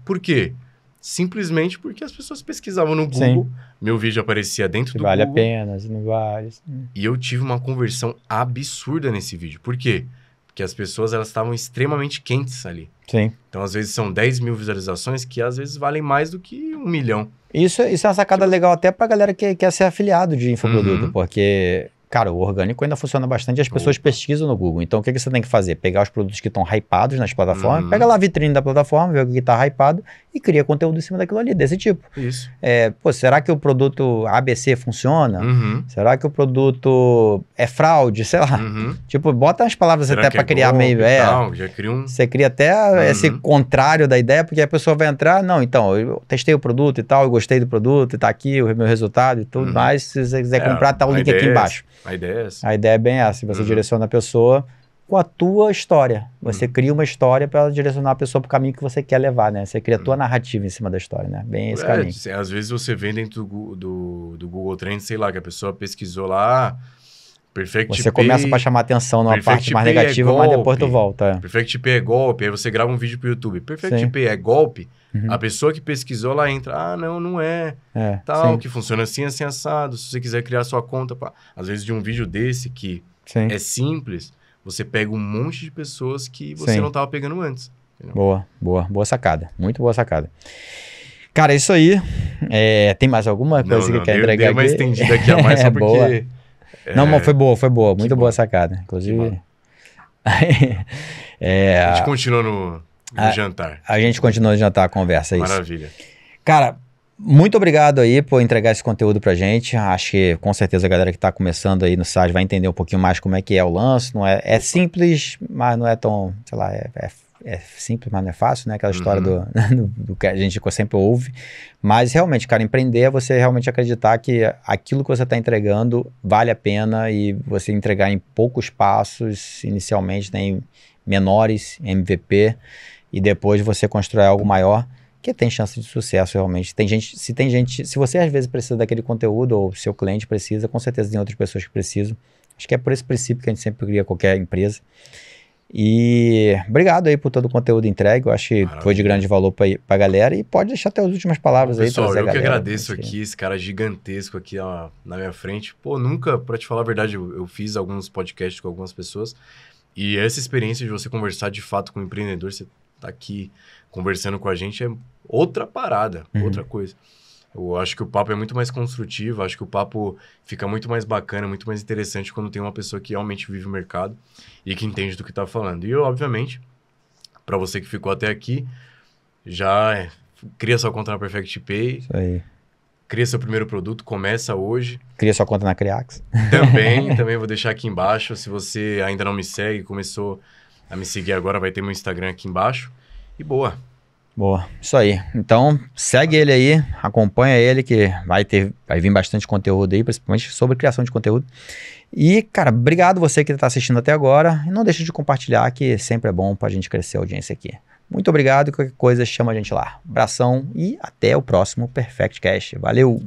Por quê? Simplesmente porque as pessoas pesquisavam no Google, meu vídeo aparecia dentro do vale Google. Vale a pena, se não vale. E eu tive uma conversão absurda nesse vídeo. Por quê? Porque as pessoas elas estavam extremamente quentes ali. Sim. Então, às vezes, são 10 mil visualizações que, às vezes, valem mais do que 1 milhão. Isso é uma sacada legal até pra galera que quer ser afiliado de infoproduto, porque... Cara, o orgânico ainda funciona bastante e as pessoas pesquisam no Google. Então, o que você tem que fazer? Pegar os produtos que estão hypados nas plataformas, pega lá a vitrine da plataforma, vê o que está hypado e cria conteúdo em cima daquilo ali, desse tipo. Isso. Será que o produto ABC funciona? Será que o produto é fraude? Sei lá. Tipo, bota umas palavras será até para criar meio... já cria um... Você cria até esse contrário da ideia, porque a pessoa vai entrar, não, então, eu testei o produto e tal, eu gostei do produto, e tá aqui o meu resultado e tudo mais. Se você quiser comprar, tá o link aqui embaixo. A ideia é essa. A ideia é bem essa. Você direciona a pessoa com a tua história. Você cria uma história para direcionar a pessoa para o caminho que você quer levar, né? Você cria a tua narrativa em cima da história, né? Bem esse caminho. Às vezes você vê dentro do Google Trends, sei lá, que a pessoa pesquisou lá, Perfect Você Pay, começa para chamar atenção numa parte mais Pay negativa, mas depois tu volta. Perfect Pay é golpe, aí você grava um vídeo pro YouTube. Perfect Pay é golpe, a pessoa que pesquisou, ela entra, não é, tal, que funciona assim, assim, assado. Se você quiser criar sua conta, às vezes de um vídeo desse que é simples, você pega um monte de pessoas que você não estava pegando antes. Entendeu? Boa sacada, muito boa sacada. Cara, é isso aí. Tem mais alguma coisa que quer entregar aqui? Dei uma estendida aqui a mais só porque... Não, mas foi boa. Muito boa sacada. Inclusive... A gente continua no jantar. A gente continua no jantar, a conversa, isso. Maravilha. Cara, muito obrigado aí por entregar esse conteúdo pra gente. Acho que com certeza a galera que tá começando aí no site vai entender um pouquinho mais como é que é o lance. Não é simples, mas não é tão, sei lá, é simples, mas não é fácil, né? Aquela história do que a gente sempre ouve. Mas realmente, cara, empreender é você realmente acreditar que aquilo que você está entregando vale a pena e você entregar em poucos passos, inicialmente, né, em menores, MVP, e depois você constrói algo maior, que tem chance de sucesso realmente. Se você às vezes precisa daquele conteúdo, ou seu cliente precisa, com certeza tem outras pessoas que precisam. Acho que é por esse princípio que a gente sempre cria qualquer empresa. E obrigado aí por todo o conteúdo entregue, eu acho que foi de grande valor pra galera, e pode deixar até as últimas palavras. Bom, pessoal, aí, trazer a galera. Eu que agradeço aqui, esse cara gigantesco aqui ó, na minha frente. Pô, nunca, pra te falar a verdade, eu fiz alguns podcasts com algumas pessoas, e essa experiência de você conversar de fato com um empreendedor, você tá aqui conversando com a gente, é outra parada, outra coisa. Eu acho que o papo é muito mais construtivo, acho que o papo fica muito mais bacana, muito mais interessante quando tem uma pessoa que realmente vive o mercado e que entende do que tá falando. E, obviamente, para você que ficou até aqui, já cria sua conta na Perfect Pay. Isso aí. Cria seu primeiro produto, começa hoje. Cria sua conta na Criax. Também vou deixar aqui embaixo. Se você ainda não me segue, começou a me seguir agora, vai ter meu Instagram aqui embaixo. E boa. Boa, isso aí. Então, segue ele aí, acompanha ele, que vai vir bastante conteúdo aí, principalmente sobre criação de conteúdo. E, cara, obrigado você que está assistindo até agora. E não deixe de compartilhar, que sempre é bom para a gente crescer a audiência aqui. Muito obrigado, qualquer coisa chama a gente lá. Abração e até o próximo Perfect Cast. Valeu!